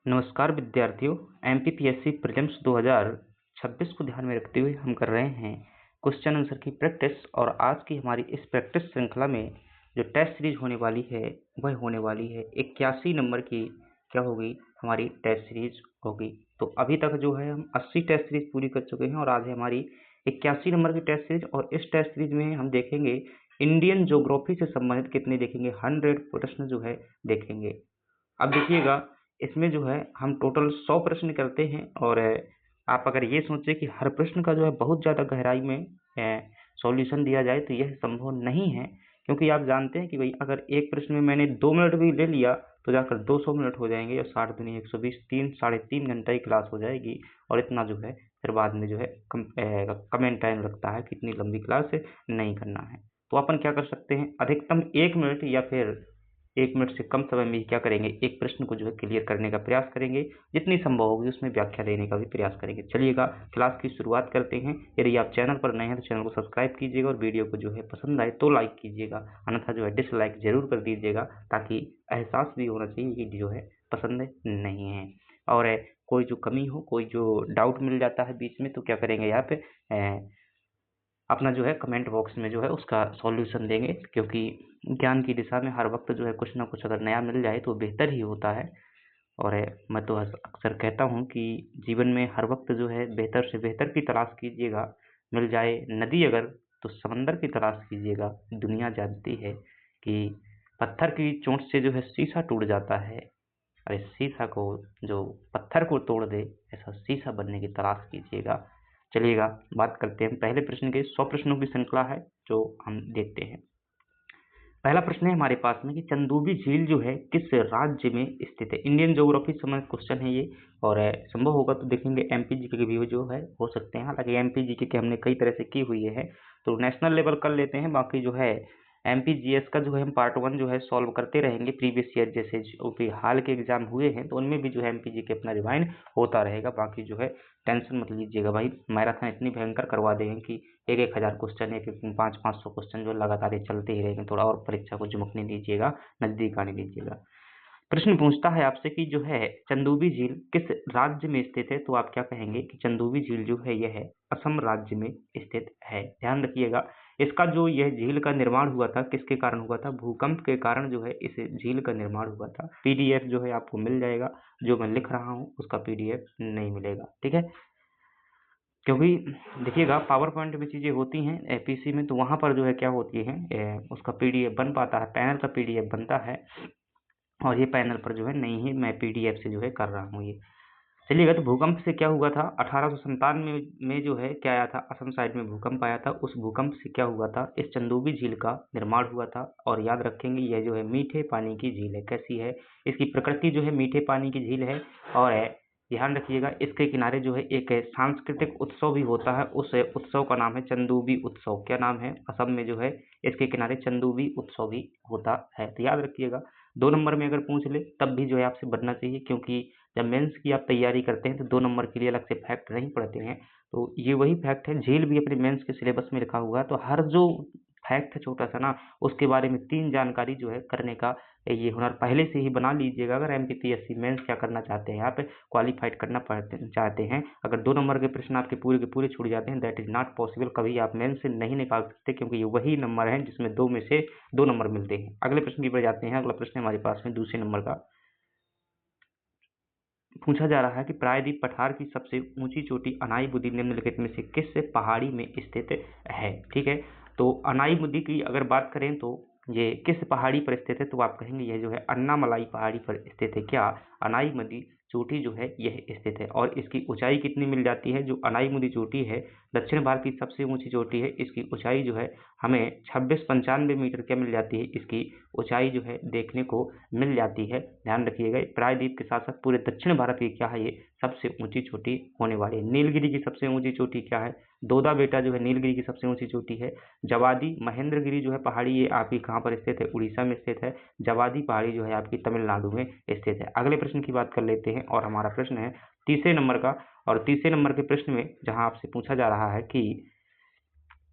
नमस्कार विद्यार्थियों। MPPSC prelims 2026 को ध्यान में रखते हुए हम कर रहे हैं क्वेश्चन आंसर की प्रैक्टिस। और आज की हमारी इस प्रैक्टिस श्रृंखला में जो टेस्ट सीरीज होने वाली है वह होने वाली है 81 नंबर की। क्या होगी? हमारी टेस्ट सीरीज होगी। तो अभी तक जो है हम 80 टेस्ट सीरीज पूरी कर चुके हैं और आज है हमारी 81 नंबर की टेस्ट सीरीज। और इस टेस्ट सीरीज में हम देखेंगे इंडियन ज्योग्राफी से संबंधित कितने देखेंगे, 100 प्रश्न जो है देखेंगे। अब देखिएगा, इसमें जो है हम टोटल 100 प्रश्न करते हैं। और आप अगर ये सोचें कि हर प्रश्न का जो है बहुत ज़्यादा गहराई में सॉल्यूशन दिया जाए तो यह संभव नहीं है, क्योंकि आप जानते हैं कि भाई अगर एक प्रश्न में मैंने 2 मिनट भी ले लिया तो जाकर 200 मिनट हो जाएंगे और 60 दूनी 120, 3-3.5 घंटा की क्लास हो जाएगी। और इतना जो है फिर बाद में जो है कमेंट टाइम लगता है कि इतनी लंबी क्लास नहीं करना है। तो अपन क्या कर सकते हैं, अधिकतम 1 मिनट या फिर 1 मिनट से कम समय में क्या करेंगे, एक प्रश्न को जो है क्लियर करने का प्रयास करेंगे। जितनी संभव होगी उसमें व्याख्या देने का भी प्रयास करेंगे। चलिएगा क्लास की शुरुआत करते हैं। यदि आप चैनल पर नए हैं तो चैनल को सब्सक्राइब कीजिएगा और वीडियो को जो है पसंद आए तो लाइक कीजिएगा, अन्यथा जो है डिसलाइक जरूर कर दीजिएगा, ताकि एहसास भी होना चाहिए कि जो है पसंद नहीं है। और कोई जो कमी हो, कोई जो डाउट मिल जाता है बीच में, तो क्या करेंगे यहाँ पे अपना जो है कमेंट बॉक्स में जो है उसका सॉल्यूशन देंगे, क्योंकि ज्ञान की दिशा में हर वक्त जो है कुछ ना कुछ अगर नया मिल जाए तो बेहतर ही होता है। और मैं तो अक्सर कहता हूँ कि जीवन में हर वक्त जो है बेहतर से बेहतर की तलाश कीजिएगा। मिल जाए नदी अगर तो समंदर की तलाश कीजिएगा। दुनिया जानती है कि पत्थर की चोट से जो है शीशा टूट जाता है, और इस शीशा को जो पत्थर को तोड़ दे ऐसा शीशा बनने की तलाश कीजिएगा। चलिएगा बात करते हैं पहले प्रश्न के। 100 प्रश्नों की श्रृंखला है जो हम देखते हैं। पहला प्रश्न है हमारे पास में कि चंदूबी झील जो है किस राज्य में स्थित है। इंडियन ज्योग्राफी संबंधित क्वेश्चन है ये, और संभव होगा तो देखेंगे एमपीजीके के भी जो है हो सकते हैं। हालांकि एमपीजीके के हमने कई तरह से की हुई है, तो नेशनल लेवल कर लेते हैं। बाकी जो है एमपीजीएस का जो है हम पार्ट 1 जो है सॉल्व करते रहेंगे। प्रीवियस ईयर जैसे जो हाल के एग्जाम हुए हैं तो उनमें भी जो है एमपीजीके अपना रिवाइंड होता रहेगा। बाकी जो है टेंशन मत लीजिएगा भाई, मैराथन इतनी भयंकर करवा देंगे कि 1,000 क्वेश्चन, 500 क्वेश्चन जो लगातार चलते ही रहेंगे। थोड़ा और परीक्षा को झुमकने दीजिएगा, नजदीक आने दीजिएगा। प्रश्न पूछता है आपसे कि जो है चंदूबी झील किस राज्य में स्थित है, तो आप क्या कहेंगे कि चंदूबी झील जो है यह असम राज्य में स्थित है। ध्यान रखिएगा, इसका जो यह झील का निर्माण हुआ था किसके कारण हुआ था, भूकंप के कारण जो है इस झील का निर्माण हुआ था। पीडीएफ जो है आपको मिल जाएगा, जो मैं लिख रहा हूँ उसका पीडीएफ नहीं मिलेगा, ठीक है। क्योंकि देखिएगा पावर पॉइंट में चीज़ें होती हैं एपीसी में, तो वहाँ पर जो है क्या होती है उसका पीडीएफ बन पाता है, पैनल का पीडीएफ बनता है, और ये पैनल पर जो है नहीं है, मैं पीडीएफ से जो है कर रहा हूँ ये। चलिएगा, तो भूकंप से क्या हुआ था 1897 में जो है क्या आया था, असम साइड में भूकंप आया था। उस भूकंप से क्या हुआ था, इस चंदूबी झील का निर्माण हुआ था। और याद रखेंगे यह जो है मीठे पानी की झील है। कैसी है, इसकी प्रकृति जो है मीठे पानी की झील है। और ध्यान रखिएगा इसके किनारे जो है एक सांस्कृतिक उत्सव भी होता है, उस उत्सव का नाम है चंदूबी उत्सव। क्या नाम है, असम में जो है इसके किनारे चंदूबी उत्सव भी होता है। तो याद रखिएगा 2 नंबर में अगर पूछ ले तब भी जो है आपसे बनना चाहिए, क्योंकि जब मेंस की आप तैयारी करते हैं तो 2 नंबर के लिए अलग से फैक्ट नहीं पढ़ते हैं। तो ये वही फैक्ट है, झील भी अपने मेंस के सिलेबस में लिखा हुआ है। तो हर जो फैक्ट है छोटा सा ना, उसके बारे में 3 जानकारी जो है करने का ये हुनर पहले से ही बना लीजिएगा। अगर एमपीपीएससी मेंस क्या करना चाहते हैं, आप क्वालिफाइड करना चाहते हैं, अगर 2 नंबर के प्रश्न आपके पूरे के पूरे छूट जाते हैं, दैट इज नॉट पॉसिबल। कभी आप मेंस से नहीं निकाल सकते, क्योंकि ये वही नंबर है जिसमें 2 में से 2 नंबर मिलते हैं। अगले प्रश्न की पर जाते हैं। अगला प्रश्न हमारे पास में दूसरे नंबर का पूछा जा रहा है कि प्रायद्वीप पठार की सबसे ऊंची चोटी अनाई-बुदी निम्नलिखित में से किस पहाड़ी में स्थित है। ठीक है, तो अनाई-बुदी की अगर बात करें तो ये किस पहाड़ी पर स्थित है, तो आप कहेंगे यह जो है अन्नामलाई पहाड़ी पर स्थित है। क्या अनाई-मुदी चोटी जो है यह स्थित है, और इसकी ऊंचाई कितनी मिल जाती है, जो अनाई-मुदी चोटी है दक्षिण भारत की सबसे ऊंची चोटी है, इसकी ऊंचाई जो है हमें 2695 मीटर क्या मिल जाती है, इसकी ऊंचाई जो है देखने को मिल जाती है। ध्यान रखिएगा प्रायद्वीप के साथ साथ पूरे दक्षिण भारत की क्या है ये सबसे ऊंची चोटी होने वाली है। नीलगिरी की सबसे ऊंची चोटी क्या है, दोदा बेटा जो है नीलगिरी की सबसे ऊंची चोटी है। जवादी महेंद्रगिरी जो है पहाड़ी, ये आपकी कहाँ पर स्थित है, उड़ीसा में स्थित है। जवादी पहाड़ी जो है आपकी तमिलनाडु में स्थित है। अगले प्रश्न की बात कर लेते हैं, और हमारा प्रश्न है तीसरे नंबर का। और तीसरे नंबर के प्रश्न में जहां आपसे पूछा जा रहा है कि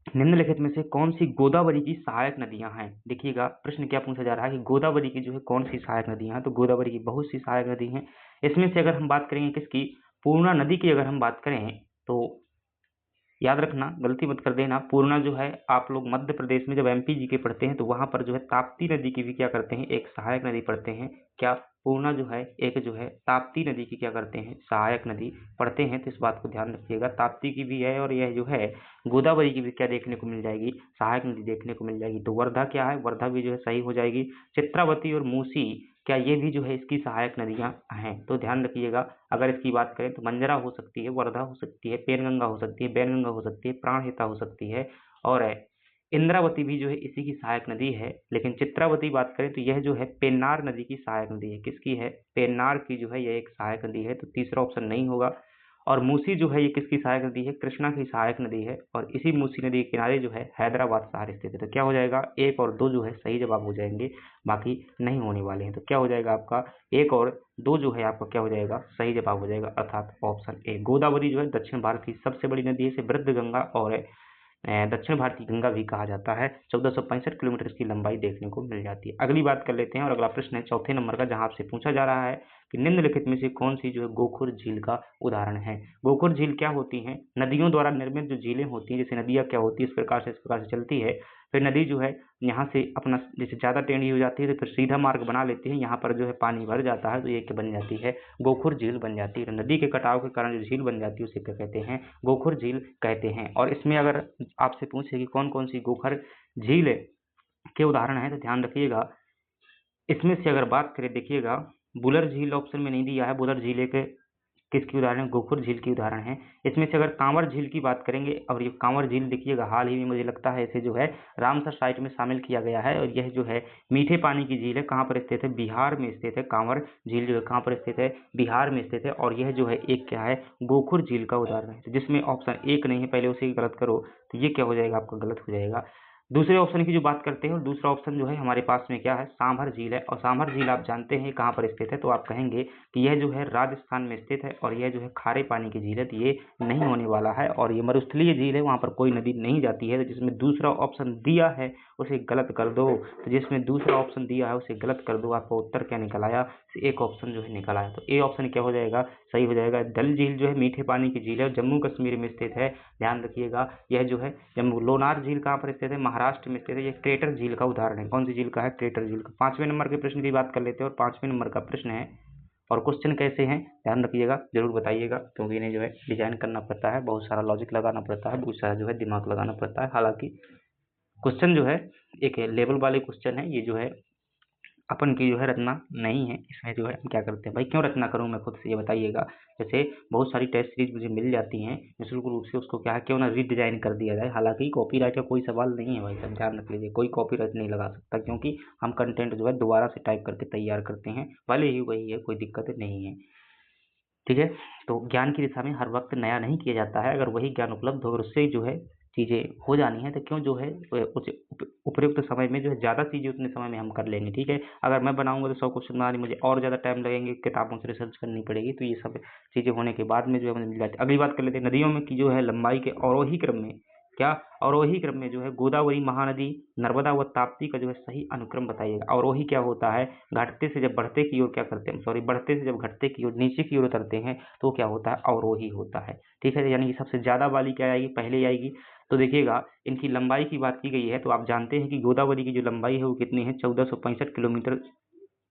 निम्नलिखित में से कौन सी गोदावरी की सहायक नदियां हैं? देखिएगा प्रश्न क्या पूछा जा रहा है कि गोदावरी की जो है कौन सी सहायक नदियां हैं, तो गोदावरी की बहुत सी सहायक नदी हैं। इसमें से अगर हम बात करेंगे किसकी, पूर्णा नदी की अगर हम बात करें तो याद रखना, गलती मत कर देना, पूर्णा जो है आप लोग मध्य प्रदेश में जब एमपी जी के पढ़ते हैं तो वहां पर जो है ताप्ती नदी की भी क्या करते हैं, एक सहायक नदी पढ़ते हैं। क्या पूर्णा जो है एक जो है ताप्ती नदी की क्या करते हैं, सहायक नदी पढ़ते हैं। तो इस बात को ध्यान रखिएगा, ताप्ती की भी है और यह जो है गोदावरी की भी क्या देखने को मिल जाएगी, सहायक नदी देखने को मिल जाएगी। तो वर्धा क्या है, वर्धा भी जो है सही हो जाएगी। चित्रावती और मूसी क्या ये भी जो है इसकी सहायक नदियां हैं? तो ध्यान रखिएगा, अगर इसकी बात करें तो मंजरा हो सकती है, वर्धा हो सकती है, पेनगंगा हो सकती है, बैनगंगा हो सकती है, प्राणहिता हो सकती है, और इंद्रावती भी जो है इसी की सहायक नदी है। लेकिन चित्रावती बात करें तो यह जो है पेन्नार नदी की सहायक नदी है। किसकी है, पेन्नार की जो है यह एक सहायक नदी है, तो तीसरा ऑप्शन नहीं होगा। और मूसी जो है ये किसकी सहायक नदी है, कृष्णा की सहायक नदी है, और इसी मूसी नदी के किनारे जो है हैदराबाद शहर स्थित है। तो क्या हो जाएगा, 1 और 2 जो है सही जवाब हो जाएंगे, बाकी नहीं होने वाले हैं। तो क्या हो जाएगा आपका 1 और 2 जो है आपका क्या हो जाएगा, सही जवाब हो जाएगा, अर्थात ऑप्शन ए। गोदावरी जो है दक्षिण भारत की सबसे बड़ी नदी है, इसे वृद्ध गंगा और दक्षिण भारतीय गंगा भी कहा जाता है। 1465 किलोमीटर इसकी लंबाई देखने को मिल जाती है। अगली बात कर लेते हैं, और अगला प्रश्न है चौथे नंबर का, जहां आपसे पूछा जा रहा है कि निम्नलिखित में से कौन सी जो है गोखुर झील का उदाहरण है। गोखुर झील क्या होती है, नदियों द्वारा निर्मित जो झीलें होती हैं, जैसे नदियां क्या होती है इस प्रकार से चलती है, फिर नदी जो है यहाँ से अपना जैसे ज़्यादा टेढ़ी हो जाती है तो फिर सीधा मार्ग बना लेती है, यहाँ पर जो है पानी भर जाता है तो ये क्या बन जाती है, गोखुर झील बन जाती है। तो नदी के कटाव के कारण जो झील बन जाती है उसे क्या कहते हैं, गोखुर झील कहते हैं। और इसमें अगर आपसे पूछे कि कौन कौन सी गोखुर झील के उदाहरण है, तो ध्यान रखिएगा, इसमें से अगर बात करें, देखिएगा बुलर झील ऑप्शन में नहीं दिया है, बुलर झील एक किसकी उदाहरण है, गोखुर झील की उदाहरण है। इसमें से अगर कांवर झील की बात करेंगे, और ये कांवर झील देखिएगा हाल ही में मुझे लगता है इसे जो है रामसर साइट में शामिल किया गया है, और यह जो है मीठे पानी की झील है। कहाँ पर स्थित है, बिहार में स्थित है। कांवर झील जो है कहाँ पर स्थित है, बिहार में स्थित है। और यह जो है एक क्या है, गोखुर झील का उदाहरण है। जिसमें ऑप्शन 1 नहीं है, पहले उसे ही गलत करो, तो ये क्या हो जाएगा, आपका गलत हो जाएगा। दूसरे ऑप्शन की जो बात करते हैं, और दूसरा ऑप्शन जो है हमारे पास में क्या है, सांभर झील है। और सांभर झील आप जानते हैं कहाँ पर स्थित है, तो आप कहेंगे कि यह जो है राजस्थान में स्थित है, और यह जो है खारे पानी की झील है, तो ये नहीं होने वाला है। और ये मरुस्थलीय झील है, वहाँ पर कोई नदी नहीं जाती है। तो जिसमें दूसरा ऑप्शन दिया है उसे गलत कर दो, तो जिसमें दूसरा ऑप्शन दिया है उसे गलत कर दो, आपका उत्तर क्या निकल आया, एक ऑप्शन जो है निकल आया। तो ए ऑप्शन क्या हो जाएगा, सही हो जाएगा। डल झील जो है मीठे पानी की झील है, जम्मू कश्मीर में स्थित है। ध्यान रखिएगा, यह जो है जम्मू, लोनार झील कहाँ पर स्थित है, महाराष्ट्र में स्थित है। ये क्रेटर झील का उदाहरण है। कौन सी झील का है, क्रेटर झील का। 5वें नंबर के प्रश्न की बात कर लेते हैं, और 5वें नंबर का प्रश्न है, और क्वेश्चन कैसे हैं ध्यान रखिएगा, जरूर बताइएगा, क्योंकि इन्हें जो है डिजाइन करना पड़ता है, बहुत सारा लॉजिक लगाना पड़ता है, बहुत सारा जो है दिमाग लगाना पड़ता है। हालांकि क्वेश्चन जो है एक लेवल वाले क्वेश्चन है, ये जो है अपन की जो है रचना नहीं है। इसमें जो है हम क्या करते हैं, भाई क्यों रचना करूं मैं खुद से, ये बताइएगा। जैसे बहुत सारी टेस्ट सीरीज मुझे मिल जाती हैं, निःशुल्क रूप से, उसको क्या है क्यों ना रीडिजाइन कर दिया जाए। हालांकि कॉपीराइट का कोई सवाल नहीं है भाई साहब, ध्यान रख लीजिए, कोई कॉपीराइट नहीं लगा सकता, क्योंकि हम कंटेंट जो है दोबारा से टाइप करके तैयार करते हैं, भले ही वही है, कोई दिक्कत नहीं है। ठीक है, तो ज्ञान की दिशा में हर वक्त नया नहीं किया जाता है। अगर वही ज्ञान उपलब्ध हो और उससे जो है चीज़ें हो जानी है, तो क्यों जो है उस उपयुक्त समय में जो है ज़्यादा चीज़ें उतने समय में हम कर लेंगे। ठीक है, अगर मैं बनाऊंगा तो 100 क्वेश्चन बनाने मुझे और ज़्यादा टाइम लगेंगे, किताबों से रिसर्च करनी पड़ेगी, तो ये सब चीज़ें होने के बाद में जो है मुझे मिल जाती है। अगली बात कर लेते हैं, नदियों में की जो है लंबाई के अवरोही क्रम में, क्या अवरोही क्रम में जो है गोदावरी, महानदी, नर्मदा व ताप्ती का जो है सही अनुक्रम बताइएगा। अवरोही क्या होता है, घटते से जब बढ़ते की ओर क्या करते हैं, सॉरी, बढ़ते से जब घटते की ओर नीचे की ओर उतरते हैं तो क्या होता है, अवरोही होता है। ठीक है, यानी कि सबसे ज्यादा वाली क्या आएगी, पहले आएगी। तो देखिएगा इनकी लंबाई की बात की गई है, तो आप जानते हैं कि गोदावरी की जो लंबाई है वो कितनी है, 1465 किलोमीटर।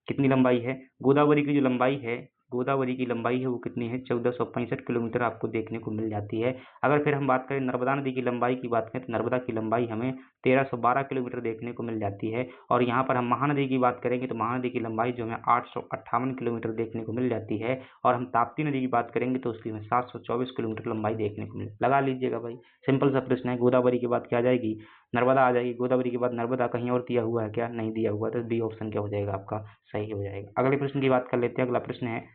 कितनी लंबाई है गोदावरी की, जो लंबाई है गोदावरी की लंबाई है वो कितनी है, 1465 किलोमीटर आपको देखने को मिल जाती है। अगर फिर हम बात करें नर्मदा नदी की लंबाई की बात करें, तो नर्मदा की लंबाई हमें 1312 किलोमीटर देखने को मिल जाती है। और यहाँ पर हम महानदी की बात करेंगे तो महानदी की लंबाई जो हमें 858 किलोमीटर देखने को मिल जाती है। और हम ताप्ती नदी की बात करेंगे तो उसकी हमें 724 किलोमीटर लंबाई देखने को मिल, लगा लीजिएगा भाई, सिंपल सा प्रश्न है। गोदावरी के बाद क्या आ जाएगी, नर्मदा आ जाएगी। गोदावरी के बाद नर्मदा, कहीं और दिया हुआ है क्या, नहीं दिया हुआ, तो बी ऑप्शन क्या हो जाएगा आपका, सही हो जाएगा। अगले प्रश्न की बात कर लेते हैं। अगला प्रश्न है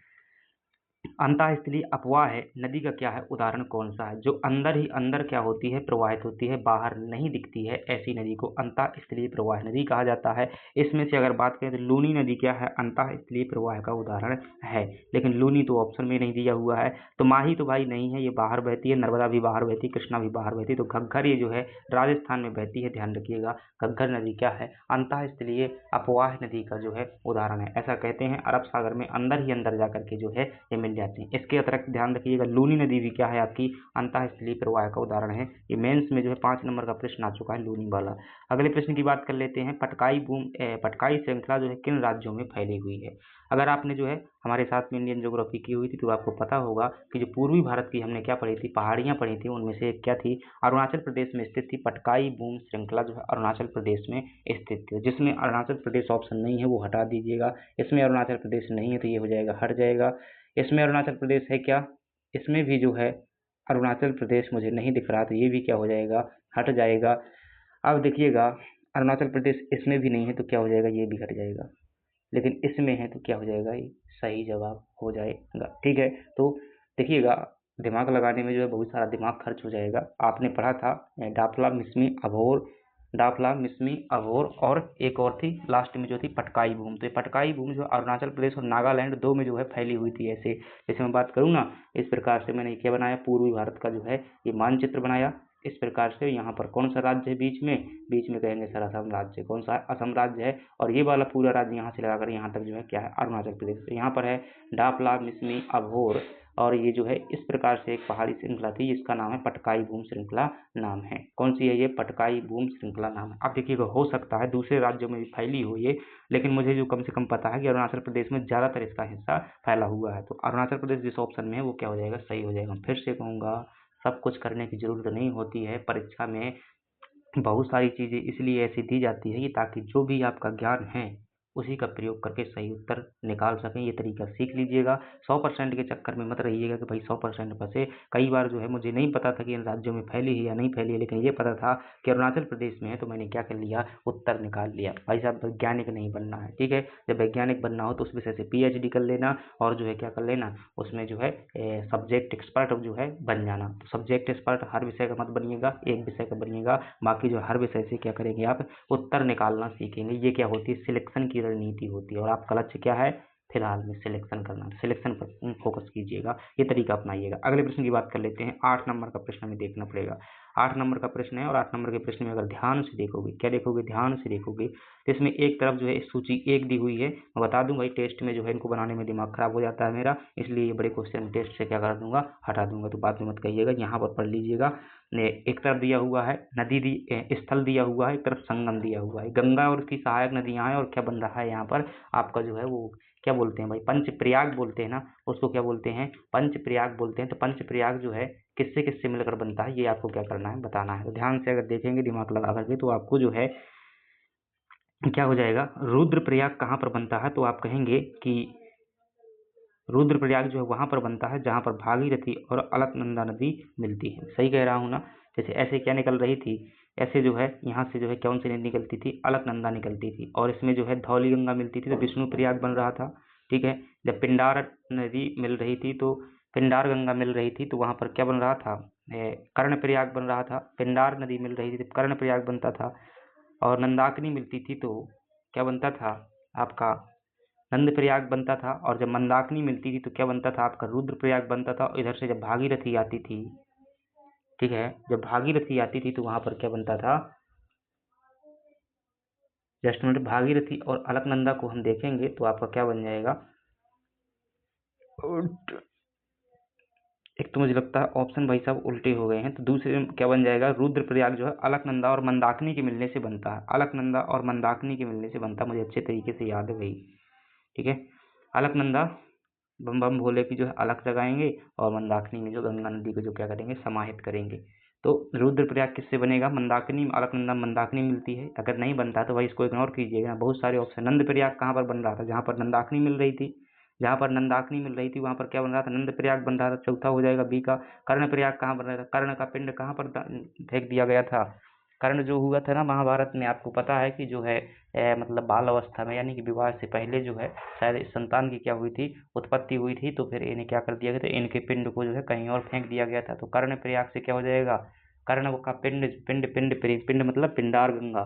अंतःस्थलीय अपवाह है नदी का क्या है उदाहरण कौन सा है? जो अंदर ही अंदर क्या होती है प्रवाहित होती है, बाहर नहीं दिखती है, ऐसी नदी को अंतःस्थलीय प्रवाह नदी कहा जाता है। इसमें से अगर बात करें तो लूनी नदी क्या है अंतःस्थलीय प्रवाह का उदाहरण है, लेकिन लूनी तो ऑप्शन में नहीं दिया हुआ है। तो माही तो भाई नहीं है, ये बाहर बहती है, नर्मदा भी बाहर बहती है, कृष्णा भी बाहर बहती है। तो घग्गर ये जो है राजस्थान में बहती है, ध्यान रखिएगा। घग्गर नदी क्या है अंतःस्थलीय अपवाह नदी का जो है उदाहरण है। ऐसा कहते हैं अरब सागर में अंदर ही अंदर जाकर के जो है ये मिल जाती है। इसके अतिरिक्त ध्यान रखिएगा लूनी नदी भी क्या है आपकी अंतःस्थलीय प्रवाह का उदाहरण है। ये मेंस में जो है 5 नंबर का प्रश्न आ चुका है लूनी वाला। अगले प्रश्न की बात कर लेते हैं, पटकाई श्रृंखला जो है किन राज्यों में फैली हुई है? अगर आपने जो है हमारे साथ में इंडियन ज्योग्राफी की हुई थी तो आपको पता होगा कि जो पूर्वी भारत की हमने क्या पढ़ी थी, पहाड़ियाँ पढ़ी थी, उनमें से एक क्या थी अरुणाचल प्रदेश में स्थित थी। पटकाई बूम श्रृंखला जो है अरुणाचल प्रदेश में स्थित थी। जिसमें अरुणाचल प्रदेश ऑप्शन नहीं है वो हटा दीजिएगा। इसमें अरुणाचल प्रदेश नहीं है तो ये हो जाएगा हट जाएगा। इसमें अरुणाचल प्रदेश है क्या? इसमें भी जो है अरुणाचल प्रदेश मुझे नहीं दिख रहा तो ये भी क्या हो जाएगा हट जाएगा। अब देखिएगा अरुणाचल प्रदेश इसमें भी नहीं है तो क्या हो जाएगा ये भी हट जाएगा, लेकिन इसमें है तो क्या हो जाएगा ये सही जवाब हो जाएगा। ठीक है, तो देखिएगा दिमाग लगाने में जो है बहुत सारा दिमाग खर्च हो जाएगा। आपने पढ़ा था डाफला मिसमी अभोर और एक और थी लास्ट में जो थी पटकाई भूम। तो ये पटकाई भूम जो अरुणाचल प्रदेश और नागालैंड दो में जो है फैली हुई थी। ऐसे जैसे मैं बात करूँ ना, इस प्रकार से मैंने क्या बनाया पूर्वी भारत का जो है ये मानचित्र बनाया। इस प्रकार से यहाँ पर कौन सा राज्य है बीच में कहेंगे सर असम राज्य। कौन सा असम राज्य है, और ये वाला पूरा राज्य यहाँ से लगाकर यहाँ तक जो है क्या है अरुणाचल प्रदेश। तो यहाँ पर है डाफला मिसमी अभोर, और ये जो है इस प्रकार से एक पहाड़ी श्रृंखला थी जिसका नाम है पटकाई भूम श्रृंखला नाम है। कौन सी है ये पटकाई भूम श्रृंखला नाम है। अब देखिएगा हो सकता है दूसरे राज्यों में भी फैली हो ये, लेकिन मुझे जो कम से कम पता है कि अरुणाचल प्रदेश में ज़्यादातर इसका हिस्सा फैला हुआ है। तो अरुणाचल प्रदेश जिस ऑप्शन में है वो क्या हो जाएगा सही हो जाएगा। फिर से कहूँगा सब कुछ करने की जरूरत नहीं होती है। परीक्षा में बहुत सारी चीज़ें इसलिए ऐसी दी जाती है कि ताकि जो भी आपका ज्ञान है उसी का प्रयोग करके सही उत्तर निकाल सकें। ये तरीका सीख लीजिएगा। 100% के चक्कर में मत रहिएगा कि भाई 100% फंसे। कई बार जो है मुझे नहीं पता था कि इन राज्यों में फैली है या नहीं फैली है, लेकिन ये पता था कि अरुणाचल प्रदेश में है तो मैंने क्या कर लिया उत्तर निकाल लिया। भाई साहब वैज्ञानिक नहीं बनना है, ठीक है। जब वैज्ञानिक बनना हो तो उस विषय से PhD कर लेना और जो है क्या कर लेना उसमें जो है सब्जेक्ट एक्सपर्ट जो है बन जाना। तो सब्जेक्ट एक्सपर्ट हर विषय का मत बनिएगा, एक विषय का बनिएगा। बाकी जो हर विषय से क्या करेंगे आप उत्तर निकालना सीखेंगे। ये क्या होती है सिलेक्शन की रणनीति होती है, और आपका लक्ष्य क्या है फिलहाल में सिलेक्शन करना। सिलेक्शन पर फोकस कीजिएगा, ये तरीका अपनाइएगा। अगले प्रश्न की बात कर लेते हैं। 8 नंबर का प्रश्न हमें देखना पड़ेगा। 8 नंबर का प्रश्न है, और 8 नंबर के प्रश्न में अगर ध्यान से देखोगे, क्या देखोगे ध्यान से देखोगे तो इसमें एक तरफ जो है सूची 1 दी हुई है। मैं बता दूं भाई टेस्ट में जो है इनको बनाने में दिमाग खराब हो जाता है मेरा, इसलिए ये बड़े क्वेश्चन टेस्ट से क्या कर दूंगा हटा दूंगा। तो बात में मत कहिएगा, यहाँ पर पढ़ लीजिएगा। एक तरफ दिया हुआ है स्थल दिया हुआ है, एक तरफ संगम दिया हुआ है। गंगा और उसकी सहायक नदियां हैं, और क्या बन रहा है यहाँ पर आपका जो है वो क्या बोलते हैं भाई पंचप्रयाग बोलते हैं ना, उसको क्या बोलते हैं पंचप्रयाग बोलते हैं। तो पंचप्रयाग जो है किससे किससे मिलकर बनता है ये आपको क्या करना है बताना है। तो ध्यान से अगर देखेंगे दिमाग लगा करके तो आपको जो है क्या हो जाएगा। रुद्रप्रयाग कहाँ पर बनता है, तो आप कहेंगे कि रुद्रप्रयाग जो है वहाँ पर बनता है जहाँ पर भागीरथी और अलकनंदा नदी मिलती है। सही कह रहा हूँ ना। जैसे ऐसे क्या निकल रही थी, ऐसे जो है यहाँ से जो है कौन सी नदी निकलती थी अलकनंदा निकलती थी, और इसमें जो है धौली गंगा मिलती थी तो विष्णु प्रयाग बन रहा था। ठीक है, जब पिंडार नदी मिल रही थी तो पिंडार गंगा मिल रही थी तो वहाँ पर क्या बन रहा था कर्ण प्रयाग बन रहा था। पिंडार नदी मिल रही थी तो कर्ण प्रयाग बनता था, और नंदाकिनी मिलती थी तो क्या बनता था आपका नंद प्रयाग बनता था, और जब मंदाकिनी मिलती थी तो क्या बनता था आपका रुद्र प्रयाग बनता था। और इधर से जब भागीरथी आती थी, ठीक है, जब भागीरथी आती थी तो वहां पर क्या बनता था जस्ट मिनट, भागीरथी और अलकनंदा को हम देखेंगे तो आपका क्या बन जाएगा। एक तो मुझे लगता है ऑप्शन भाई साहब उल्टे हो गए हैं, तो दूसरे में क्या बन जाएगा रुद्रप्रयाग जो है अलकनंदा और मंदाकिनी के मिलने से बनता है। अलकनंदा और मंदाकिनी के मिलने से बनता, मुझे अच्छे तरीके से याद है भाई। ठीक है, अलकनंदा बम बम भोले की जो है अलग जगाएंगे, और मंदाकिनी में जो गंगा नदी को जो क्या करेंगे समाहित करेंगे। तो रुद्रप्रयाग किससे बनेगा मंदाकिनी, अलकनंदा मंदाकिनी मिलती है। अगर नहीं बनता तो भाई इसको इग्नोर कीजिएगा, बहुत सारे ऑप्शन। नंद प्रयाग कहाँ पर बन रहा था जहाँ पर नंदाकिनी मिल रही थी, जहाँ पर नंदाकिनी मिल रही थी वहाँ पर क्या बन रहा था नंद प्रयाग बन रहा था। चौथा हो जाएगा बी का। कर्ण प्रयाग कहाँ बन रहा था, कर्ण का पिंड कहाँ पर फेंक दिया गया था कर्ण जो हुआ था ना महाभारत में, आपको पता है कि जो है मतलब बाल अवस्था में यानी कि विवाह से पहले जो है शायद इस संतान की क्या हुई थी, उत्पत्ति हुई थी। तो फिर इन्हें क्या कर दिया गया था, इनके पिंड को जो है कहीं और फेंक दिया गया था। तो कर्ण प्रयाग से क्या हो जाएगा, कर्ण का पिंड पिंड पिंड पिंड मतलब पिंडार गंगा,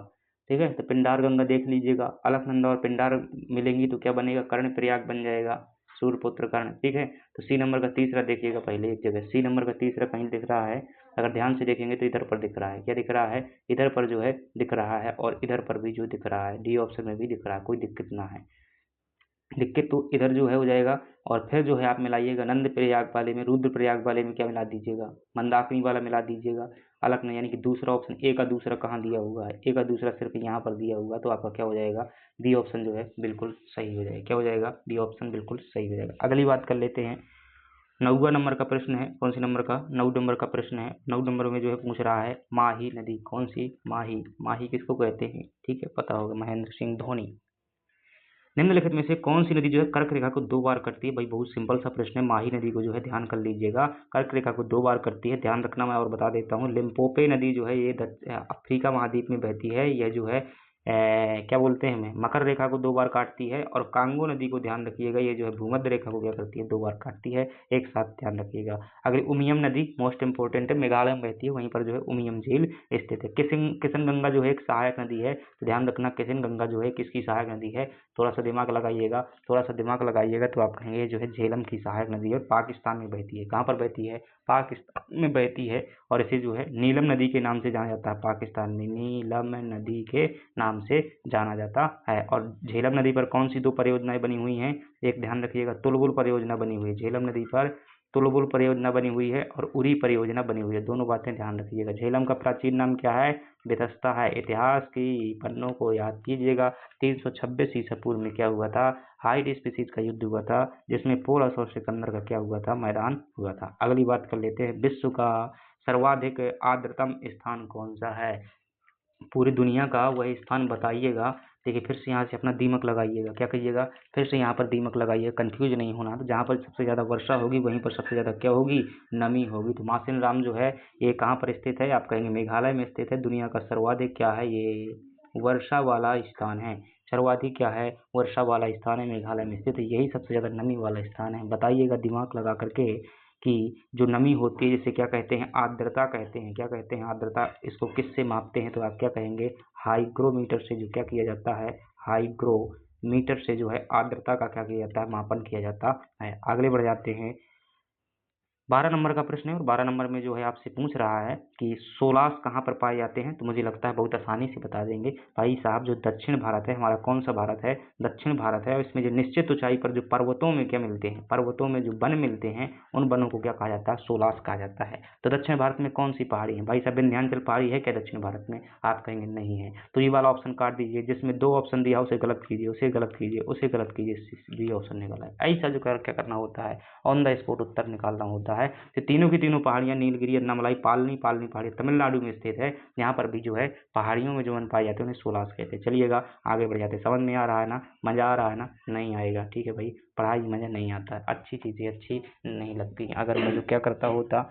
ठीक है। तो पिंडार गंगा देख लीजिएगा, अलकनंदा और पिंडार मिलेंगी तो क्या बनेगा, कर्ण प्रयाग बन जाएगा, सूर्यपुत्र कर्ण, ठीक है। तो सी नंबर का तीसरा देखिएगा, पहले एक जगह सी नंबर का तीसरा कहीं दिख रहा है, अगर ध्यान से देखेंगे तो इधर पर दिख रहा है, क्या दिख रहा है, इधर पर जो है दिख रहा है, और इधर पर भी जो दिख रहा है, डी ऑप्शन में भी दिख रहा है, कोई दिक्कत ना है। दिक्कत तो इधर जो है हो जाएगा। और फिर जो है आप मिलाइएगा नंद प्रयाग वाले में, रुद्र प्रयाग वाले में क्या मिला दीजिएगा, मंदाकिनी वाला मिला दीजिएगा, अलग नहीं, यानी कि दूसरा ऑप्शन ए का दूसरा कहाँ दिया हुआ है, ए का दूसरा सिर्फ यहाँ पर दिया हुआ, तो आपका क्या हो जाएगा, बी ऑप्शन जो है बिल्कुल सही हो जाएगा। क्या हो जाएगा, बी ऑप्शन बिल्कुल सही हो जाएगा। अगली बात कर लेते हैं, 9वां नंबर का प्रश्न है, कौन सी नंबर का, 9 नंबर का प्रश्न है। 9 नंबर में जो है पूछ रहा है माही नदी, कौन सी, माही, माही किसको कहते हैं, ठीक है, पता होगा, महेंद्र सिंह धोनी। निम्नलिखित में से कौन सी नदी जो है कर्क रेखा को 2 बार कटती है, भाई बहुत सिंपल सा प्रश्न है, माही नदी को जो है ध्यान कर लीजिएगा, कर्क रेखा को 2 बार कटती है, ध्यान रखना। मैं और बता देता हूँ, लिम्पोपे नदी जो है ये अफ्रीका महाद्वीप में बहती है, यह जो है क्या बोलते हैं हमें, मकर रेखा को 2 बार काटती है। और कांगो नदी को ध्यान रखिएगा, ये जो है भूमध्य रेखा को क्या करती है, 2 बार काटती है, एक साथ ध्यान रखिएगा। अगली उमियम नदी मोस्ट इंपोर्टेंट है, मेघालय में बहती है, वहीं पर जो है उमियम झील स्थित है। किशन गंगा जो है एक सहायक नदी है, तो ध्यान रखना किशन गंगा जो है किसकी सहायक नदी है, थोड़ा सा दिमाग लगाइएगा, थोड़ा सा दिमाग लगाइएगा तो आप कहेंगे जो है झेलम की सहायक नदी है, पाकिस्तान में बहती है। कहाँ पर बहती है, पाकिस्तान में बहती है, और इसे जो है नीलम नदी के नाम से जाना जाता है, पाकिस्तान में नीलम नदी के नाम से जाना जाता है। और झेलम नदी पर कौन सी 2 परियोजनाएं बनी हुई हैं, एक ध्यान रखिएगा, तुलबुल परियोजना बनी हुई है, झेलम नदी पर तुलबुल परियोजना बनी हुई है और उरी परियोजना बनी हुई है, दोनों बातें ध्यान रखिएगा। झेलम का प्राचीन नाम क्या है, बेतस्ता है। इतिहास की पन्नों को याद कीजिएगा, 326 ईसा पूर्व में क्या हुआ था, हाइड स्पीसीज का युद्ध हुआ था, जिसमें पोलस और सिकंदर का क्या हुआ था, मैदान हुआ था। अगली बात कर लेते हैं, विश्व का सर्वाधिक आर्द्रतम स्थान कौन सा है, पूरी दुनिया का वही स्थान बताइएगा। देखिए फिर से यहाँ से अपना दिमाग लगाइएगा, क्या कहिएगा, फिर से यहाँ पर दिमाग लगाइए, कंफ्यूज नहीं होना। तो जहाँ पर सबसे ज़्यादा वर्षा होगी वहीं पर सबसे ज़्यादा क्या होगी, नमी होगी। तो मासिन राम जो है ये कहाँ पर स्थित है, आप कहेंगे मेघालय में स्थित है। दुनिया का सर्वाधिक क्या है, ये वर्षा वाला स्थान है, सर्वाधिक क्या है, वर्षा वाला स्थान है, मेघालय में स्थित है, यही सबसे ज़्यादा नमी वाला स्थान है। बताइएगा दिमाग लगा करके कि जो नमी होती है जिसे क्या कहते हैं, आर्द्रता कहते हैं, क्या कहते हैं, आर्द्रता, इसको किससे मापते हैं, तो आप क्या कहेंगे, हाइग्रोमीटर से जो क्या किया जाता है, हाइग्रोमीटर से जो है आर्द्रता का क्या किया जाता है, मापन किया जाता है। आगे बढ़ जाते हैं, 12 नंबर का प्रश्न है, और 12 नंबर में जो है आपसे पूछ रहा है कि सोलास कहाँ पर पाए जाते हैं। तो मुझे लगता है बहुत आसानी से बता देंगे भाई साहब, जो दक्षिण भारत है हमारा, कौन सा भारत है, दक्षिण भारत है, और इसमें जो निश्चित ऊंचाई पर जो पर्वतों में क्या मिलते हैं, पर्वतों में जो वन मिलते हैं, उन वनों को क्या कहा जाता है, सोलास कहा जाता है। तो दक्षिण भारत में कौन सी पहाड़ी है भाई साहब, विंध्याचल पहाड़ी है क्या दक्षिण भारत में, आप कहेंगे नहीं है, तो ये वाला ऑप्शन काट दीजिए, जिसमें 2 ऑप्शन दिया उसे गलत कीजिए, उसे गलत कीजिए, उसे गलत कीजिए, बी ऑप्शन निकला है। ऐसा जो क्या करना होता है, ऑन द स्पॉट उत्तर निकालना होता है। तो तीनों की तीनों पहाड़ियां, नीलगिरी, अन्नामलाई, पालनी पहाड़ी तमिलनाडु में स्थित है, यहाँ पर भी जो है पहाड़ियों में जो वन पाए जाते हैं उन्हें सोलास कहते हैं। चलिएगा आगे बढ़ जाते हैं, समझ में आ रहा है ना, मजा आ रहा है ना, नहीं आएगा, ठीक है भाई, पढ़ाई में मजा नहीं आता है, अच्छी चीजें अच्छी नहीं लगती। अगर मैं जो क्या करता होता,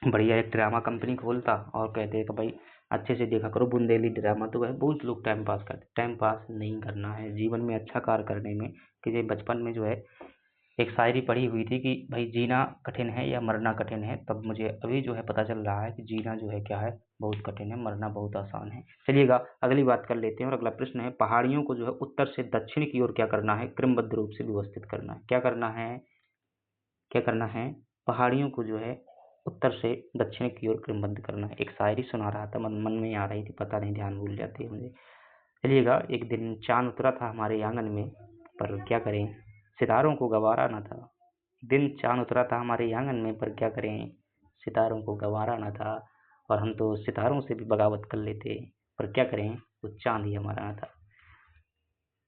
बढ़िया एक ड्रामा कंपनी खोलता और कहते कि भाई अच्छे से देखा करो बुंदेली ड्रामा, तो वह बहुत लोग टाइम पास करते। टाइम पास नहीं करना है जीवन में, अच्छा कार्य करने में। कि बचपन में जो है एक शायरी पढ़ी हुई थी कि भाई जीना कठिन है या मरना कठिन है, तब मुझे अभी जो है पता चल रहा है कि जीना जो है क्या है, बहुत कठिन है, मरना बहुत आसान है। चलिएगा अगली बात कर लेते हैं, और अगला प्रश्न है, पहाड़ियों को जो है उत्तर से दक्षिण की ओर क्या करना है, क्रमबद्ध रूप से व्यवस्थित करना है। क्या करना है, क्या करना है, पहाड़ियों को जो है उत्तर से दक्षिण की ओर क्रमबद्ध करना है। एक शायरी सुना रहा था, मन में आ रही थी, पता नहीं, ध्यान भूल जाती है मुझे। चलिएगा, एक दिन चांद उतरा था हमारे आंगन में, पर क्या करें, सितारों को गवारा न था। दिन चांद उतरा था हमारे आंगन में, पर क्या करें, सितारों को गवारा न था। और हम तो सितारों से भी बगावत कर लेते, पर क्या करें, वो चांद ही हमारा न था।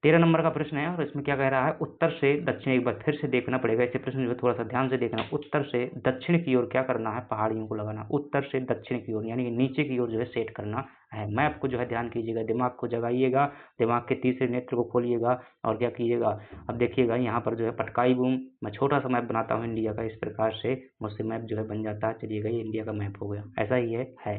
13 नंबर का प्रश्न है, और इसमें क्या कह रहा है, उत्तर से दक्षिण, एक बार फिर से देखना पड़ेगा इसे, प्रश्न जो है थोड़ा सा ध्यान से देखना। उत्तर से दक्षिण की ओर क्या करना है, पहाड़ियों को लगाना, उत्तर से दक्षिण की ओर, यानी कि नीचे की ओर जो है सेट करना है। मैप को जो है ध्यान कीजिएगा, दिमाग को जगाइएगा, दिमाग के तीसरे नेत्र को खोलिएगा, और क्या कीजिएगा, अब देखिएगा यहाँ पर जो है पटकाई बूम, मैं छोटा सा मैप बनाता हूँ इंडिया का, इस प्रकार से मुझसे मैप जो है बन जाता है। चलिएगा, ये इंडिया का मैप हो गया, ऐसा ही है।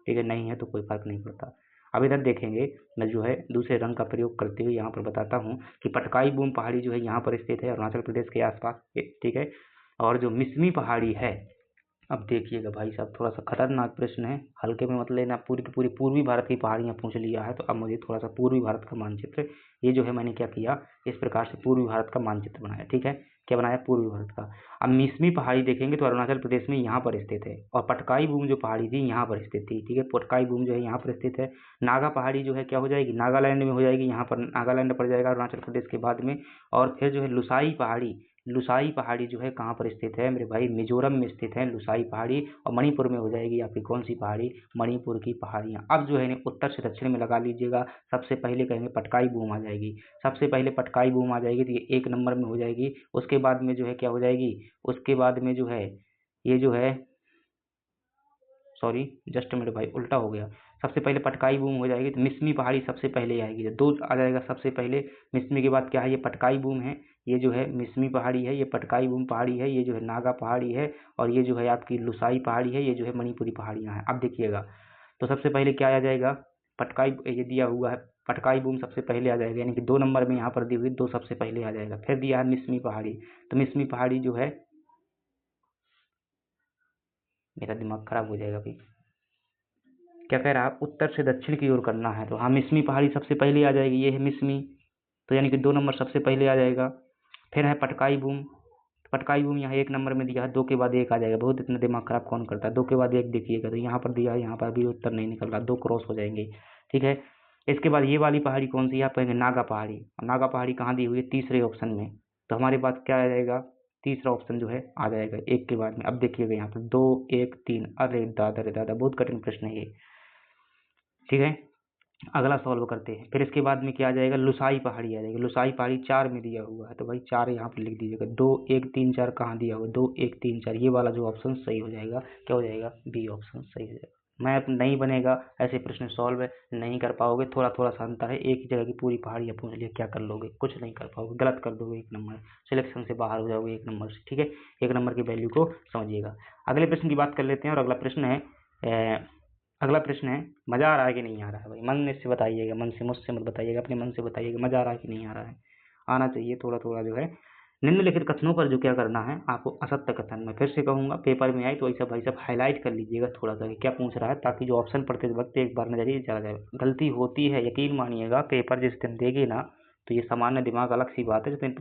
ठीक है, नहीं है तो कोई फर्क नहीं पड़ता। अब इधर देखेंगे, मैं जो है दूसरे रंग का प्रयोग करते हुए यहाँ पर बताता हूँ कि पटकाई बूम पहाड़ी जो है यहाँ पर स्थित है, अरुणाचल प्रदेश के आसपास, ठीक है। और जो मिसमी पहाड़ी है, अब देखिएगा भाई साहब, थोड़ा सा खतरनाक प्रश्न है, हल्के में मत लेना, पूरी की पूरी पूर्वी भारत की पहाड़ियाँ पूछ लिया है, तो अब मुझे थोड़ा सा पूर्वी भारत का मानचित्र, ये जो है मैंने क्या किया, इस प्रकार से पूर्वी भारत का मानचित्र बनाया, ठीक है। क्या बनाया, पूर्वी भारत का। अब मिसमी पहाड़ी देखेंगे तो अरुणाचल प्रदेश में यहाँ पर स्थित है, और पटकाई बूम जो पहाड़ी थी यहाँ पर स्थित थी, ठीक है। पटकाई बूम जो है यहाँ पर स्थित है। नागा पहाड़ी जो है क्या हो जाएगी, नागालैंड में हो जाएगी, यहाँ पर नागालैंड पड़ जाएगा अरुणाचल प्रदेश के बाद में। और फिर जो है लुसाई पहाड़ी जो है कहाँ पर स्थित है मेरे भाई, मिजोरम में स्थित है लुसाई पहाड़ी। और मणिपुर में हो जाएगी आपकी कौन सी पहाड़ी, मणिपुर की पहाड़ियाँ। अब जो है इन्हें उत्तर से दक्षिण में लगा लीजिएगा। सबसे पहले कहेंगे पटकाई बूम आ जाएगी, सबसे पहले पटकाई बूम आ जाएगी, तो ये 1 नंबर में हो जाएगी। उसके बाद में जो है क्या हो जाएगी, उसके बाद में जो है ये जो है, सॉरी जस्ट मेरे भाई उल्टा हो गया, सबसे पहले पटकाई बूम हो जाएगी तो मिसमी पहाड़ी सबसे पहले आएगी, तो 2 आ जाएगा सबसे पहले। मिसमी के बाद क्या है, ये पटकाई बूम है, ये जो है मिसमी पहाड़ी है, ये पटकाई बूम पहाड़ी है, ये जो है नागा पहाड़ी है, और ये जो है आपकी लुसाई पहाड़ी है, ये जो है मणिपुरी पहाड़ियाँ हैं। अब देखिएगा, तो सबसे पहले क्या आ जाएगा, पटकाई, ये दिया हुआ है पटकाई बूम सबसे पहले आ जाएगा, यानी कि 2 नंबर में यहाँ पर दी हुई 2 सबसे पहले आ जाएगा। फिर दिया है मिसमी पहाड़ी, तो मिसमी पहाड़ी जो है, मेरा दिमाग खराब हो जाएगा भाई, क्या कह रहा है, उत्तर से दक्षिण की ओर करना है, तो हाँ मिसमी पहाड़ी सबसे पहले आ जाएगी, ये है मिसमी, तो यानी कि 2 नंबर सबसे पहले आ जाएगा। फिर है पटकाई बूम, पटकाई बूम यहाँ 1 नंबर में दिया है, 2 के बाद 1 आ जाएगा, बहुत इतना दिमाग खराब कौन करता है, 2 के बाद 1 देखिएगा, तो यहाँ पर दिया है, यहाँ पर भी उत्तर नहीं निकल रहा, 2 क्रॉस हो जाएंगे, ठीक है। इसके बाद ये वाली पहाड़ी कौन सी है, आप कहेंगे नागा पहाड़ी। नागा पहाड़ी कहाँ दी हुई है, तीसरे ऑप्शन में, तो हमारे पास क्या आ जाएगा, तीसरा ऑप्शन जो है आ जाएगा 1 के बाद में। अब देखिएगा यहाँ पर 2 1 3, अरे दादा रे दादा, बहुत कठिन प्रश्न है ये, ठीक है। अगला सॉल्व करते हैं। फिर इसके बाद में क्या आ जाएगा, लुसाई पहाड़ी आ जाएगी, लुसाई पहाड़ी 4 में दिया हुआ है, तो भाई 4 यहाँ पर लिख दीजिएगा, 2 1 3 4 कहाँ दिया हुआ है, 2 1 3 4, ये वाला जो ऑप्शन सही हो जाएगा, क्या हो जाएगा, बी ऑप्शन सही हो जाएगा। मैप नहीं बनेगा, ऐसे प्रश्न सॉल्व नहीं कर पाओगे, थोड़ा थोड़ा सा अंतर है, एक ही जगह की पूरी पहाड़ियाँ पूछ लिया, क्या कर लोगे, कुछ नहीं कर पाओगे, गलत कर दोगे, 1 नंबर सिलेक्शन से बाहर हो जाओगे 1 नंबर से, ठीक है। 1 नंबर की वैल्यू को समझिएगा। अगले प्रश्न की बात कर लेते हैं, और अगला प्रश्न है, मजा आ रहा है कि नहीं आ रहा है भाई, मन से बताइएगा, मन से, मुझसे मत बताइएगा, अपने मन से बताइएगा, मजा आ रहा है कि नहीं आ रहा है, आना चाहिए थोड़ा थोड़ा जो है। निम्नलिखित कथनों पर जो क्या करना है आपको, असत्य कथन, मैं फिर से कहूंगा, पेपर में आई तो ऐसा भाई साहब हाईलाइट कर लीजिएगा थोड़ा सा क्या पूछ रहा है, ताकि जो ऑप्शन पढ़ते वक्त एक बार नजरिए चला जाए। गलती होती है, यकीन मानिएगा, पेपर जिस दिन देगी ना, तो ये सामान्य दिमाग अलग सी बात है, जिस दिन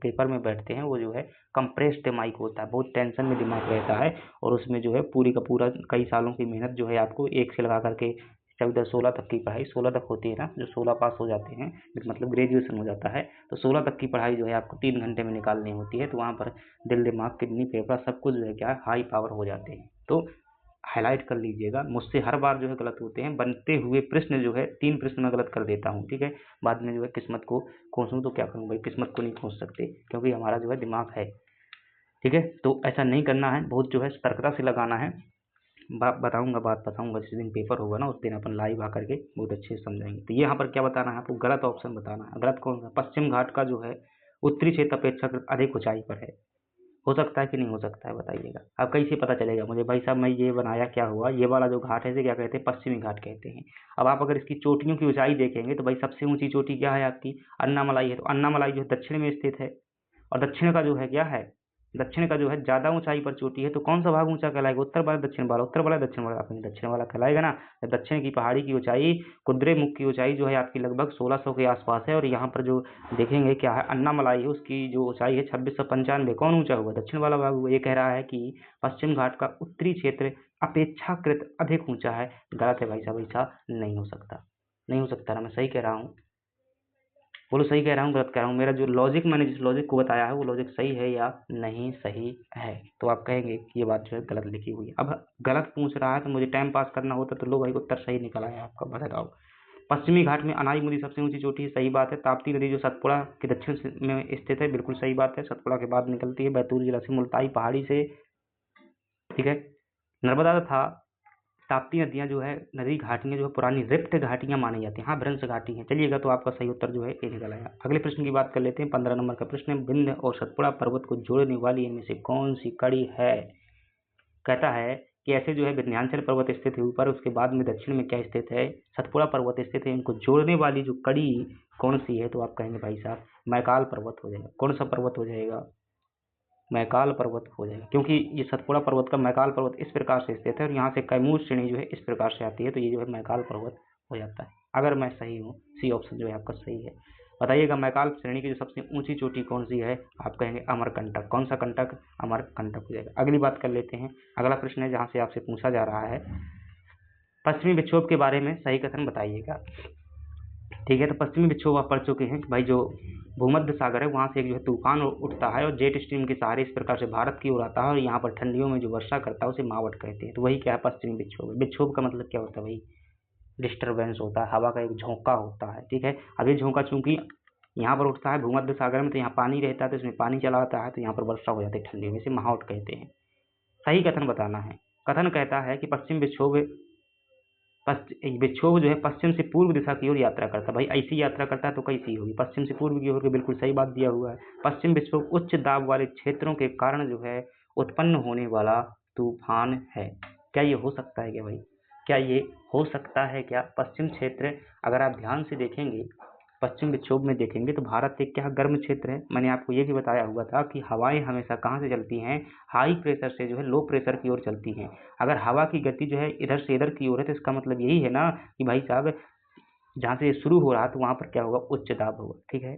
पेपर में बैठते हैं वो जो है कंप्रेस्ड माइक होता है, बहुत टेंशन में दिमाग रहता है, और उसमें जो है पूरी का पूरा कई सालों की मेहनत जो है आपको एक से लगा करके 14 16 तक की पढ़ाई, 16 तक होती है ना, जो 16 पास हो जाते हैं, मतलब ग्रेजुएशन हो जाता है, तो 16 तक की पढ़ाई जो है आपको 3 घंटे में निकालनी होती है, तो वहाँ पर दिल दिमाग किडनी फेफड़ा सब कुछ जो है क्या हाई पावर हो जाते हैं, तो हाईलाइट कर लीजिएगा। मुझसे हर बार जो है गलत होते हैं, बनते हुए प्रश्न जो है 3 प्रश्न में गलत कर देता हूँ, ठीक है। बाद में जो है किस्मत को कोसूँ तो क्या करूँ भाई, किस्मत को नहीं खोज सकते, क्योंकि हमारा जो है दिमाग है, ठीक है। तो ऐसा नहीं करना है, बहुत जो है सतर्कता से लगाना है। बात बताऊंगा जिस दिन पेपर होगा ना, उस दिन अपन लाइव आकर के बहुत अच्छे से समझाएंगे। तो यहाँ पर क्या बताना है आपको, गलत ऑप्शन बताना है। गलत कौन सा, पश्चिम घाट का जो है उत्तरी क्षेत्र अपेक्षाकृत अधिक ऊंचाई पर है, हो सकता है कि नहीं हो सकता है, बताइएगा। अब कैसे पता चलेगा मुझे, भाई साहब मैं ये बनाया, क्या हुआ, ये वाला जो घाट है इसे क्या कहते हैं, पश्चिमी घाट कहते हैं। अब आप अगर इसकी चोटियों की ऊंचाई देखेंगे तो भाई सबसे ऊंची चोटी क्या है आपकी, अन्नामलाई है, तो अन्नामलाई जो है दक्षिण में स्थित है, और दक्षिण का जो है क्या है, दक्षिण का जो है ज्यादा ऊंचाई पर चोटी है, तो कौन सा भाग ऊंचा कहलाएगा, उत्तर वाला दक्षिण वाला, उत्तर वाला दक्षिण वाला, अपनी दक्षिण वाला कहलाएगा ना। दक्षिण की पहाड़ी की ऊंचाई, कुद्रेमुख की ऊंचाई जो है आपकी लगभग 1600 के आसपास है, और यहाँ पर जो देखेंगे क्या है, अन्नामलाई है, उसकी जो ऊंचाई है 2695, कौन ऊंचा हुआ, दक्षिण वाला भाग हुआ। ये कह रहा है कि पश्चिम घाट का उत्तरी क्षेत्र अपेक्षाकृत अधिक ऊंचा है, गलत है भाई साहब, ऐसा नहीं हो सकता, नहीं हो सकता ना, मैं सही कह रहा हूँ, बोलो सही कह रहा हूँ गलत कह रहा हूँ, मेरा जो लॉजिक, मैंने जिस लॉजिक को बताया है वो लॉजिक सही है या नहीं सही है, तो आप कहेंगे कि ये बात जो है गलत लिखी हुई है। अब गलत पूछ रहा है तो मुझे टाइम पास करना होता, तो लो भाई उत्तर सही निकला है आपका, बताओ। पश्चिमी घाट में अनाई मुदी सबसे ऊंची चोटी है, सही बात है। ताप्ती नदी जो सतपुड़ा के दक्षिण में स्थित है, बिल्कुल सही बात है, सतपुड़ा के बाद निकलती है, बैतूल जिला से मुल्ताई पहाड़ी से, ठीक है। नर्मदा तथा ताप्ती नदियाँ जो है, नदी घाटियाँ जो है पुरानी रिफ्ट घाटियाँ मानी जाती हैं, हाँ भ्रंश घाटी हैं। चलिएगा, तो आपका सही उत्तर जो है ये निकल आया। अगले प्रश्न की बात कर लेते हैं, 15 नंबर का प्रश्न है, विंध्य और सतपुड़ा पर्वत को जोड़ने वाली इनमें से कौन सी कड़ी है। कहता है कि ऐसे जो है विंध्याचल पर्वत स्थित है ऊपर, उसके बाद में दक्षिण में क्या स्थित है, सतपुड़ा पर्वत स्थित है। इनको जोड़ने वाली जो कड़ी कौन सी है, तो आप कहेंगे भाई साहब मैकाल पर्वत हो जाएगा। कौन सा पर्वत हो जाएगा, मैकाल पर्वत हो जाएगा, क्योंकि ये सतपुड़ा पर्वत का मैकाल पर्वत इस प्रकार से स्थित है और यहाँ से कैमूर श्रेणी जो है इस प्रकार से आती है, तो ये जो है मैकाल पर्वत हो जाता है। अगर मैं सही हूँ, सी ऑप्शन जो है आपका सही है। बताइएगा मैकाल श्रेणी की जो सबसे ऊंची चोटी कौन सी है, आप कहेंगे अमरकंटक। कौन सा कंटक, अमरकंटक हो जाएगा। अगली बात कर लेते हैं, अगला प्रश्न है जहाँ से आपसे पूछा जा रहा है पश्चिमी विक्षोभ के बारे में सही कथन बताइएगा। ठीक है, तो पश्चिमी विक्षोभ आप पढ़ चुके हैं कि भाई जो भूमध्य सागर है वहाँ से एक जो है तूफान उठता है और जेट स्ट्रीम के सहारे इस प्रकार से भारत की ओर आता है और यहाँ पर ठंडियों में जो वर्षा करता है उसे मावट कहते हैं। तो वही क्या है, पश्चिमी विक्षोभ। विक्षोभ का मतलब क्या होता है भाई, डिस्टर्बेंस होता है, हवा का एक झोंका होता है। ठीक है, अब ये झोंका चूंकि यहाँ पर उठता है भूमध्य सागर में, तो यहाँ पानी रहता है, तो इसमें पानी चला आता है, तो यहाँ पर वर्षा हो जाती है ठंडी में, इसे माहौट कहते हैं। सही कथन बताना है। कथन कहता है कि पश्चिम विक्षोभ विक्षोभ जो है पश्चिम से पूर्व दिशा की ओर यात्रा करता है। भाई ऐसी यात्रा करता है तो कैसी होगी, पश्चिम से पूर्व की ओर, बिल्कुल सही बात दिया हुआ है। पश्चिम विक्षोभ उच्च दाब वाले क्षेत्रों के कारण जो है उत्पन्न होने वाला तूफान है। क्या ये हो सकता है क्या भाई, क्या ये हो सकता है क्या। पश्चिम क्षेत्र अगर आप ध्यान से देखेंगे, पश्चिम विक्षोभ में देखेंगे तो भारत एक क्या गर्म क्षेत्र है। मैंने आपको ये भी बताया हुआ था कि हवाएं हमेशा कहाँ से चलती हैं, हाई प्रेशर से जो है लो प्रेशर की ओर चलती हैं। अगर हवा की गति जो है इधर से इधर की ओर है तो इसका मतलब यही है ना कि भाई साहब जहाँ से शुरू हो रहा तो वहाँ पर क्या होगा, उच्च दाब होगा। ठीक है,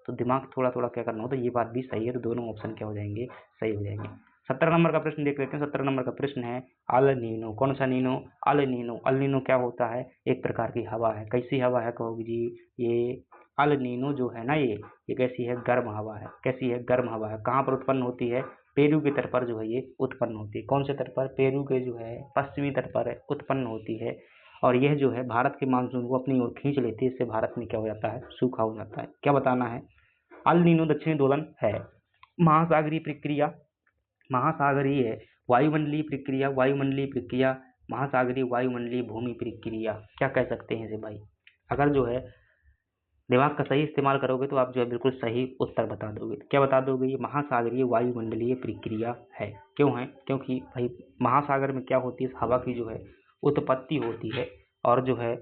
तो दिमाग थोड़ा थोड़ा क्या करना होता है, ये बात भी सही है, तो दोनों ऑप्शन क्या हो जाएंगे, सही हो जाएंगे। 17 नंबर का प्रश्न देख लेते हैं। 17 नंबर का प्रश्न है अल नीनो। कौन सा Nino, El Nino. El Nino क्या होता है, एक प्रकार की हवा है। कैसी हवा है कहोगे जी, ये अल नीनो जो है ना ये कैसी है, गर्म हवा है। कैसी है, गर्म हवा है। कहाँ पर उत्पन्न होती है, पेरू के तट पर जो है ये उत्पन्न होती है। कौन से तट पर, पेरू के जो है पश्चिमी तट पर उत्पन्न होती है और यह जो है भारत के मानसून को अपनी ओर खींच लेती है। इससे भारत में क्या हो जाता है, सूखा हो जाता है। क्या बताना है, अल नीनो दक्षिणी दोलन है, महासागरीय प्रक्रिया, महासागरीय वायुमंडलीय प्रक्रिया, वायुमंडलीय प्रक्रिया, महासागरीय वायुमंडलीय भूमि प्रक्रिया, क्या कह सकते हैं इसे भाई। अगर जो है दिमाग का सही इस्तेमाल करोगे तो आप जो है बिल्कुल सही उत्तर बता दोगे। क्या बता दोगे, ये महासागरीय वायुमंडलीय प्रक्रिया है। क्यों है, क्योंकि भाई महासागर में क्या होती है, हवा की जो है उत्पत्ति होती है और जो है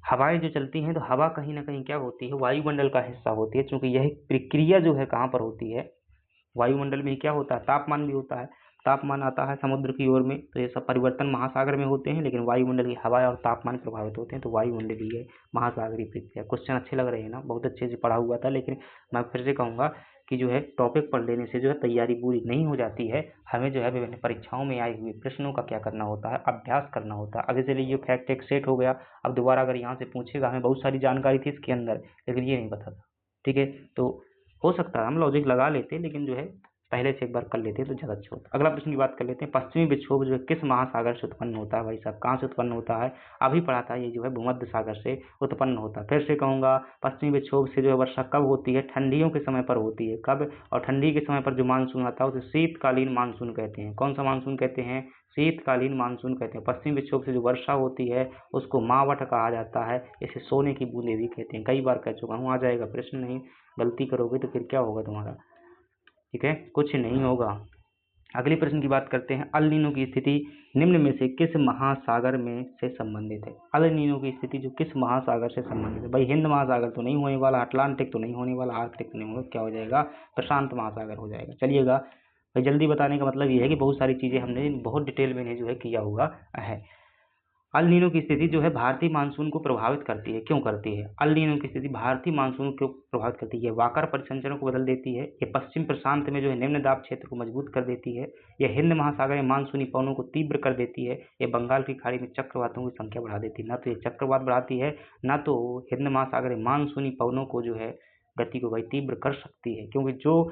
हवाएं जो चलती हैं तो हवा कहीं ना कहीं क्या होती है, वायुमंडल का हिस्सा होती है। क्योंकि यह प्रक्रिया जो है कहाँ पर होती है, वायुमंडल में क्या होता है, तापमान भी होता है। तापमान आता है समुद्र की ओर में, तो ये सब परिवर्तन महासागर में होते हैं, लेकिन वायुमंडल की हवा और तापमान प्रभावित होते हैं, तो वायुमंडलीय महासागरीय प्रक्रिया। क्वेश्चन अच्छे लग रहे हैं ना, बहुत अच्छे से पढ़ा हुआ था, लेकिन मैं फिर से कहूँगा कि जो है टॉपिक पढ़ लेने से जो है तैयारी पूरी नहीं हो जाती है। हमें जो है विभिन्न परीक्षाओं में आए हुए प्रश्नों का क्या करना होता है, अभ्यास करना होता है। अभी चलिए ये फैक्ट एक सेट हो गया, अब दोबारा अगर यहाँ से पूछेगा, हमें बहुत सारी जानकारी थी इसके अंदर लेकिन ये नहीं पता था। ठीक है, तो हो सकता है हम लॉजिक लगा लेते, लेकिन जो है पहले से एक बार कर लेते हैं तो ज़्यादा अच्छा होता है। अगला प्रश्न की बात कर लेते हैं, पश्चिमी विक्षोभ जो है किस महासागर से उत्पन्न होता है। भाई साहब कहाँ से उत्पन्न होता है, अभी पढ़ा था, ये जो है भूमध्य सागर से उत्पन्न होता है। फिर से कहूँगा, पश्चिमी विक्षोभ से जो है वर्षा कब होती है, ठंडियों के समय पर होती है। कब, और ठंडी के समय पर जो मानसून आता है उसे शीतकालीन मानसून कहते हैं। कौन सा मानसून कहते हैं, शीतकालीन मानसून कहते हैं। पश्चिमी विक्षोभ से जो वर्षा होती है उसको मावठ कहा जाता है, इसे सोने की बूंदें भी कहते हैं। कई बार कह चुका हूँ, आ जाएगा प्रश्न, नहीं गलती करोगे तो फिर क्या होगा तुम्हारा। ठीक है, कुछ नहीं होगा। अगले प्रश्न की बात करते हैं, अल नीनो की स्थिति निम्न में से किस महासागर में से संबंधित है। अल नीनो की स्थिति जो किस महासागर से संबंधित है। भाई हिंद महासागर तो नहीं होने वाला, अटलांटिक तो नहीं होने वाला, आर्कटिक तो नहीं होगा, क्या हो जाएगा, प्रशांत महासागर हो जाएगा। चलिएगा भाई, जल्दी बताने का मतलब ये है कि बहुत सारी चीज़ें हमने बहुत डिटेल में जो है किया हुआ है। अल नीनो की स्थिति जो है भारतीय मानसून को प्रभावित करती है। क्यों करती है, अल नीनो की स्थिति भारतीय मानसून को प्रभावित करती है। वाकर परिसंचरण को बदल देती है, ये पश्चिम प्रशांत में जो है निम्न दाब क्षेत्र को मजबूत कर देती है, यह हिंद महासागर में मानसूनी पवनों को तीव्र कर देती है, ये बंगाल की खाड़ी में चक्रवातों की संख्या बढ़ा देती है। न तो ये चक्रवात बढ़ाती है, न तो हिंद महासागर में मानसूनी पवनों को जो है गति को भाई तीव्र कर सकती है। क्योंकि जो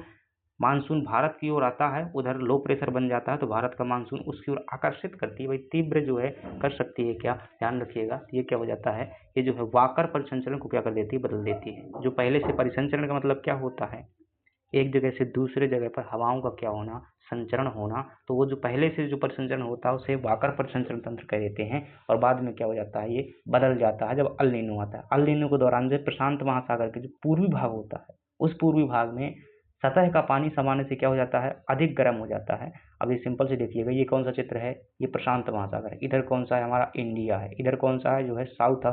मानसून भारत की ओर आता है उधर लो प्रेशर बन जाता है, तो भारत का मानसून उसकी ओर आकर्षित करती है, भाई तीव्र जो है कर सकती है। क्या ध्यान रखिएगा, ये क्या हो जाता है, ये जो है वाकर परिसंचरण को क्या कर देती है, बदल देती है। जो पहले से परिसंचरण का मतलब क्या होता है, एक जगह से दूसरे जगह पर हवाओं का क्या होना, संचरण होना, तो वो जो पहले से जो परिसंचरण होता है उसे वाकर परिसंचरण तंत्र कह देते हैं। और बाद में क्या हो जाता है, ये बदल जाता है जब अल नीनो आता है। अल नीनो के दौरान जो प्रशांत महासागर के जो पूर्वी भाग होता है, उस पूर्वी भाग में सतह का पानी सामान्य से क्या हो जाता है, अधिक गर्म हो जाता है। अब ये सिंपल से देखिएगा, ये कौन सा चित्र है, ये प्रशांत महासागर है, इधर कौन सा है हमारा इंडिया है, इधर कौन सा है जो है साउथ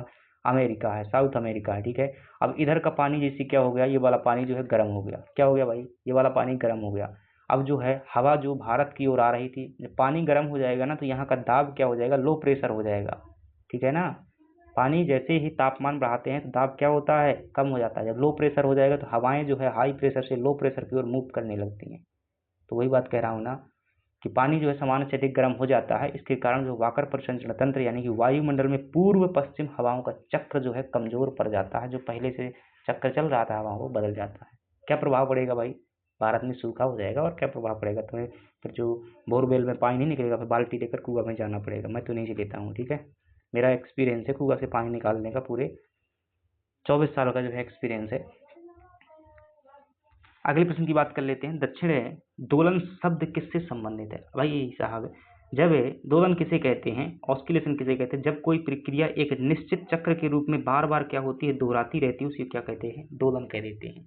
अमेरिका है, साउथ अमेरिका है, ठीक है। अब इधर का पानी जैसे क्या हो गया, ये वाला पानी जो है गर्म हो गया, क्या हो गया भाई, ये वाला पानी गर्म हो गया। अब जो है हवा जो भारत की ओर आ रही थी, जब पानी गर्म हो जाएगा ना तो यहाँ का दाब क्या हो जाएगा, लो प्रेशर हो जाएगा, ठीक है ना। पानी जैसे ही तापमान बढ़ाते हैं तो दाब क्या होता है, कम हो जाता है। जब लो प्रेशर हो जाएगा तो हवाएं जो है हाई प्रेशर से लो प्रेशर की ओर मूव करने लगती हैं। तो वही बात कह रहा हूँ ना कि पानी जो है सामान्य से अधिक गर्म हो जाता है। इसके कारण जो वाकर परिसंचरण तंत्र यानी कि वायुमंडल में पूर्व पश्चिम हवाओं का चक्र जो है कमजोर पड़ जाता है। जो पहले से चक्र चल रहा था हवाओं वो बदल जाता है। क्या प्रभाव पड़ेगा भाई, भारत में सूखा हो जाएगा। और क्या प्रभाव पड़ेगा, तुम्हें फिर जो बोरवेल में पानी नहीं निकलेगा, फिर बाल्टी लेकर कुआं में जाना पड़ेगा। मैं तो नहीं लेता हूँ, ठीक है, मेरा एक्सपीरियंस है कुआं से पानी निकालने का, पूरे 24 साल का जो है एक्सपीरियंस है। अगले प्रश्न की बात कर लेते हैं। दक्षिण दोलन शब्द किससे संबंधित है भाई साहब। जब दोलन किसे कहते हैं, ऑस्किलेशन किसे कहते हैं, जब कोई प्रक्रिया एक निश्चित चक्र के रूप में बार बार क्या होती है, दोहराती रहती है, उसे क्या कहते हैं, दोलन कह देते हैं,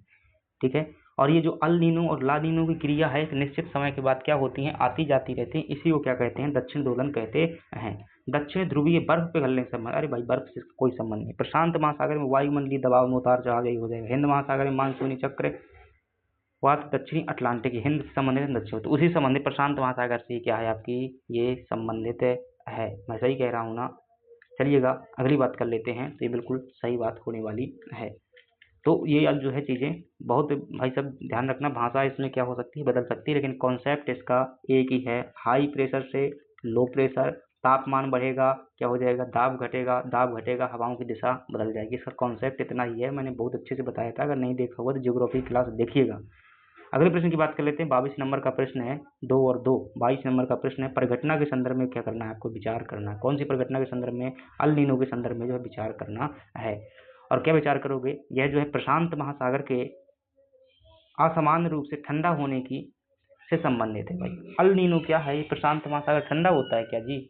ठीक है। और ये जो अल नीनो और ला नीनो की क्रिया है एक निश्चित समय के बाद क्या होती है, आती जाती रहती है, इसी को क्या कहते हैं, दक्षिण दोलन कहते हैं। दक्षिण ध्रुवीय बर्फ पिघलने से संबंध, अरे भाई बर्फ से कोई संबंध नहीं। प्रशांत महासागर में वायुमंडलीय दबाव में उतार चढ़ाव यही हो जाएगा। हिंद महासागर में मानसूनी चक्र वात दक्षिणी अटलांटिक, हिंद से संबंधित दक्षिण, तो उसी संबंधित प्रशांत महासागर से क्या है आपकी, ये संबंधित है। मैं सही कह रहा हूँ ना। चलिएगा अगली बात कर लेते हैं, तो ये बिल्कुल सही बात होने वाली है। तो ये अब जो है चीज़ें बहुत भाई सब ध्यान रखना, भाषा इसमें क्या हो सकती है, बदल सकती है, लेकिन कॉन्सेप्ट इसका एक ही है। हाई प्रेशर से लो प्रेशर, तापमान बढ़ेगा क्या हो जाएगा, दाब घटेगा, हवाओं की दिशा बदल जाएगी। इसका कॉन्सेप्ट इतना ही है, मैंने बहुत अच्छे से बताया था। अगर नहीं देखा हुआ तो ज्योग्राफी क्लास देखिएगा। अगले प्रश्न की बात कर लेते हैं। 22 नंबर का प्रश्न है, 2 और 2। 22 नंबर का प्रश्न है, परिघटना के संदर्भ में क्या करना है आपको, विचार करना है। कौन सी परिघटना के संदर्भ में, अल नीनो के संदर्भ में जो है विचार करना है। और क्या विचार करोगे, यह जो है प्रशांत महासागर के असामान्य रूप से ठंडा होने की से संबंधित है। भाई अल नीनो क्या है, ये प्रशांत महासागर ठंडा होता है क्या जी,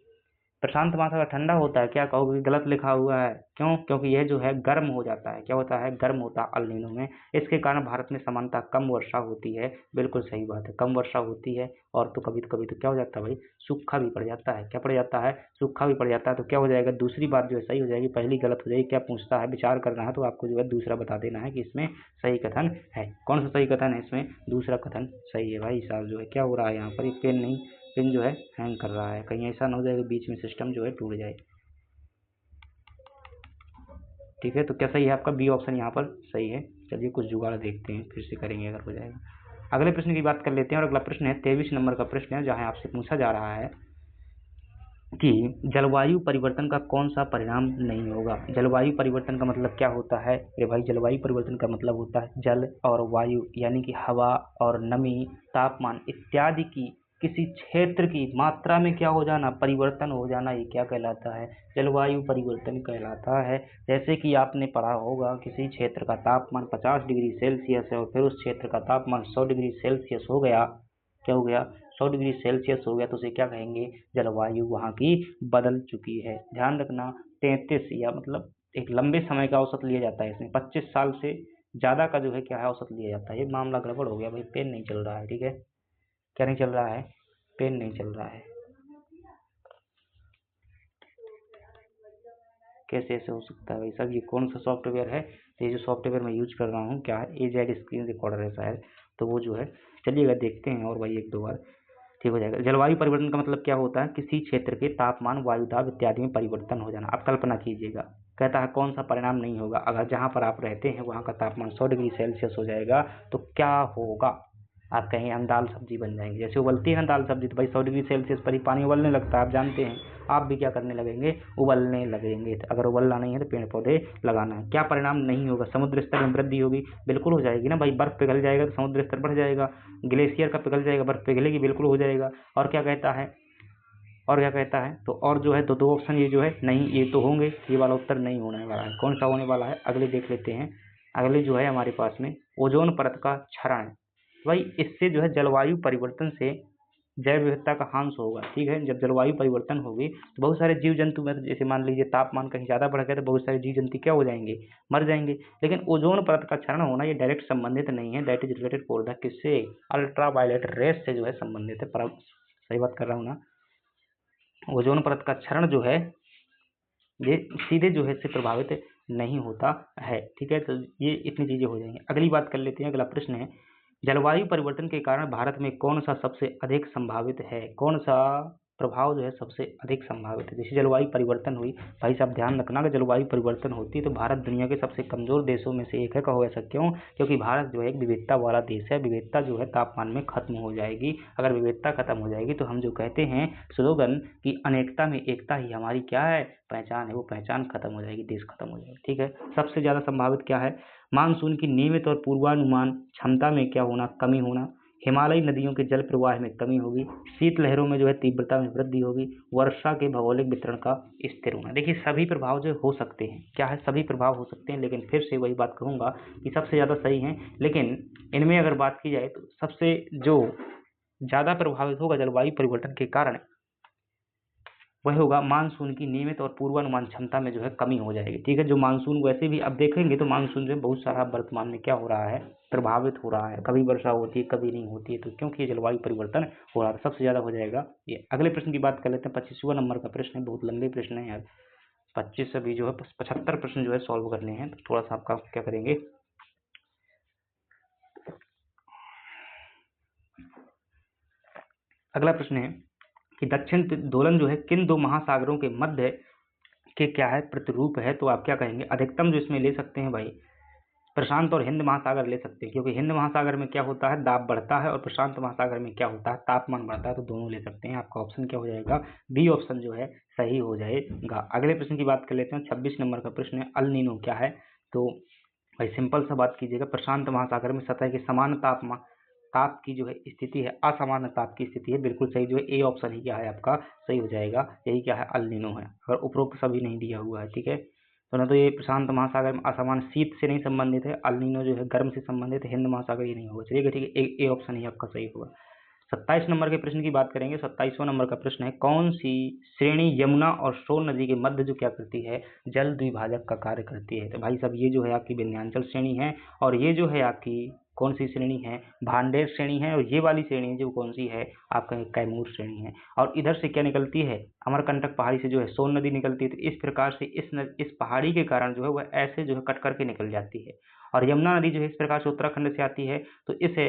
प्रशांत महासागर ठंडा होता है क्या, कहोगे गलत लिखा हुआ है। क्यों, क्योंकि यह जो है गर्म हो जाता है, क्या होता है, गर्म होता है अल नीनो में। इसके कारण भारत में सामान्यतः कम वर्षा होती है। बिल्कुल सही बात है, कम वर्षा होती है। और तो कभी तो क्या हो जाता है भाई, सूखा भी पड़ जाता है। क्या पड़ जाता है, सूखा भी पड़ जाता है। तो क्या हो जाएगा, दूसरी बात जो है सही हो जाएगी, पहली गलत हो जाएगी। क्या पूछता है, विचार करना है, तो आपको जो है दूसरा बता देना है कि इसमें सही कथन है। कौन सा सही कथन है, इसमें दूसरा कथन सही है। भाई साहब जो है क्या हो रहा है यहाँ पर, एक पेन नहीं, पेन जो है हैंग कर रहा है, कहीं ऐसा ना हो जाए कि बीच में सिस्टम जो है टूट जाए, ठीक है। तो क्या सही है आपका, बी ऑप्शन यहाँ पर सही है। चलिए कुछ जुगाड़ देखते हैं, फिर से करेंगे अगर हो जाएगा। अगले प्रश्न की बात कर लेते हैं। और अगला प्रश्न है 23 नंबर का प्रश्न है, जहाँ आपसे पूछा जा रहा है कि जलवायु परिवर्तन का कौन सा परिणाम नहीं होगा। जलवायु परिवर्तन का मतलब क्या होता है, अरे भाई जलवायु परिवर्तन का मतलब होता है जल और वायु यानी कि हवा और नमी, तापमान इत्यादि की किसी क्षेत्र की मात्रा में क्या हो जाना, परिवर्तन हो जाना, ये क्या कहलाता है, जलवायु परिवर्तन कहलाता है। जैसे कि आपने पढ़ा होगा, किसी क्षेत्र का तापमान 50 डिग्री सेल्सियस है और फिर उस क्षेत्र का तापमान 100 डिग्री सेल्सियस हो गया, क्या हो गया, 100 डिग्री सेल्सियस हो गया, तो उसे क्या कहेंगे, जलवायु वहाँ की बदल चुकी है। ध्यान रखना 33 या मतलब एक लंबे समय का औसत लिया जाता है इसमें, 25 साल से ज़्यादा का जो है क्या है औसत लिया जाता है। ये मामला गड़बड़ हो गया भाई, पेन नहीं चल रहा है, ठीक है, क्या नहीं चल रहा है, पेन नहीं चल रहा है, कैसे ऐसे हो सकता है भाई साहब। ये कौन सा सॉफ्टवेयर है, तो ये जो सॉफ्टवेयर मैं यूज कर रहा हूँ क्या है, AZ स्क्रीन रिकॉर्डर है शायद, तो वो जो है चलिएगा देखते हैं और भाई 1-2 बार ठीक हो जाएगा। जलवायु परिवर्तन का मतलब क्या होता है, किसी क्षेत्र के तापमान, वायु दाब इत्यादि में परिवर्तन हो जाना। आप कल्पना कीजिएगा, कहता है कौन सा परिणाम नहीं होगा, अगर जहाँ पर आप रहते हैं वहाँ का तापमान 100 डिग्री सेल्सियस हो जाएगा तो क्या होगा। आप कहेंगे हम दाल सब्जी बन जाएंगे, जैसे उबलती है ना दाल सब्जी, तो भाई 100 डिग्री सेल्सियस पर ही पानी उबलने लगता है, आप जानते हैं। आप भी क्या करने लगेंगे, उबलने लगेंगे। तो अगर उबलना नहीं है तो पेड़ पौधे लगाना है। क्या परिणाम नहीं होगा, समुद्र स्तर में वृद्धि होगी, बिल्कुल हो जाएगी ना भाई, बर्फ पिघल जाएगा तो समुद्र स्तर बढ़ जाएगा, ग्लेशियर का पिघल जाएगा, बर्फ पिघलेगी, बिल्कुल हो जाएगा। और क्या कहता है, और क्या कहता है, तो और जो है तो 2 ऑप्शन ये जो है नहीं, ये तो होंगे, ये वाला उत्तर नहीं होने वाला है। कौन सा होने वाला है, अगले देख लेते हैं। अगले जो है हमारे पास में ओजोन परत का क्षरण, भाई इससे जो है जलवायु परिवर्तन से जैव विविधता का ह्रास होगा। ठीक है, जब जलवायु परिवर्तन होगी तो बहुत सारे जीव जंतु में, जैसे मान लीजिए तापमान कहीं ज़्यादा बढ़ गया तो बहुत सारे जीव जंतु क्या हो जाएंगे, मर जाएंगे। लेकिन ओजोन परत का क्षरण होना ये डायरेक्ट संबंधित नहीं है, that is related for the किससे, अल्ट्रावायलेट रेस से जो है संबंधित है। पर सही बात कर रहा हूँ ना, ओजोन परत का क्षरण जो है ये सीधे जो है इससे प्रभावित नहीं होता है। ठीक है, तो ये इतनी चीजें हो जाएंगी। अगली बात कर लेते हैं, अगला प्रश्न है, जलवायु परिवर्तन के कारण भारत में कौन सा सबसे अधिक संभावित है, कौन सा प्रभाव जो है सबसे अधिक संभावित है। जैसे जलवायु परिवर्तन हुई, भाई साहब ध्यान रखना, अगर जलवायु परिवर्तन होती है तो भारत दुनिया के सबसे कमजोर देशों में से एक है। कहो ऐसा क्यों, क्योंकि भारत जो है एक विविधता वाला देश है। विविधता जो है तापमान में खत्म हो जाएगी। अगर विविधता खत्म हो जाएगी तो हम जो कहते हैं स्लोगन कि अनेकता में एकता ही हमारी क्या है, पहचान है, वो पहचान खत्म हो जाएगी, देश खत्म हो जाएगा। ठीक है, सबसे ज्यादा संभावित क्या है, मानसून की नियमित और पूर्वानुमान क्षमता में क्या होना, कमी होना, हिमालयी नदियों के जल प्रवाह में कमी होगी, शीत लहरों में जो है तीव्रता में वृद्धि होगी, वर्षा के भौगोलिक वितरण का स्थिर होना। देखिए सभी प्रभाव जो हो सकते हैं, क्या है, सभी प्रभाव हो सकते हैं, लेकिन फिर से वही बात कहूंगा कि सबसे ज्यादा सही है। लेकिन इनमें अगर बात की जाए तो सबसे जो ज्यादा प्रभावित होगा जलवायु परिवर्तन के कारण वह होगा मानसून की नियमित और पूर्वानुमान क्षमता में जो है कमी हो जाएगी। ठीक है, जो मानसून वैसे भी अब देखेंगे तो मानसून जो बहुत सारा वर्तमान में क्या हो रहा है, प्रभावित हो रहा है, कभी वर्षा होती है कभी नहीं होती है, तो क्योंकि ये जलवायु परिवर्तन हो रहा है, सबसे ज्यादा हो जाएगा ये। अगले प्रश्न की बात कर लेते हैं, 25वां नंबर का प्रश्न है, बहुत लंबे प्रश्न है यार, 25 अभी जो है 75 प्रश्न जो है सॉल्व करने हैं, तो थोड़ा सा आपका क्या करेंगे। अगला प्रश्न है कि दक्षिण दोलन जो है किन दो महासागरों के मध्य के क्या है, प्रतिरूप है। तो आप क्या कहेंगे, अधिकतम जो इसमें ले सकते हैं भाई प्रशांत और हिंद महासागर ले सकते हैं, क्योंकि हिंद महासागर में क्या होता है, दाब बढ़ता है, और प्रशांत महासागर में क्या होता है, तापमान बढ़ता है, तो दोनों ले सकते हैं। आपका ऑप्शन क्या हो जाएगा, बी ऑप्शन जो है सही हो जाएगा। अगले प्रश्न की बात कर लेते हैं, 26 नंबर का प्रश्न है, अल नीनो क्या है। तो भाई सिंपल सा बात कीजिएगा, प्रशांत महासागर में सतह के समान ताप की जो है स्थिति है, असमान ताप की स्थिति है, बिल्कुल सही जो है ए ऑप्शन ही क्या है आपका सही हो जाएगा, यही क्या है, अल नीनो है, अगर उपरोक्त सभी नहीं दिया हुआ है। ठीक है, तो ना तो ये प्रशांत महासागर में असमान शीत से नहीं संबंधित है, अल नीनो जो है गर्म से संबंधित है, हिंद महासागर ये नहीं होगा। चलिए ठीक है, ए ऑप्शन ही आपका सही होगा। 27 नंबर के प्रश्न की बात करेंगे, 27वां नंबर का प्रश्न है, कौन सी श्रेणी यमुना और सोन नदी के मध्य जो क्या करती है, जल द्विभाजक का कार्य करती है। तो भाई साहब ये जो है आपकी विंध्याचल श्रेणी है, और ये जो है आपकी कौन सी श्रेणी है, भांडेर श्रेणी है, और ये वाली श्रेणी जो कौन सी है आपका कैमूर श्रेणी है। और इधर से क्या निकलती है, अमरकंटक पहाड़ी से जो है सोन नदी निकलती है। तो इस प्रकार से इस पहाड़ी के कारण जो है वह ऐसे जो है कट करके निकल जाती है। और यमुना नदी जो है इस प्रकार से उत्तराखंड से आती है, तो इसे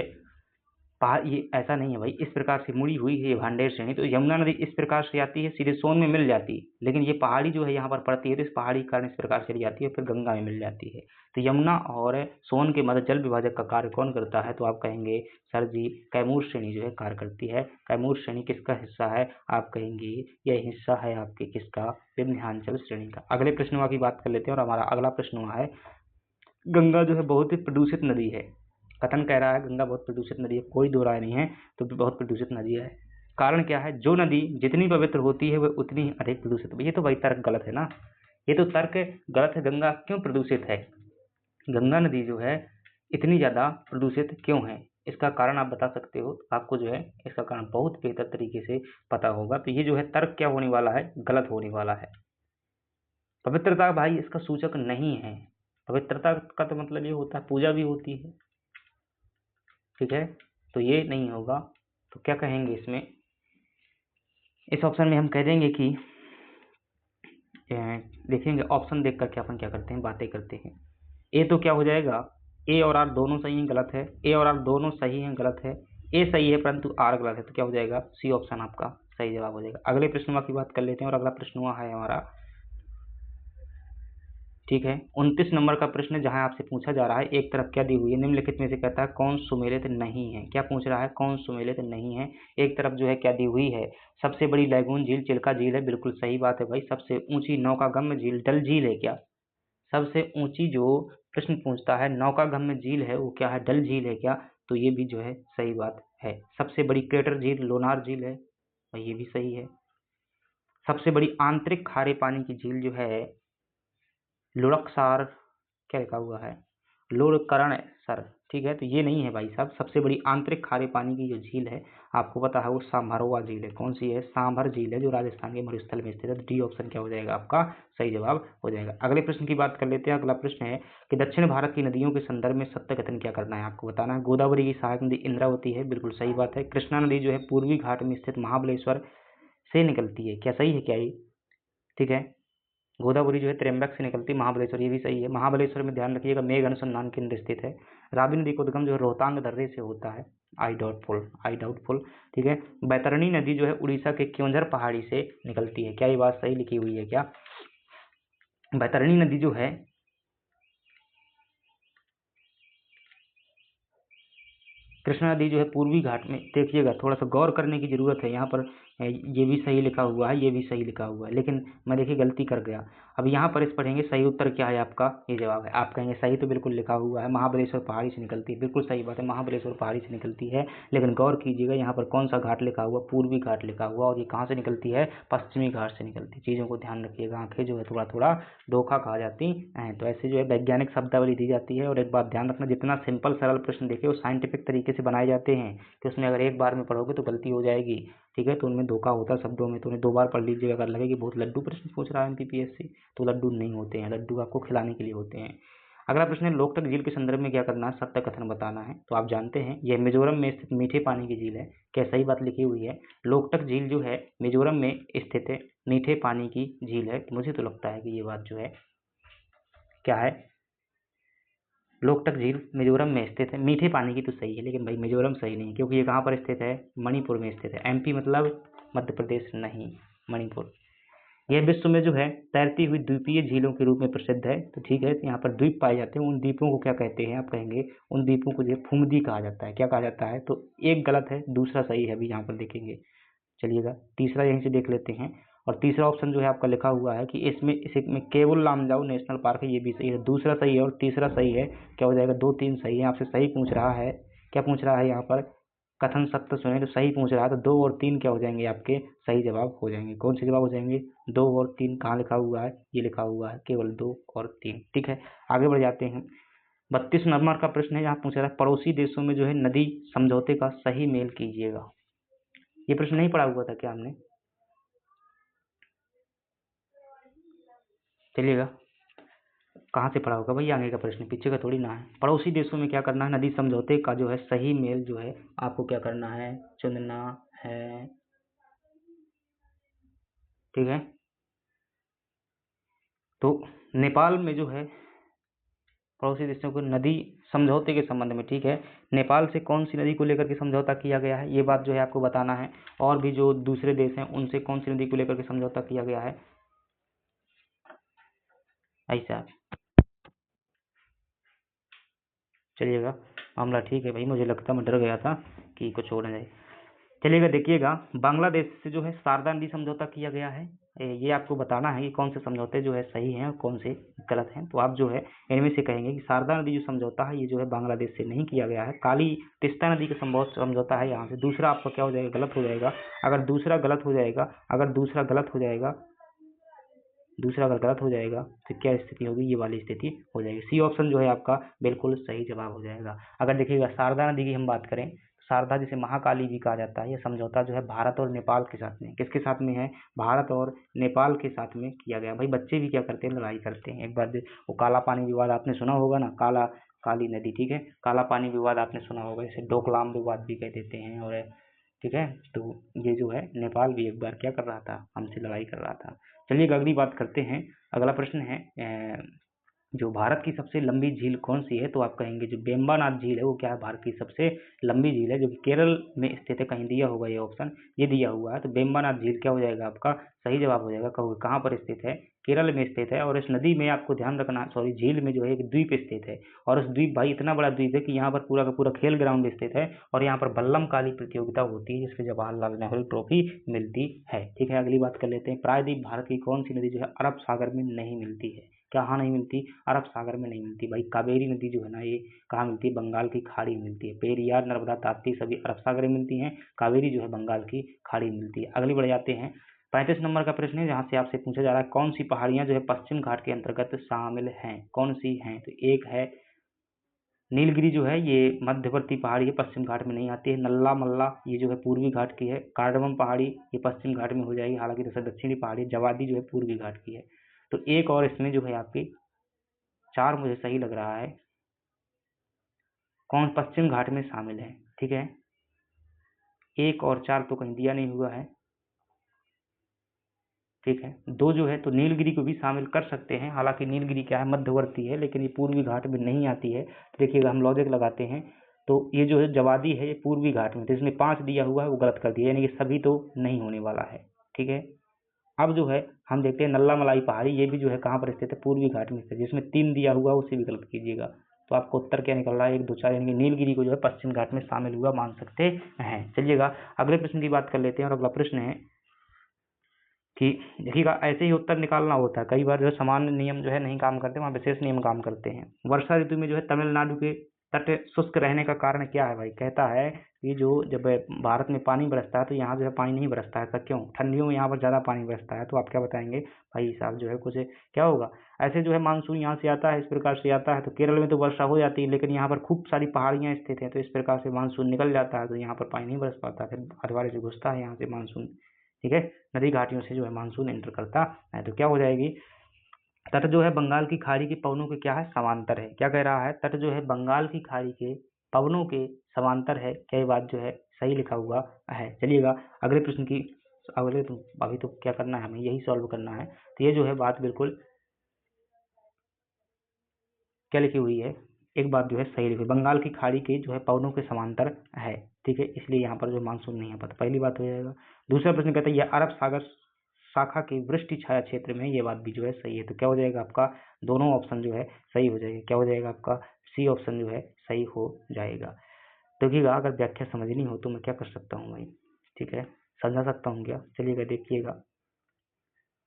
ये ऐसा नहीं है भाई, इस प्रकार से मुड़ी हुई है ये भांडेर श्रेणी। तो यमुना नदी इस प्रकार से आती है, सीधे सोन में मिल जाती है, लेकिन ये पहाड़ी जो है यहाँ पर पड़ती है, तो इस पहाड़ी के कारण इस प्रकार चली जाती है, फिर गंगा में मिल जाती है। तो यमुना और सोन के मध्य जल विभाजक का कार्य कौन करता है, तो आप कहेंगे सर जी कैमूर श्रेणी जो है कार्य करती है। कैमूर श्रेणी किसका हिस्सा है, आप कहेंगे यह हिस्सा है आपके किसका, विंध्याचल श्रेणी का। अगले प्रश्न की बात कर लेते हैं, और हमारा अगला प्रश्न है, गंगा जो है बहुत ही प्रदूषित नदी है। कथन कह रहा है गंगा बहुत प्रदूषित नदी है, कोई दो राय नहीं है, तो बहुत प्रदूषित नदी है। कारण क्या है, जो नदी जितनी पवित्र होती है वह उतनी ही अधिक प्रदूषित। ये तो भाई तर्क गलत है ना, ये तो तर्क गलत है। गंगा क्यों प्रदूषित है, गंगा नदी जो है इतनी ज्यादा प्रदूषित क्यों है, इसका कारण आप बता सकते हो, आपको जो है इसका कारण बहुत बेहतर तरीके से पता होगा। तो ये जो है तर्क क्या होने वाला है, गलत होने वाला है। पवित्रता भाई इसका सूचक नहीं है, पवित्रता का तो मतलब ये होता है पूजा भी होती है। ठीक है, तो ये नहीं होगा, तो क्या कहेंगे इसमें, इस ऑप्शन में हम कह देंगे कि देखेंगे ऑप्शन देखकर क्या अपन क्या करते हैं, बातें करते हैं। ए तो क्या हो जाएगा, ए और आर दोनों सही हैं गलत है, ए और आर दोनों सही हैं गलत है, ए सही है परंतु आर गलत है, तो क्या हो जाएगा, सी ऑप्शन आपका सही जवाब हो जाएगा। अगले प्रश्न की बात कर लेते हैं, और अगला प्रश्न है हमारा, ठीक है, 29 नंबर का प्रश्न, जहां आपसे पूछा जा रहा है एक तरफ क्या दी हुई है, निम्नलिखित में से कहता है कौन सुमेलित नहीं है। क्या पूछ रहा है, कौन सुमेलित नहीं है। एक तरफ जो है क्या दी हुई है, सबसे बड़ी लैगून झील चिल्का झील है, बिल्कुल सही बात है भाई। सबसे ऊंची नौकागम्य झील डल झील है क्या, सबसे ऊंची जो प्रश्न पूछता है नौकागम्य झील है वो क्या है, डल झील है क्या, तो ये भी जो है सही बात है। सबसे बड़ी क्रेटर झील लोनार झील है, और ये भी सही है। सबसे बड़ी आंतरिक खारे पानी की झील जो है लुड़कसार, क्या लिखा हुआ है, लुड़करण सर, ठीक है, तो ये नहीं है भाई साहब। सबसे बड़ी आंतरिक खारे पानी की जो झील है आपको पता है वो सांभरवा झील है। कौन सी है? सांभर झील है, जो राजस्थान के मरुस्थल में स्थित है। डी ऑप्शन क्या हो जाएगा आपका सही जवाब हो जाएगा। अगले प्रश्न की बात कर लेते हैं। अगला प्रश्न है कि दक्षिण भारत की नदियों के संदर्भ में सत्य कथन क्या करना है आपको बताना है। गोदावरी की सहायक नदी इंद्रावती है, बिल्कुल सही बात है। कृष्णा नदी जो है पूर्वी घाट में स्थित महाबलेश्वर से निकलती है, क्या सही है क्या ये? ठीक है, गोदावरी जो है त्र्यंबक से निकलती है, महाबलेश्वर ये भी सही है। महाबलेश्वर में ध्यान रखिएगा मेघ अनुसंधान केंद्र स्थित है। रावी नदी का उद्गम जो है रोहतांग दर्रे से होता है। आई डाउटफुल। ठीक है, बैतरणी नदी जो है उड़ीसा के क्योंझर पहाड़ी से निकलती है, क्या ये बात सही लिखी हुई है क्या? बैतरणी नदी जो है कृष्णा नदी जो है पूर्वी घाट में, देखिएगा थोड़ा सा गौर करने की जरूरत है यहाँ पर। ये भी सही लिखा हुआ है, ये भी सही लिखा हुआ है, लेकिन मैं देखिए गलती कर गया। अब यहाँ पर इस पढ़ेंगे सही उत्तर क्या है आपका, ये जवाब है। आप कहेंगे सही तो बिल्कुल लिखा हुआ है, महाबलेश्वर पहाड़ी से निकलती है, बिल्कुल सही बात है, महाबलेश्वर पहाड़ी से निकलती है। लेकिन गौर कीजिएगा यहाँ पर कौन सा घाट लिखा हुआ, पूर्वी घाट लिखा हुआ, और ये कहाँ से निकलती है? पश्चिमी घाट से निकलती है। चीज़ों को ध्यान रखिएगा, आंखें जो है थोड़ा थोड़ा धोखा खा जाती हैं। तो ऐसे जो है वैज्ञानिक शब्दावली दी जाती है। और एक बात ध्यान रखना, जितना सिंपल सरल प्रश्न देखे वो साइंटिफिक तरीके से बनाए जाते हैं, कि उसमें अगर एक बार में पढ़ोगे तो गलती हो जाएगी। ठीक है, तो उनमें धोखा होता है शब्दों में, तो उन्हें 2 बार पढ़ लीजिएगा। अगर लगे कि बहुत लड्डू प्रश्न पूछ रहा है एमपीपीएससी, तो लड्डू नहीं होते हैं, लड्डू आपको खिलाने के लिए होते हैं। अगला प्रश्न है लोकटक झील के संदर्भ में क्या करना है? सत्य कथन बताना है। तो आप जानते हैं यह मिजोरम में स्थित मीठे पानी की झील है, क्या सही बात लिखी हुई है? लोकटक झील जो है मिजोरम में स्थित है, मीठे पानी की झील है। मुझे तो लगता है कि ये बात जो है क्या है, लोकटक झील मिजोरम में स्थित है, मीठे पानी की तो सही है, लेकिन भाई मिजोरम सही नहीं, क्योंकि ये कहाँ पर स्थित है? मणिपुर में स्थित है। एमपी मतलब मध्य प्रदेश नहीं, मणिपुर। यह विश्व में जो है तैरती हुई द्वीपीय झीलों के रूप में प्रसिद्ध है। तो ठीक है, यहाँ पर द्वीप पाए जाते हैं, उन द्वीपों को क्या कहते हैं? आप कहेंगे उन द्वीपों को जो है फुमदी कहा जाता है। क्या कहा जाता है? तो एक गलत है, दूसरा सही है, अभी यहाँ पर देखेंगे। चलिएगा तीसरा यहीं से देख लेते हैं। और तीसरा ऑप्शन जो है आपका लिखा हुआ है कि इसमें केवल लामजाओ नेशनल पार्क है, ये भी सही है। दूसरा सही है और तीसरा सही है, क्या हो जाएगा? 2 3 सही है। आपसे सही पूछ रहा है, क्या पूछ रहा है यहाँ पर? कथन सत्य सुने, तो सही पूछ रहा है, तो 2 और 3 क्या हो जाएंगे आपके? सही जवाब हो जाएंगे। कौन से जवाब हो जाएंगे? 2 और 3 कहाँ लिखा हुआ है? ये लिखा हुआ है केवल 2 और 3। ठीक है, आगे बढ़ जाते हैं। 32 नंबर का प्रश्न है, यहाँ पूछ रहा है पड़ोसी देशों में जो है नदी समझौते का सही मेल कीजिएगा। ये प्रश्न नहीं पढ़ा हुआ था क्या हमने? चलिएगा कहाँ से पढ़ा होगा भैया, आगे का प्रश्न, पीछे का थोड़ी ना है। पड़ोसी देशों में क्या करना है? नदी समझौते का जो है सही मेल जो है आपको क्या करना है? चुनना है। ठीक है, तो नेपाल में जो है पड़ोसी देशों को नदी समझौते के संबंध में, ठीक है, नेपाल से कौन सी नदी को लेकर के समझौता किया गया है, ये बात जो है आपको बताना है। और भी जो दूसरे देश हैं उनसे कौन सी नदी को लेकर के समझौता किया गया है, ऐसा। चलिएगा मामला ठीक है भाई, मुझे लगता, मैं डर गया था कि कुछ हो न जाए। चलिएगा देखिएगा, बांग्लादेश से जो है शारदा नदी समझौता किया गया है। ये आपको बताना है कि कौन से समझौते जो है सही हैं और कौन से गलत हैं। तो आप जो है इनमें से कहेंगे कि शारदा नदी जो समझौता है ये जो है बांग्लादेश से नहीं किया गया है। काली तिस्ता नदी का समझौता है यहाँ से। दूसरा आपका क्या हो जाएगा? गलत हो जाएगा। अगर दूसरा गलत हो जाएगा, दूसरा अगर गलत हो जाएगा तो क्या स्थिति होगी? ये वाली स्थिति हो जाएगी। सी ऑप्शन जो है आपका बिल्कुल सही जवाब हो जाएगा। अगर देखिएगा शारदा नदी की हम बात करें, शारदा जिसे महाकाली भी कहा जाता है, यह समझौता जो है भारत और नेपाल के साथ में, किसके साथ में है? भारत और नेपाल के साथ में किया गया। भाई बच्चे भी क्या करते हैं? लड़ाई करते हैं। एक बार वो काला पानी विवाद आपने सुना होगा ना, काली नदी, ठीक है, काला पानी विवाद आपने सुना होगा, इसे डोकलाम विवाद भी कह देते हैं। और ठीक है, तो ये जो है नेपाल भी एक बार क्या कर रहा था? हमसे लड़ाई कर रहा था। चलिए अगली बात करते हैं। अगला प्रश्न है जो भारत की सबसे लंबी झील कौन सी है? तो आप कहेंगे जो वेम्बनाड झील है वो क्या है? भारत की सबसे लंबी झील है, जो कि केरल में स्थित है। कहीं दिया होगा ये ऑप्शन, ये दिया हुआ है, तो वेम्बनाड झील क्या हो जाएगा आपका? सही जवाब हो जाएगा। कहोगे कहाँ पर स्थित है? केरल में स्थित है। और इस नदी में आपको ध्यान रखना, सॉरी झील में जो है एक द्वीप स्थित है। और उस द्वीप, भाई इतना बड़ा द्वीप है कि यहाँ पर पूरा का पूरा खेल ग्राउंड स्थित है। और यहाँ पर बल्लम काली प्रतियोगिता होती है, जिसमें जवाहरलाल नेहरू ट्रॉफी मिलती है। ठीक है, अगली बात कर लेते हैं। प्रायद्वीप भारत की कौन सी नदी जो है अरब सागर में नहीं मिलती है? कहाँ नहीं मिलती? अरब सागर में नहीं मिलती। भाई कावेरी नदी जो है ना, ये कहाँ मिलती है? बंगाल की खाड़ी में मिलती है। पेरियार, नर्मदा, ताप्ती सभी अरब सागर में मिलती हैं, कावेरी जो है बंगाल की खाड़ी में मिलती है। अगली बढ़ जाते हैं। 35 नंबर का प्रश्न है, जहाँ से आपसे पूछा जा रहा है कौन सी पहाड़ियाँ जो है पश्चिम घाट के अंतर्गत शामिल हैं? कौन सी हैं? तो एक है नीलगिरी जो है ये मध्यवर्ती पहाड़ी है, पश्चिम घाट में नहीं आती है। नल्ला मल्ला ये जो है पूर्वी घाट की है। कार्डमम पहाड़ी ये पश्चिम घाट में हो जाएगी, हालांकि दूसरा दक्षिणी पहाड़ी। जवादी जो है पूर्वी घाट की है। तो एक और इसमें जो है आपकी 4 मुझे सही लग रहा है, कौन पश्चिम घाट में शामिल है। ठीक है, 1 और 4 तो कहीं दिया नहीं हुआ है। ठीक है, 2 जो है तो नीलगिरी को भी शामिल कर सकते हैं, हालांकि नीलगिरी क्या है मध्यवर्ती है, लेकिन ये पूर्वी घाट में नहीं आती है। तो देखिएगा हम लॉजिक लगाते हैं, तो ये जो है जवादी है ये पूर्वी घाट में, तो इसमें 5 दिया हुआ है वो गलत कर दिया, यानी कि सभी तो नहीं होने वाला है। ठीक है, अब जो है हम देखते हैं नल्ला मलाई पहाड़ी, ये भी जो है कहाँ पर स्थित है, पूर्वी घाट में स्थित, जिसमें 3 दिया हुआ उसे भी गलत कीजिएगा। तो आपको उत्तर क्या निकल रहा है, 1 2 4, यानी कि नीलगिरी को जो है पश्चिम घाट में शामिल हुआ मान सकते हैं। चलिएगा अगले प्रश्न की बात कर लेते हैं, और अगला प्रश्न है कि देखिएगा ऐसे ही उत्तर निकालना होता है, कई बार जो है सामान्य नियम जो है नहीं काम करते, वहाँ विशेष नियम काम करते हैं। वर्षा ऋतु में जो है तमिलनाडु के तट शुष्क रहने का कारण क्या है भाई, कहता है कि जो जब भारत में पानी बरसता है तो यहाँ जो है पानी नहीं बरसता है, ऐसा क्यों, ठंडियों में यहाँ पर ज़्यादा पानी बरसता है, तो आप क्या बताएंगे भाई साहब, जो है कुछ क्या होगा। ऐसे जो है मानसून यहाँ से आता है, इस प्रकार से आता है, तो केरल में तो वर्षा हो जाती है, लेकिन यहाँ पर खूब सारी पहाड़ियाँ स्थित हैं, तो इस प्रकार से मानसून निकल जाता है, तो यहाँ पर पानी नहीं बरस पाता, फिर अधवारे से घुसता है यहाँ से मानसून। ठीक है, नदी घाटियों से जो है मानसून एंटर करता है, तो क्या हो जाएगी, तट जो है बंगाल की खाड़ी के पवनों के क्या है, समांतर है। क्या कह रहा है, तट जो है बंगाल की खाड़ी के पवनों के समांतर है, क्या ये बात जो है सही लिखा हुआ है। चलिएगा अगले प्रश्न की, अगले तो अभी तो क्या करना है, हमें यही सॉल्व करना है। तो ये जो है बात बिल्कुल क्या लिखी हुई है, एक बात जो है सही लिखी, बंगाल की खाड़ी के जो है पवनों के समांतर है। ठीक है, इसलिए यहाँ पर जो मानसून नहीं आ पाता, पहली बात हो जाएगा। दूसरा प्रश्न कहता है यह अरब सागर शाखा के वृष्टि छाया क्षेत्र में, ये बात भी जो है सही है। तो क्या हो जाएगा आपका, दोनों ऑप्शन जो है सही हो जाएगा। क्या हो जाएगा आपका, सी ऑप्शन जो है सही हो जाएगा। देखिएगा अगर व्याख्या समझनी हो तो मैं क्या कर सकता हूँ भाई, ठीक है, समझा सकता हूँ क्या। चलिएगा देखिएगा,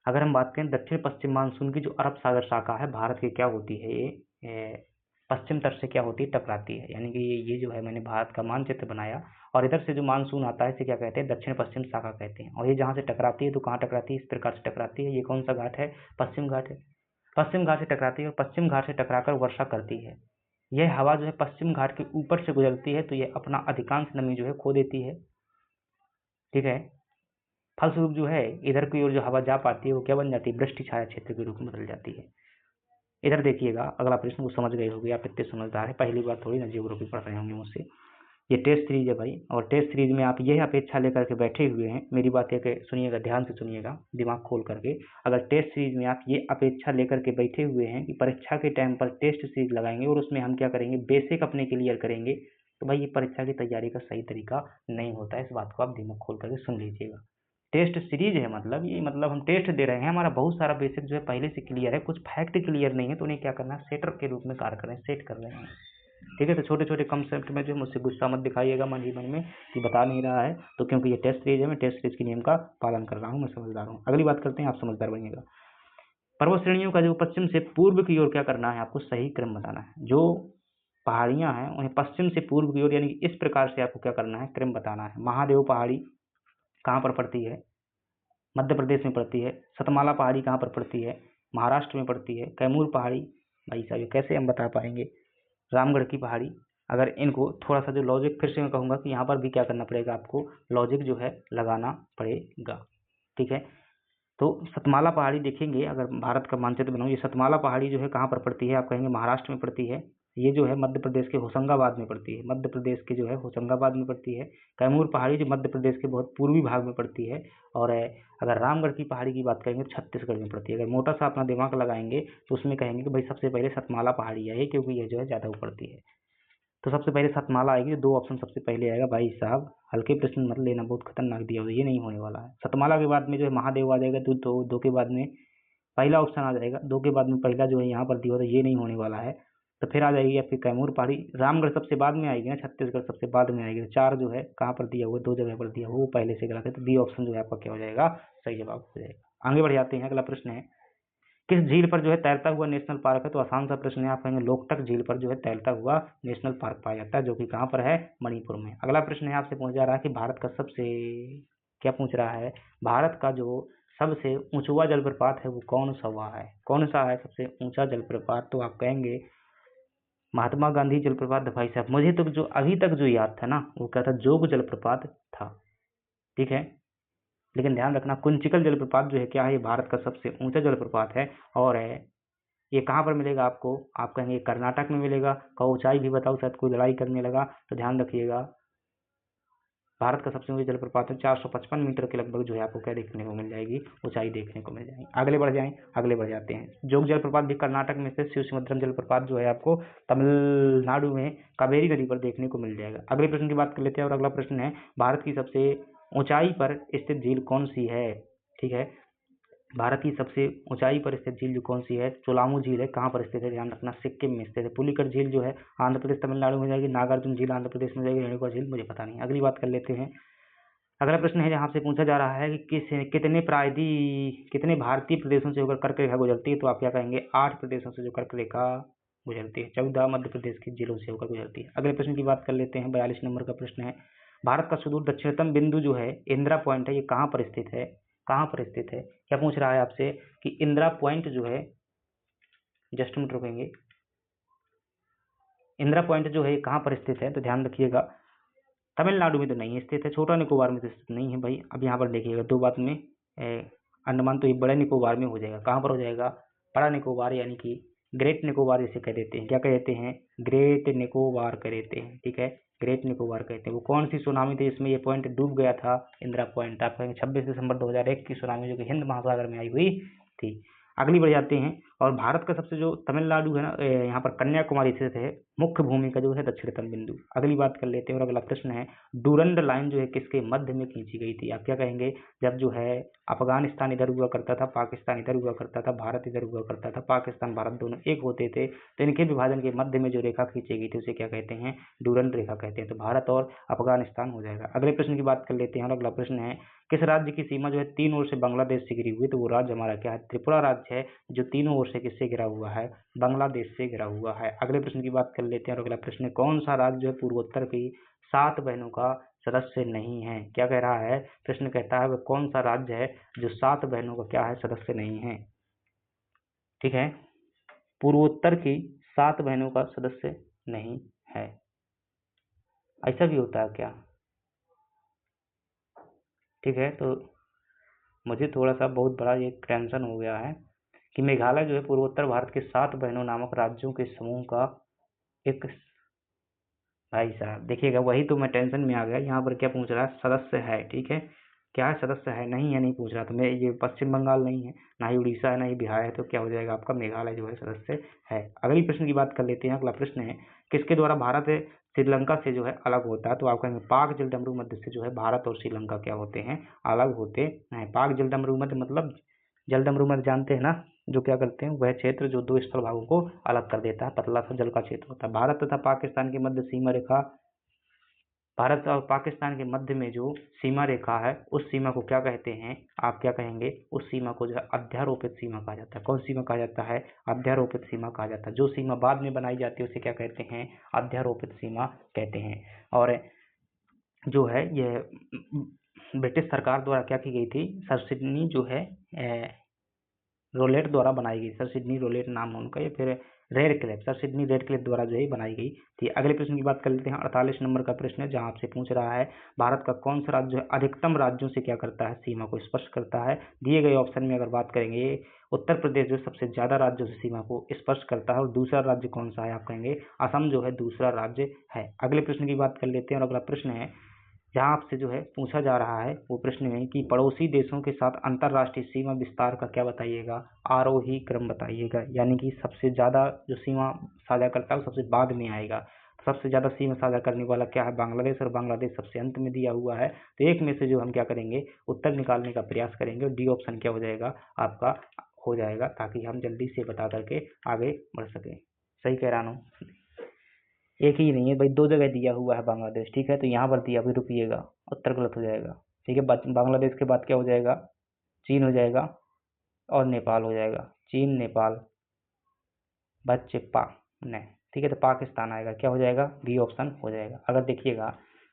अगर हम बात करें दक्षिण पश्चिम मानसून की, जो अरब सागर शाखा है भारत की क्या होती है, ये पश्चिम तट से क्या होती है, टकराती है, यानी कि ये जो है मैंने भारत का मानचित्र बनाया, और इधर से जो मानसून आता है इसे क्या कहते हैं, दक्षिण पश्चिम शाखा कहते हैं। और ये जहाँ से टकराती है तो कहाँ टकराती है, इस प्रकार से टकराती है। ये कौन सा घाट है, पश्चिम घाट है, पश्चिम घाट से टकराती है, और पश्चिम घाट से टकराकर वर्षा करती है। यह हवा जो है पश्चिम घाट के ऊपर से गुजरती है, तो ये अपना अधिकांश नमी जो है खो देती है। ठीक है, फलस्वरूप जो है इधर की ओर जो हवा जा पाती है वो क्या बन जाती है, वृष्टि छाया क्षेत्र के रूप में बदल जाती है। इधर देखिएगा अगला प्रश्न, को समझ गए होंगे आप, इतने समझदार है, पहली बार थोड़ी ना जियोग्राफी पढ़ रहे होंगे मुझसे। ये टेस्ट सीरीज है भाई, और टेस्ट सीरीज में आप यह अपेक्षा लेकर के बैठे हुए हैं, मेरी बात है सुनिएगा, ध्यान से सुनिएगा, दिमाग खोल करके। अगर टेस्ट सीरीज में आप ये अपेक्षा लेकर के बैठे हुए हैं कि परीक्षा के टाइम पर टेस्ट सीरीज लगाएंगे और उसमें हम क्या करेंगे, बेसिक अपने क्लियर करेंगे, तो भाई ये परीक्षा की तैयारी का सही तरीका नहीं होता है। इस बात को आप दिमाग खोल करके सुन लीजिएगा। टेस्ट सीरीज है मतलब ये, मतलब हम टेस्ट दे रहे हैं, हमारा बहुत सारा बेसिक जो है पहले से क्लियर है, कुछ फैक्ट क्लियर नहीं है, तो उन्हें क्या करना है, सेटर के रूप में कार्य करें, सेट कर रहे हैं। ठीक है, तो छोटे छोटे कंसेप्ट में जो मुझसे गुस्सा मत दिखाइएगा मन ही मन में कि बता नहीं रहा है, तो क्योंकि ये टेस्ट सीरीज है, मैं टेस्ट सीरीज के नियम का पालन कर रहा हूँ, मैं समझदार हूँ। अगली बात करते हैं, आप समझदार बनिएगा। पर्वत श्रेणियों का जो पश्चिम से पूर्व की ओर क्या करना है, आपको सही क्रम बताना है। जो पहाड़ियां हैं उन्हें पश्चिम से पूर्व की ओर, यानी कि इस प्रकार से आपको क्या करना है, क्रम बताना है। महादेव पहाड़ी कहाँ पर पड़ती है, मध्य प्रदेश में पड़ती है। सतमाला पहाड़ी कहाँ पर पड़ती है, महाराष्ट्र में पड़ती है। कैमूर पहाड़ी, भाई साहब ये कैसे हम बता पाएंगे। रामगढ़ की पहाड़ी, अगर इनको थोड़ा सा जो लॉजिक, फिर से मैं कहूँगा कि यहाँ पर भी क्या करना पड़ेगा, आपको लॉजिक जो है लगाना पड़ेगा। ठीक है, तो सतमाला पहाड़ी देखेंगे, अगर भारत का मानचित्र बनाऊँ, ये सतमाला पहाड़ी जो है कहाँ पर पड़ती है, आप कहेंगे महाराष्ट्र में पड़ती है। ये जो है मध्य प्रदेश के होशंगाबाद में पड़ती है, मध्य प्रदेश के जो है होशंगाबाद में पड़ती है। कैमूर पहाड़ी जो मध्य प्रदेश के बहुत पूर्वी भाग में पड़ती है। और अगर रामगढ़ की पहाड़ी की बात करेंगे तो छत्तीसगढ़ में पड़ती है। अगर मोटा सा अपना दिमाग लगाएंगे तो उसमें कहेंगे कि भाई सबसे पहले सतमाला पहाड़ी है, क्योंकि ये जो है ज़्यादा पड़ती है, तो सबसे पहले सतमाला आएगी, 2 ऑप्शन सबसे पहले आएगा। भाई साहब हल्के प्रश्न मत लेना, बहुत खतरनाक दिया हुआ, ये नहीं होने वाला है। सतमाला के बाद में जो है महादेव आ जाएगा, तो 2 के बाद में पहला ऑप्शन आ जाएगा, 2 के बाद में पहला जो है यहाँ पर दिया हुआ, ये नहीं होने वाला है। तो फिर आ जाएगी आपकी कैमूर पहाड़ी। रामगढ़ सबसे बाद में आएगी ना, छत्तीसगढ़ सबसे बाद में आएगी। 4 जो है कहाँ पर दिया हुआ, 2 जगह पर दिया हुआ, वो पहले से गलत है, तो बी ऑप्शन जो है आपका क्या हो जाएगा, सही जवाब हो जाएगा। आगे बढ़ जाते हैं, अगला प्रश्न है किस झील पर जो है तैरता हुआ नेशनल पार्क है। तो आसान सा प्रश्न है, आप कहेंगे लोकटक झील पर जो है तैरता हुआ नेशनल पार्क पाया जाता है, जो कि कहाँ पर है, मणिपुर में। अगला प्रश्न है, आपसे पूछा जा रहा है कि भारत का सबसे, क्या पूछ रहा है, भारत का जो सबसे ऊंचवा जलप्रपात है वो कौन सा हुआ है, कौन सा है सबसे ऊंचा जलप्रपात। तो आप कहेंगे महात्मा गांधी जलप्रपात भाई साहब, मुझे तो जो अभी तक जो याद था ना वो क्या था, जोग जलप्रपात था, ठीक है। लेकिन ध्यान रखना कुंचिकल जलप्रपात जो है क्या है, ये भारत का सबसे ऊंचा जलप्रपात है और ये कहाँ पर मिलेगा आपको, आप कहेंगे कर्नाटक में मिलेगा। का ऊंचाई भी बताओ, शायद कोई लड़ाई करने लगा तो ध्यान रखिएगा। भारत का सबसे ऊंचा जलप्रपात है, 455 मीटर के लगभग जो है आपको क्या देखने को मिल जाएगी, ऊंचाई देखने को मिल जाएगी। आगे बढ़ जाते हैं। जोग जलप्रपात भी कर्नाटक में से, शिवसमुद्रम जलप्रपात जो है आपको तमिलनाडु में कावेरी नदी पर देखने को मिल जाएगा। अगले प्रश्न की बात कर लेते हैं और अगला प्रश्न है, भारत की सबसे ऊंचाई पर स्थित झील कौन सी है, ठीक है। भारत की सबसे ऊंचाई पर स्थित झील जो कौन सी है, चोलामू झील है। कहाँ पर स्थित है, ध्यान रखना, सिक्किम में स्थित है। पुलिकट झील जो है आंध्र प्रदेश तमिलनाडु में जाएगी, नागार्जुन झील आंध्र प्रदेश में जाएगी, रेणुका झील मुझे पता नहीं। अगली बात कर लेते हैं। अगला प्रश्न है जहाँ से पूछा जा रहा है कि कितने भारतीय प्रदेशों से होकर कर्क रेखा गुजरती है, तो आप क्या कहेंगे, 8 प्रदेशों से जो कर्क रेखा गुजरती है, 14 मध्य प्रदेश के जिलों से होकर गुजरती है। अगले प्रश्न की बात कर लेते हैं। 42 नंबर का प्रश्न है, भारत का सुदूर दक्षिणतम बिंदु जो है इंदिरा पॉइंट है, ये कहाँ पर स्थित है, कहाँ पर स्थित है। क्या पूछ रहा है आपसे कि इंदिरा पॉइंट जो है, जस्ट मिनट रुकेंगे, इंदिरा पॉइंट जो है कहाँ पर स्थित है, तो ध्यान रखिएगा तमिलनाडु में तो नहीं स्थित है, छोटा निकोबार में तो स्थित नहीं है भाई। अब यहाँ पर देखिएगा दो बात में, अंडमान तो ये बड़े निकोबार में हो जाएगा। कहाँ पर हो जाएगा, बड़ा निकोबार, यानी कि ग्रेट निकोबार जिसे कह देते हैं। क्या कह देते हैं, ग्रेट निकोबार कह देते हैं, ठीक है, ग्रेट निकोबार कहते हैं। वो कौन सी सुनामी थी इसमें ये पॉइंट डूब गया था, इंदिरा पॉइंट। आप कहेंगे 26 दिसंबर 2001 की सुनामी जो कि हिंद महासागर में आई हुई थी। अगली बढ़ जाते हैं। और भारत का सबसे जो तमिलनाडु है ना, यहाँ पर कन्याकुमारी स्थित है, मुख्य भूमि का जो है दक्षिणतम बिंदु। अगली बात कर लेते हैं और अगला प्रश्न है, डूरंड लाइन जो है किसके मध्य में खींची गई थी। आप क्या कहेंगे, जब जो है अफगानिस्तान इधर हुआ करता था, पाकिस्तान इधर हुआ करता था, भारत इधर हुआ करता था, पाकिस्तान भारत दोनों एक होते थे, तो इनके विभाजन के मध्य में जो रेखा खींची गई थी उसे क्या कहते हैं, डूरंड रेखा कहते हैं। तो भारत और अफगानिस्तान हो जाएगा। अगले प्रश्न की बात कर लेते हैं और अगला प्रश्न है, किस राज्य की सीमा जो है तीन ओर से बांग्लादेश से घिरी हुई, तो वो राज्य हमारा क्या है, त्रिपुरा राज्य है, जो तीनों ओर से किससे घिरा हुआ है, बांग्लादेश से घिरा हुआ है। अगले प्रश्न की बात कर लेते हैं और अगला प्रश्न है, कौन सा राज्य जो है पूर्वोत्तर की 7 बहनों का सदस्य नहीं है। क्या कह रहा है, प्रश्न कहता है वह कौन सा राज्य है जो 7 बहनों का क्या है, सदस्य नहीं है, ठीक है, पूर्वोत्तर की 7 बहनों का सदस्य नहीं है। ऐसा भी होता है क्या, ठीक है। तो मुझे थोड़ा सा बहुत बड़ा ये टेंशन हो गया है कि मेघालय जो है पूर्वोत्तर भारत के 7 बहनों नामक राज्यों के समूह का एक, भाई साहब देखिएगा, वही तो मैं टेंशन में आ गया। यहाँ पर क्या पूछ रहा है, सदस्य है, ठीक है, क्या है, सदस्य है, नहीं है, नहीं पूछ रहा। तो मैं ये पश्चिम बंगाल नहीं है, ना ही उड़ीसा है, ना ही बिहार है, तो क्या हो जाएगा आपका, मेघालय जो है सदस्य है। अगली प्रश्न की बात कर लेते हैं। अगला प्रश्न है, किसके द्वारा भारत श्रीलंका से जो है अलग होता है, तो आप कहेंगे पाक जलडमरू मध्य से जो है भारत और श्रीलंका क्या होते हैं, अलग होते हैं। पाक जलडमरू मध्य मतलब जलडमरू मध्य जानते हैं ना, जो क्या करते हैं, वह क्षेत्र जो 2 स्थल भागों को अलग कर देता है, पतला सा जल का क्षेत्र होता है। भारत तथा पाकिस्तान के मध्य सीमा रेखा, भारत और पाकिस्तान के मध्य में जो सीमा रेखा है उस सीमा को क्या कहते हैं, आप क्या कहेंगे, उस सीमा को जो है अध्यारोपित सीमा कहा जाता है। कौन सीमा कहा जाता है, अध्यारोपित सीमा कहा जाता है। जो सीमा बाद में बनाई जाती है उसे क्या कहते हैं, अध्यारोपित सीमा कहते हैं। और जो है यह ब्रिटिश सरकार द्वारा क्या की गई थी, सर सिडनी जो है रोलेट द्वारा बनाई गई, सर सिडनी रोलेट नाम है उनका, या फिर रेडक्लिफ, सर सिडनी रेडक्लिफ द्वारा जो है बनाई गई थी। अगले प्रश्न की बात कर लेते हैं। 48 नंबर का प्रश्न है जहां आपसे पूछ रहा है, भारत का कौन सा राज्य है अधिकतम राज्यों से क्या करता है, सीमा को स्पर्श करता है। दिए गए ऑप्शन में अगर बात करेंगे, उत्तर प्रदेश जो सबसे ज्यादा राज्यों से सीमा को स्पर्श करता है, और दूसरा राज्य कौन सा है, आप कहेंगे असम जो है दूसरा राज्य है। अगले प्रश्न की बात कर लेते हैं और अगला प्रश्न है जहाँ आपसे जो है पूछा जा रहा है वो प्रश्न में कि पड़ोसी देशों के साथ अंतर्राष्ट्रीय सीमा विस्तार का क्या बताइएगा, आरोही क्रम बताइएगा, यानी कि सबसे ज्यादा जो सीमा साझा करता है वो सबसे बाद में आएगा। सबसे ज्यादा सीमा साझा करने वाला क्या है, बांग्लादेश, और बांग्लादेश सबसे अंत में दिया हुआ है। तो एक में से जो हम क्या करेंगे, उत्तर निकालने का प्रयास करेंगे, और डी ऑप्शन क्या हो जाएगा आपका, हो जाएगा, ताकि हम जल्दी से बता करके आगे बढ़ सके। सही कह रहा हूँ, एक ही नहीं है भाई, 2 जगह दिया हुआ है बांग्लादेश, ठीक है। तो यहाँ पर दिया, अभी रुकिएगा, उत्तर गलत हो जाएगा, ठीक है। बांग्लादेश के बाद क्या हो जाएगा, चीन हो जाएगा और नेपाल हो जाएगा, चीन नेपाल बच्चे पा ने, ठीक है। तो पाकिस्तान आएगा, क्या हो जाएगा, बी ऑप्शन हो जाएगा। अगर देखिएगा,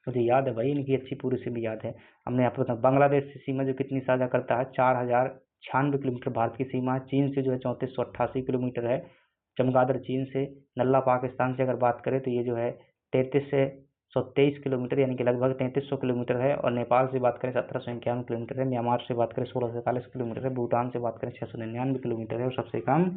मुझे याद है भाई, इनकी अच्छी पूरी से भी याद है, हमने आपको बताया बांग्लादेश से सीमा जो कितनी साझा करता है, 4096 किलोमीटर भारत की सीमा है। चीन से जो है 3488 किलोमीटर है, चमगादड़ चीन से, नल्ला पाकिस्तान से अगर बात करें तो ये जो है 3323 किलोमीटर यानी कि लगभग 3300 किलोमीटर है। और नेपाल से बात करें 1751 किलोमीटर है। म्यांमार से बात करें 1641 किलोमीटर है। भूटान से बात करें 699 किलोमीटर है। और सबसे कम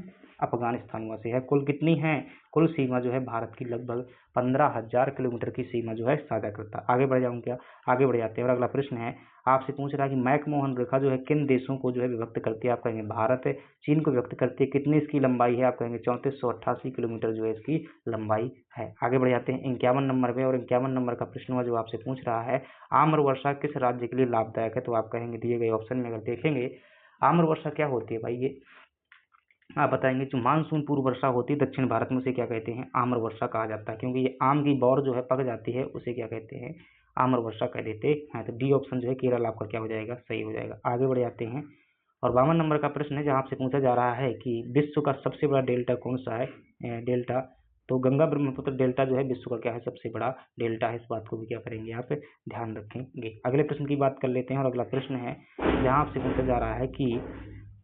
अफगानिस्तान वहाँ से है। कुल कितनी है? कुल सीमा जो है भारत की लगभग 15,000 किलोमीटर की सीमा जो है साझा करता है। आगे बढ़ जाऊँ क्या? आगे बढ़ जाते हैं। और अगला प्रश्न है, आपसे पूछ रहा है कि मैकमोहन रेखा जो है किन देशों को जो है विभक्त करती है? आप कहेंगे भारत है। चीन को व्यक्त करती है। कितनी इसकी लंबाई है? आप कहेंगे 3488 किलोमीटर जो है इसकी लंबाई है। आगे बढ़ जाते हैं 51 नंबर पे। और 51 नंबर का प्रश्न हुआ जो आपसे पूछ रहा है, आम्र वर्षा किस राज्य के लिए लाभदायक है? तो आप कहेंगे दिए गए ऑप्शन में अगर देखेंगे, आम्र वर्षा क्या होती है भाई? ये आप बताएंगे जो मानसून पूर्व वर्षा होती है दक्षिण भारत में, उसे क्या कहते हैं? आम्र वर्षा कहा जाता है। क्योंकि ये आम की बौर जो है पक जाती है, उसे क्या कहते हैं? आम्र वर्षा कह देते हैं। तो डी ऑप्शन जो है केरल आपका क्या हो जाएगा? सही हो जाएगा। आगे बढ़ जाते हैं। और 52 नंबर का प्रश्न है जहाँ आपसे पूछा जा रहा है कि विश्व का सबसे बड़ा डेल्टा कौन सा है? डेल्टा तो गंगा ब्रह्मपुत्र डेल्टा जो है विश्व का क्या है? सबसे बड़ा डेल्टा है। इस बात को भी क्या करेंगे आप? ध्यान रखेंगे। अगले प्रश्न की बात कर लेते हैं। और अगला प्रश्न है जहाँ आपसे पूछा जा रहा है कि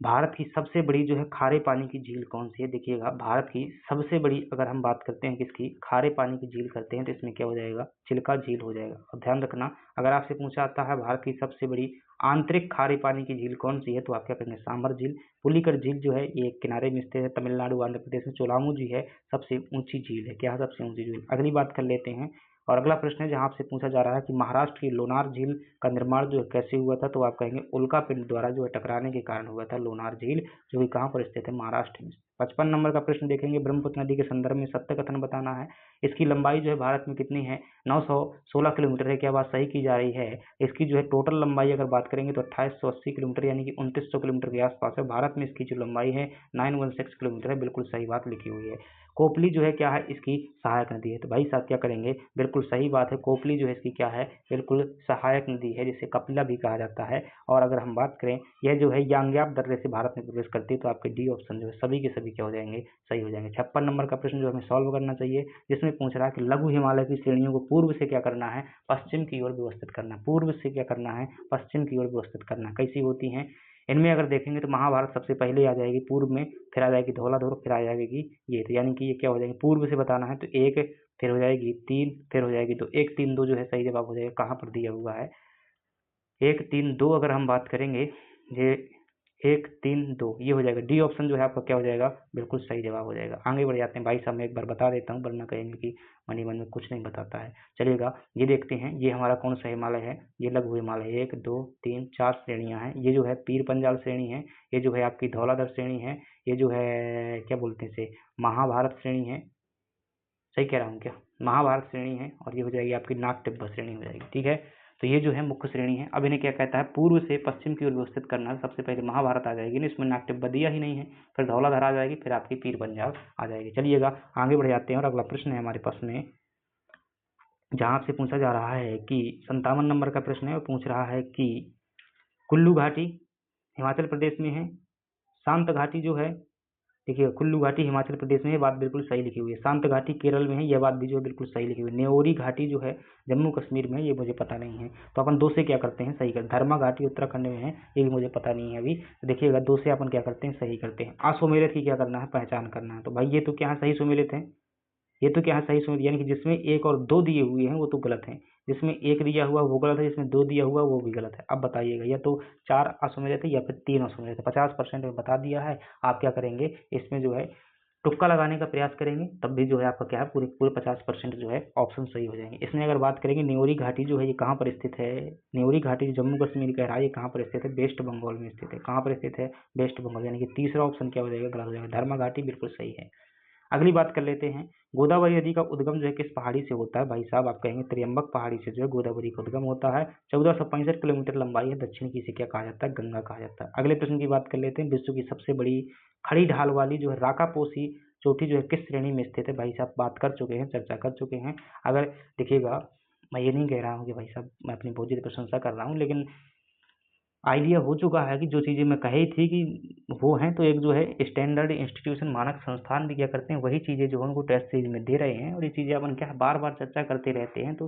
भारत की सबसे बड़ी जो है खारे पानी की झील कौन सी है? देखिएगा, भारत की सबसे बड़ी अगर हम बात करते हैं किसकी, खारे पानी की झील करते हैं, तो इसमें क्या हो जाएगा? चिल्का झील हो जाएगा। और ध्यान रखना, अगर आपसे पूछा आता है भारत की सबसे बड़ी आंतरिक खारे पानी की झील कौन सी है, तो आप क्या करेंगे? सांभर झील। पुलिकर झील जो है ये किनारे में स्थित है, तमिलनाडु आंध्र प्रदेश में। चोलामू जी है सबसे ऊंची झील है। क्या है? सबसे ऊंची झील। अगली बात कर लेते हैं। और अगला प्रश्न है जहाँ आपसे पूछा जा रहा है कि महाराष्ट्र की लोनार झील का निर्माण जो है कैसे हुआ था? तो आप कहेंगे उल्का पिंड द्वारा जो है टकराने के कारण हुआ था लोनार झील, जो कि कहाँ पर स्थित है? महाराष्ट्र में। 55 नंबर का प्रश्न देखेंगे, ब्रह्मपुत्र नदी के संदर्भ में सत्य कथन बताना है। इसकी लंबाई जो है भारत में कितनी है? 916 किलोमीटर है। क्या बात सही की जा रही है? इसकी जो है टोटल लंबाई अगर बात करेंगे तो 2880 किलोमीटर यानी कि 2900 किलोमीटर के आसपास है। भारत में इसकी जो लंबाई है 916 किलोमीटर है। बिल्कुल सही बात लिखी हुई है। कोपली जो है क्या है? इसकी सहायक नदी है। तो भाई साहब क्या करेंगे? बिल्कुल सही बात है, कोपली जो है इसकी क्या है? बिल्कुल सहायक नदी है, जिसे कपिला भी कहा जाता है। और अगर हम बात करें, यह जो है यांग्याप दर्रे से भारत में प्रवेश करती है। तो आपके डी ऑप्शन जो है सभी के सभी क्या हो जाएंगे? सही हो जाएंगे। 56 नंबर का प्रश्न जो हमें सॉल्व करना चाहिए, जिसमें पूछ रहा है कि लघु हिमालय की श्रेणियों को पूर्व से क्या करना है? पश्चिम की ओर व्यवस्थित करना। पूर्व से क्या करना है? पश्चिम की ओर व्यवस्थित करना। कैसी होती हैं? इनमें अगर देखेंगे तो महाभारत सबसे पहले आ जाएगी पूर्व में, फिर आ जाएगी धौलाधर, फिर आ जाएगी ये। तो यानी कि ये क्या हो जाएगी? पूर्व से बताना है तो 1, फिर हो जाएगी 3, फिर हो जाएगी 2। 1 3 2 जो है सही जवाब हो जाएगा। कहाँ पर दिया हुआ है? 1 3 2 अगर हम बात करेंगे, ये 1 3 2 ये हो जाएगा। डी ऑप्शन जो है आपका क्या हो जाएगा? बिल्कुल सही जवाब हो जाएगा। आगे बढ़ जाते हैं। भाई साहब मैं एक बार बता देता हूँ, वरना कहेंगे कि मनी मन में कुछ नहीं बताता है। चलिएगा, ये देखते हैं ये हमारा कौन सा हिमालय है? ये लघु हिमालय। 1 2 3 4 श्रेणियां हैं। ये जो है पीर पंजाल श्रेणी है, ये जो है आपकी धौलाधर श्रेणी है, ये जो है क्या बोलते हैं इसे, महाभारत श्रेणी है। सही कह रहा हूँ क्या? महाभारत श्रेणी है। और ये हो जाएगी आपकी नाग तिब्बत श्रेणी हो जाएगी। ठीक है, तो ये जो है मुख्य श्रेणी है। अब इन्हें क्या कहता है? पूर्व से पश्चिम की ओर व्यवस्थित करना। सबसे पहले महाभारत आ जाएगी ना, इसमें नाग तिब्बत दिया ही नहीं है। फिर धौलाधर आ जाएगी, फिर आपकी पीर पंजाल आ जाएगी। चलिएगा आगे बढ़ जाते हैं। और अगला प्रश्न है हमारे पास में, जहाँ आपसे पूछा जा रहा है कि 57 नंबर का प्रश्न है, और पूछ रहा है कि कुल्लू घाटी हिमाचल प्रदेश में है, शांत घाटी जो है, देखिए कुल्लू घाटी हिमाचल प्रदेश में, ये बात बिल्कुल सही लिखी हुई है। शांत घाटी केरल में है, यह बात भी जो है बिल्कुल सही लिखी हुई है। न्योरी घाटी जो है जम्मू कश्मीर में है, ये मुझे पता नहीं है। तो अपन 2 से क्या करते हैं? सही कर। धर्मा घाटी उत्तराखंड में है, ये भी मुझे पता नहीं है अभी। तो देखिएगा 2 से अपन क्या करते हैं? सही करते हैं। असुमेलित की क्या करना है? पहचान करना है। तो भाई ये तो क्या है? सही सुमेलित है। ये तो क्या है? सही सुमेलित, यानी कि जिसमें 1 और 2 दिए हुए हैं वो तो गलत है। जिसमें 1 दिया हुआ वो गलत है, जिसमें 2 दिया हुआ वो भी गलत है। अब बताइएगा, या तो 4 असुमेलित है या फिर 3 असुमेलित है। 50% में बता दिया है। आप क्या करेंगे? इसमें जो है तुक्का लगाने का प्रयास करेंगे, तब भी जो है आपका क्या है? पूरे पूरे 50% जो है ऑप्शन सही हो जाएंगे। इसमें अगर बात करेंगे, न्योरी घाटी जो है ये कहाँ पर स्थित है? न्योरी घाटी जम्मू कश्मीर का है, ये कहाँ पर स्थित है? वेस्ट बंगाल में स्थित है। कहाँ पर स्थित है? वेस्ट बंगाल। यानी कि तीसरा ऑप्शन क्या हो जाएगा? गलत हो जाएगा। धर्मा घाटी बिल्कुल सही है। अगली बात कर लेते हैं, गोदावरी नदी का उद्गम जो है किस पहाड़ी से होता है? भाई साहब आप कहेंगे त्र्यंबक पहाड़ी से जो है गोदावरी का उद्गम होता है। 1465 किलोमीटर लंबाई है। दक्षिण की इसे क्या कहा जाता है? गंगा कहा जाता है। अगले प्रश्न की बात कर लेते हैं, विश्व की सबसे बड़ी खड़ी ढाल वाली जो है राकापोसी चोटी जो है किस श्रेणी में स्थित है? भाई साहब बात कर चुके हैं, चर्चा कर चुके हैं। अगर देखिएगा, मैं ये नहीं कह रहा हूँ कि भाई साहब मैं अपनी बहुत ज़्यादा प्रशंसा कर रहा हूँ, लेकिन आइडिया हो चुका है कि जो चीज़ें मैं कही थी कि वो हैं, तो एक जो है स्टैंडर्ड इंस्टीट्यूशन मानक संस्थान भी क्या करते हैं, वही चीज़ें जो है उनको टेस्ट सीरीज में दे रहे हैं। और ये चीज़ें अपन क्या बार बार चर्चा करते रहते हैं। तो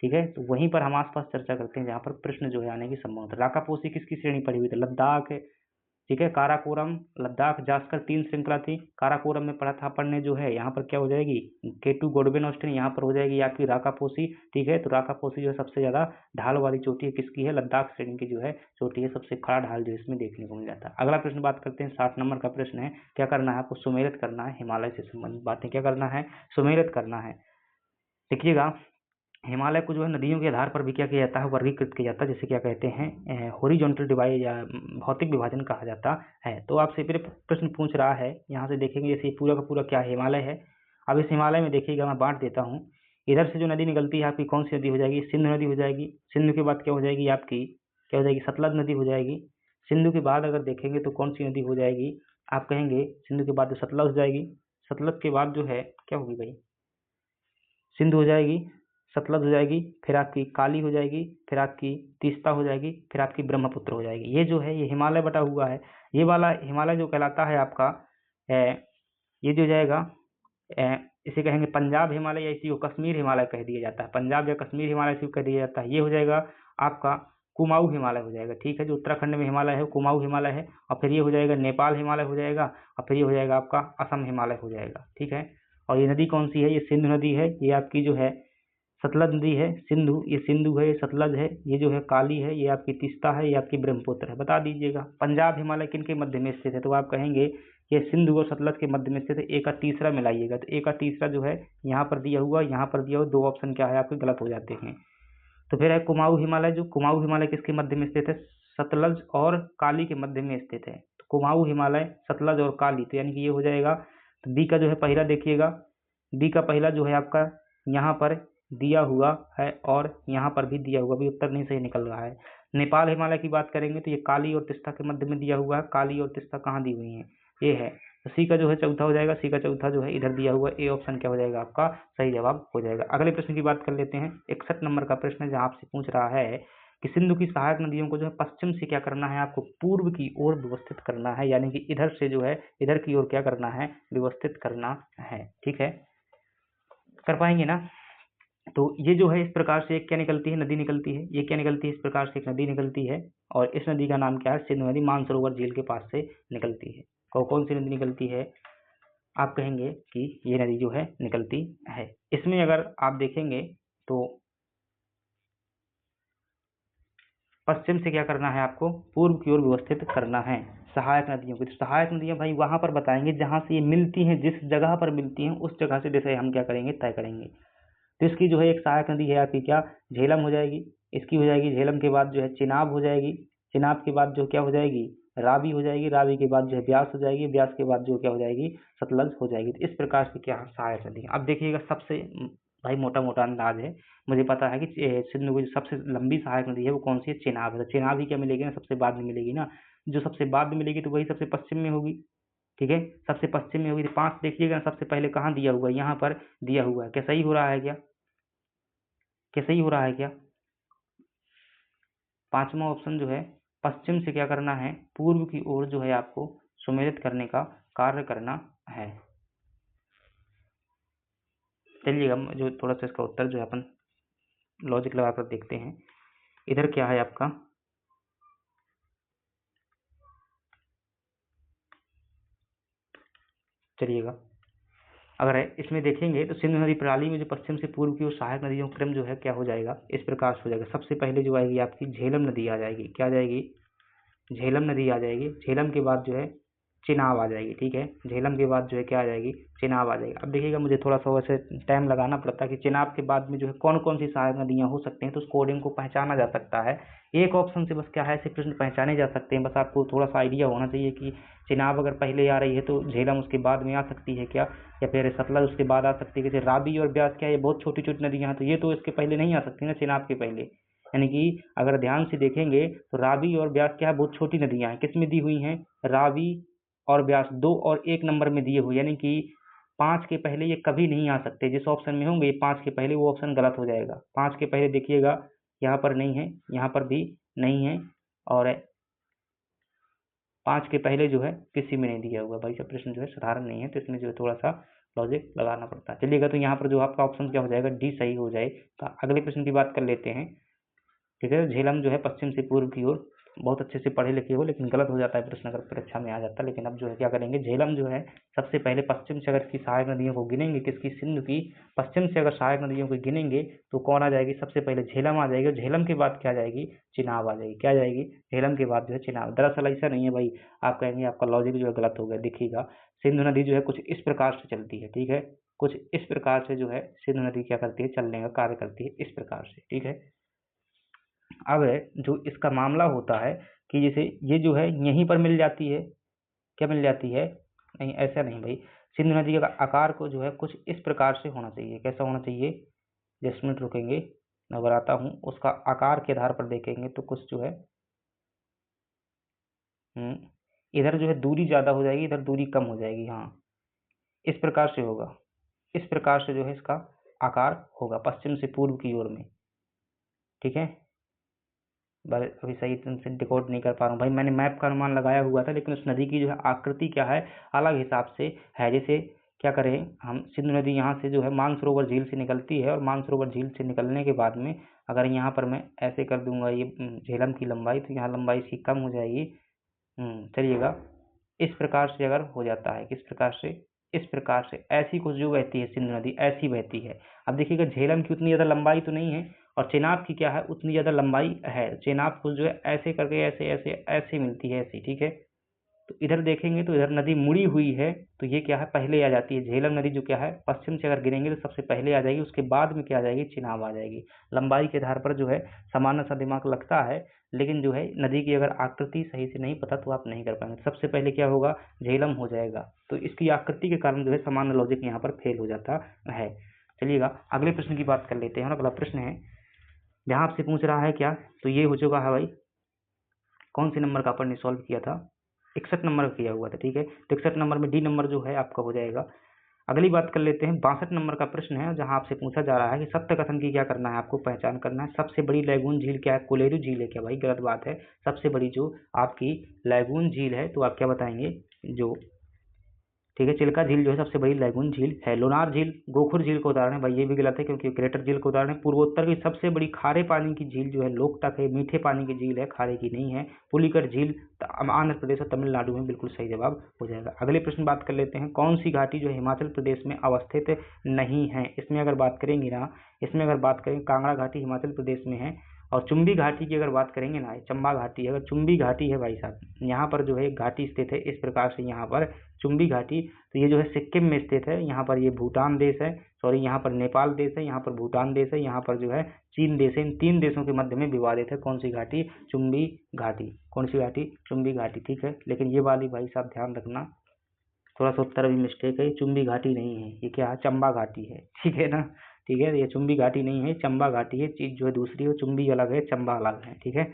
ठीक है, तो वहीं पर हम आसपास चर्चा करते हैं जहाँ पर प्रश्न जो है आने की संभावना। राकापोसी किसकी श्रेणी पड़ी हुई थी? लद्दाख ठीक है। काराकोरम, लद्दाख, जास्कर 3 श्रृंखला थी। काराकोरम में पढ़ा था अपन ने जो है यहाँ पर क्या हो जाएगी, K2 गोडबेन ऑस्टिन, यहाँ पर हो जाएगी आपकी राकापोसी। ठीक है, तो राकापोसी जो है सबसे ज्यादा ढाल वाली चोटी है किसकी है, लद्दाख श्रेणी की जो है चोटी है, सबसे खड़ा ढाल जो इसमें देखने को मिल जाता है। अगला प्रश्न बात करते हैं, 60 नंबर का प्रश्न है, क्या करना है आपको, सुमेलित करना है हिमालय से संबंधित बातें, क्या करना है, सुमेलित करना है। देखिएगा, हिमालय को जो है नदियों के आधार पर भी क्या किया जाता है, वर्गीकृत किया जाता है, जिसे क्या कहते हैं, हॉरिजॉन्टल डिवाइड या भौतिक विभाजन कहा जाता है। तो आपसे फिर प्रश्न पूछ रहा है, यहाँ से देखेंगे जैसे पूरा का पूरा क्या हिमालय है। अब इस हिमालय में देखिएगा मैं बांट देता हूँ, इधर से जो नदी निकलती है आपकी कौन सी नदी हो जाएगी, सिंधु नदी हो जाएगी। सिंधु के बाद क्या हो जाएगी आपकी, क्या हो जाएगी, सतलज नदी हो जाएगी। सिंधु के बाद अगर देखेंगे तो कौन सी नदी हो जाएगी, आप कहेंगे सिंधु के बाद सतलज हो जाएगी। सतलज के बाद जो है क्या होगी भाई, सिंधु हो जाएगी, सतलज हो जाएगी, फिर आपकी काली हो जाएगी, फिर आपकी तीस्ता हो जाएगी, फिर आपकी ब्रह्मपुत्र हो जाएगी। ये जो है ये हिमालय बटा हुआ है। ये वाला हिमालय जो कहलाता है आपका, ये जो जाएगा, इसे कहेंगे पंजाब हिमालय, या इसी को कश्मीर हिमालय कह दिया जाता है। पंजाब या कश्मीर हिमालय इसी को कह दिया जाता है। ये हो जाएगा आपका कुमाऊं हिमालय हो जाएगा। ठीक है, जो उत्तराखंड में हिमालय है कुमाऊं हिमालय है। और फिर ये हो जाएगा नेपाल हिमालय हो जाएगा, और फिर ये हो जाएगा आपका असम हिमालय हो जाएगा। ठीक है, और ये नदी कौन सी है, ये सिंधु नदी है। ये आपकी जो है सतलज नदी है, सिंधु, ये सिंधु है, ये सतलज है, ये जो है काली है, ये आपकी तीस्ता है, ये आपकी ब्रह्मपुत्र है। बता दीजिएगा पंजाब हिमालय किन के मध्य में स्थित है, तो आप कहेंगे ये सिंधु और सतलज के मध्य में स्थित है। ए का तीसरा मिलाइएगा, तो ए का तीसरा जो है यहाँ पर दिया हुआ, यहाँ पर दिया हुआ, दो ऑप्शन क्या है आपके गलत हो जाते हैं। तो फिर है कुमाऊं हिमालय, जो कुमाऊं हिमालय किसके मध्य में स्थित है, सतलज और काली के मध्य में स्थित है। तो कुमाऊं हिमालय, सतलज और काली, तो यानी कि ये हो जाएगा। तो बी का जो है पहला देखिएगा, बी का पहला जो है आपका यहाँ पर दिया हुआ है और यहाँ पर भी दिया हुआ, भी उत्तर नहीं सही निकल रहा है। नेपाल हिमालय की बात करेंगे तो ये काली और तीस्ता के मध्य में दिया हुआ है। काली और तीस्ता कहाँ दी हुई है, ये है। तो सी का जो है चौथा हो जाएगा, सी का चौथा जो है इधर दिया हुआ, ए ऑप्शन क्या हो जाएगा आपका सही जवाब हो जाएगा। अगले प्रश्न की बात कर लेते हैं, 61 नंबर का प्रश्न है, जहाँ आपसे पूछ रहा है कि सिंधु की सहायक नदियों को जो है पश्चिम से क्या करना है, आपको पूर्व की ओर व्यवस्थित करना है, यानी कि इधर से जो है इधर की ओर क्या करना है, व्यवस्थित करना है। ठीक है, कर पाएंगे ना। तो ये जो है इस प्रकार से एक क्या निकलती है, नदी निकलती है। ये क्या निकलती है, इस प्रकार से एक नदी निकलती है, और इस नदी का नाम क्या है, सिंधु नदी, मानसरोवर झील के पास से निकलती है। कौन सी नदी निकलती है, आप कहेंगे कि ये नदी जो है निकलती है। इसमें अगर आप देखेंगे तो पश्चिम से क्या करना है, आपको पूर्व की ओर व्यवस्थित करना है सहायक नदियों को। सहायक नदियां भाई वहां पर बताएंगे जहां से ये मिलती हैं, जिस जगह पर मिलती हैं उस जगह से जैसे हम क्या करेंगे, तय करेंगे। तो इसकी जो है एक सहायक नदी है आपकी क्या, झेलम हो जाएगी। इसकी हो जाएगी झेलम के बाद जो है चिनाब हो जाएगी। चिनाब के बाद जो क्या हो जाएगी, रावी हो जाएगी। रावी के बाद जो है ब्यास हो जाएगी। ब्यास के बाद जो क्या हो जाएगी, सतलज हो जाएगी। तो इस प्रकार से क्या सहायक नदी। अब देखिएगा, सबसे भाई मोटा मोटा अंदाज है, मुझे पता है कि सिंधु की सबसे लंबी सहायक नदी है वो कौन सी है, चिनाब है। तो चिनाब ही क्या मिलेगी ना, सबसे बाद में मिलेगी ना। जो सबसे बाद में मिलेगी तो वही सबसे पश्चिम में होगी। ठीक है, सबसे पश्चिम में होगी। तो 5 देखिएगा सबसे पहले कहाँ दिया हुआ है, यहाँ पर दिया हुआ है। क्या सही हो रहा है क्या, क्या सही हो रहा है क्या, पांचवा ऑप्शन जो है पश्चिम से क्या करना है, पूर्व की ओर जो है आपको सुमेलित करने का कार्य करना है। चलिएगा जो थोड़ा सा इसका उत्तर जो है अपन लॉजिक लगाकर देखते हैं। इधर क्या है आपका, चलिएगा अगर है इसमें देखेंगे तो सिंधु नदी प्रणाली में जो पश्चिम से पूर्व की ओर सहायक नदियों का क्रम जो है क्या हो जाएगा, इस प्रकार से हो जाएगा। सबसे पहले जो आएगी आपकी झेलम नदी आ जाएगी। क्या आ जाएगी, झेलम नदी आ जाएगी। झेलम के बाद जो है चिनाब आ जाएगी। ठीक है, झेलम के बाद जो है क्या आ जाएगी, चिनाब आ जाएगी। अब देखिएगा मुझे थोड़ा सा वैसे टाइम लगाना पड़ता है कि चिनाब के बाद में जो है कौन कौन सी सहायक नदियां हो सकती हैं, तो उस कोडिंग को पहचाना जा सकता है। एक ऑप्शन से बस क्या है, ऐसे प्रश्न पहचाने जा सकते हैं। बस आपको थोड़ा सा आइडिया होना चाहिए कि चिनाब अगर पहले आ रही है तो झेलम उसके बाद में आ सकती है क्या, या फिर सतलज उसके बाद आ सकती है। जैसे रावी और ब्यास क्या है, ये बहुत छोटी छोटी नदियां हैं, तो ये तो इसके पहले नहीं आ सकती ना, चिनाब के पहले। यानी कि अगर ध्यान से देखेंगे तो रावी और ब्यास क्या है, बहुत छोटी नदियां हैं। किसमें दी हुई हैं, रावी और ब्यास 2 और 1 नंबर में दिए हुए, यानी कि 5 के पहले ये कभी नहीं आ सकते। जिस ऑप्शन में होंगे ये 5 के पहले, वो ऑप्शन गलत हो जाएगा। 5 के पहले देखिएगा यहाँ पर नहीं है, यहाँ पर भी नहीं है, और 5 के पहले जो है किसी में नहीं दिया हुआ। भाई सब प्रश्न जो है साधारण नहीं है, तो इसमें जो है थोड़ा सा लॉजिक लगाना पड़ता है। चलिएगा, तो यहाँ पर जो आपका ऑप्शन क्या हो जाएगा, डी सही हो जाएगा। अगले प्रश्न की बात कर लेते हैं। ठीक है, झेलम जो है पश्चिम से पूर्व की ओर बहुत अच्छे से पढ़े लिखे हो, लेकिन गलत हो जाता है प्रश्न अगर परीक्षा में आ जाता है। लेकिन अब जो है क्या करेंगे, झेलम जो है सबसे पहले पश्चिम से अगर इसकी सहायक नदियों को गिनेंगे, किसकी, सिंधु की, पश्चिम से अगर सहायक नदियों को गिनेंगे तो कौन आ जाएगी, सबसे पहले झेलम आ जाएगी, और झेलम के बाद क्या आ जाएगी, चिनाब आ जाएगी। क्या आ जाएगी, झेलम के बाद जो है चिनाब। दरअसल ऐसा नहीं है भाई, आप कहेंगे आपका लॉजिक जो है गलत हो गया। देखिएगा, सिंधु नदी जो है कुछ इस प्रकार से चलती है, ठीक है, कुछ इस प्रकार से जो है सिंधु नदी क्या करती है, चलने का कार्य करती है, इस प्रकार से, ठीक है। अब जो इसका मामला होता है कि जैसे ये जो है यहीं पर मिल जाती है, क्या मिल जाती है, नहीं ऐसा नहीं भाई, सिंधु नदी का आकार को जो है कुछ इस प्रकार से होना चाहिए। कैसा होना चाहिए, 10 मिनट रुकेंगे, मैं बताता हूँ। उसका आकार के आधार पर देखेंगे तो कुछ जो है इधर जो है दूरी ज़्यादा हो जाएगी, इधर दूरी कम हो जाएगी। हाँ, इस प्रकार से होगा, इस प्रकार से जो है इसका आकार होगा पश्चिम से पूर्व की ओर में, ठीक है। अभी सही से डिकोड नहीं कर पा रहा हूँ भाई, मैंने मैप का अनुमान लगाया हुआ था, लेकिन उस नदी की जो है आकृति क्या है, अलग हिसाब से है। जैसे क्या करें हम, सिंधु नदी यहाँ से जो है मानसरोवर झील से निकलती है, और मानसरोवर झील से निकलने के बाद में अगर यहाँ पर मैं ऐसे कर दूंगा ये झेलम की लंबाई, तो यहाँ लंबाई इसकी कम हो जाएगी। चलिएगा, इस प्रकार से अगर हो जाता है, किस प्रकार से, इस प्रकार से ऐसी कुछ जो बहती है सिंधु नदी, ऐसी बहती है। अब देखिएगा, झेलम की उतनी ज़्यादा लंबाई तो नहीं है, और चेनाब की क्या है, उतनी ज़्यादा लंबाई है। चेनाब को जो है ऐसे करके ऐसे ऐसे ऐसे मिलती है, ऐसी, ठीक है। तो इधर देखेंगे तो इधर नदी मुड़ी हुई है, तो ये क्या है, पहले आ जाती है। झेलम नदी जो क्या है, पश्चिम से अगर गिरेंगे तो सबसे पहले आ जाएगी, उसके बाद में क्या आ जाएगी, चिनाब आ जाएगी। लंबाई के आधार पर जो है सामान्य सा दिमाग लगता है, लेकिन जो है नदी की अगर आकृति सही से नहीं पता तो आप नहीं कर पाएंगे। सबसे पहले क्या होगा, झेलम हो जाएगा, तो इसकी आकृति के कारण जो है सामान्य लॉजिक यहाँ पर फेल हो जाता है। चलिएगा, अगले प्रश्न की बात कर लेते हैं। अगला प्रश्न है, जहाँ आपसे पूछ रहा है क्या, तो ये हो चुका है भाई, कौन से नंबर का अपन ने सॉल्व किया था, 61 नंबर का किया हुआ था, ठीक है। तो 61 नंबर में डी नंबर जो है आपका हो जाएगा। अगली बात कर लेते हैं, 62 नंबर का प्रश्न है, जहां आपसे पूछा जा रहा है कि सत्य कथन की क्या करना है, आपको पहचान करना है। सबसे बड़ी लैगून झील क्या है, कोलेरू झील है क्या, भाई गलत बात है। सबसे बड़ी जो आपकी लैगून झील है, तो आप क्या बताएंगे, जो, ठीक है, चिल्का झील जो है सबसे बड़ी लैगून झील है। लोनार झील गोखुर झील का उदाहरण है, भाई ये भी गलत है, क्योंकि ग्रेटर झील का उदाहरण है। पूर्वोत्तर की सबसे बड़ी खारे पानी की झील जो है लोकटक है, मीठे पानी की झील है, खारे की नहीं है। पुलिकट झील आंध्र प्रदेश और तमिलनाडु में, बिल्कुल सही जवाब हो जाएगा। अगले प्रश्न बात कर लेते हैं, कौन सी घाटी जो है हिमाचल प्रदेश में अवस्थित नहीं है। इसमें अगर बात करेंगे ना, इसमें अगर बात करें, कांगड़ा घाटी हिमाचल प्रदेश में है, और चुंबी घाटी की अगर बात करेंगे ना, चंबा घाटी है, अगर चुंबी घाटी है भाई साहब, यहाँ पर जो है घाटी स्थित है, इस प्रकार से यहाँ पर चुंबी घाटी, तो ये जो है सिक्किम में स्थित है। यहाँ पर ये भूटान देश है, सॉरी यहाँ पर नेपाल देश है, यहाँ पर भूटान देश है, यहाँ पर जो है चीन देश है। इन तीन देशों के मध्य में विवादित है कौन सी घाटी, चुंबी घाटी। कौन सी घाटी, चुंबी घाटी, ठीक है। लेकिन ये वाली भाई साहब ध्यान रखना, थोड़ा सा उत्तर भी मिस्टेक है, चुंबी घाटी नहीं है, ये क्या है, चंबा घाटी है, ठीक है ना, ठीक है। ये चुंबी घाटी नहीं है, चंबा घाटी है। चीज जो है दूसरी है, चुंबी अलग है, चंबा अलग है, ठीक है।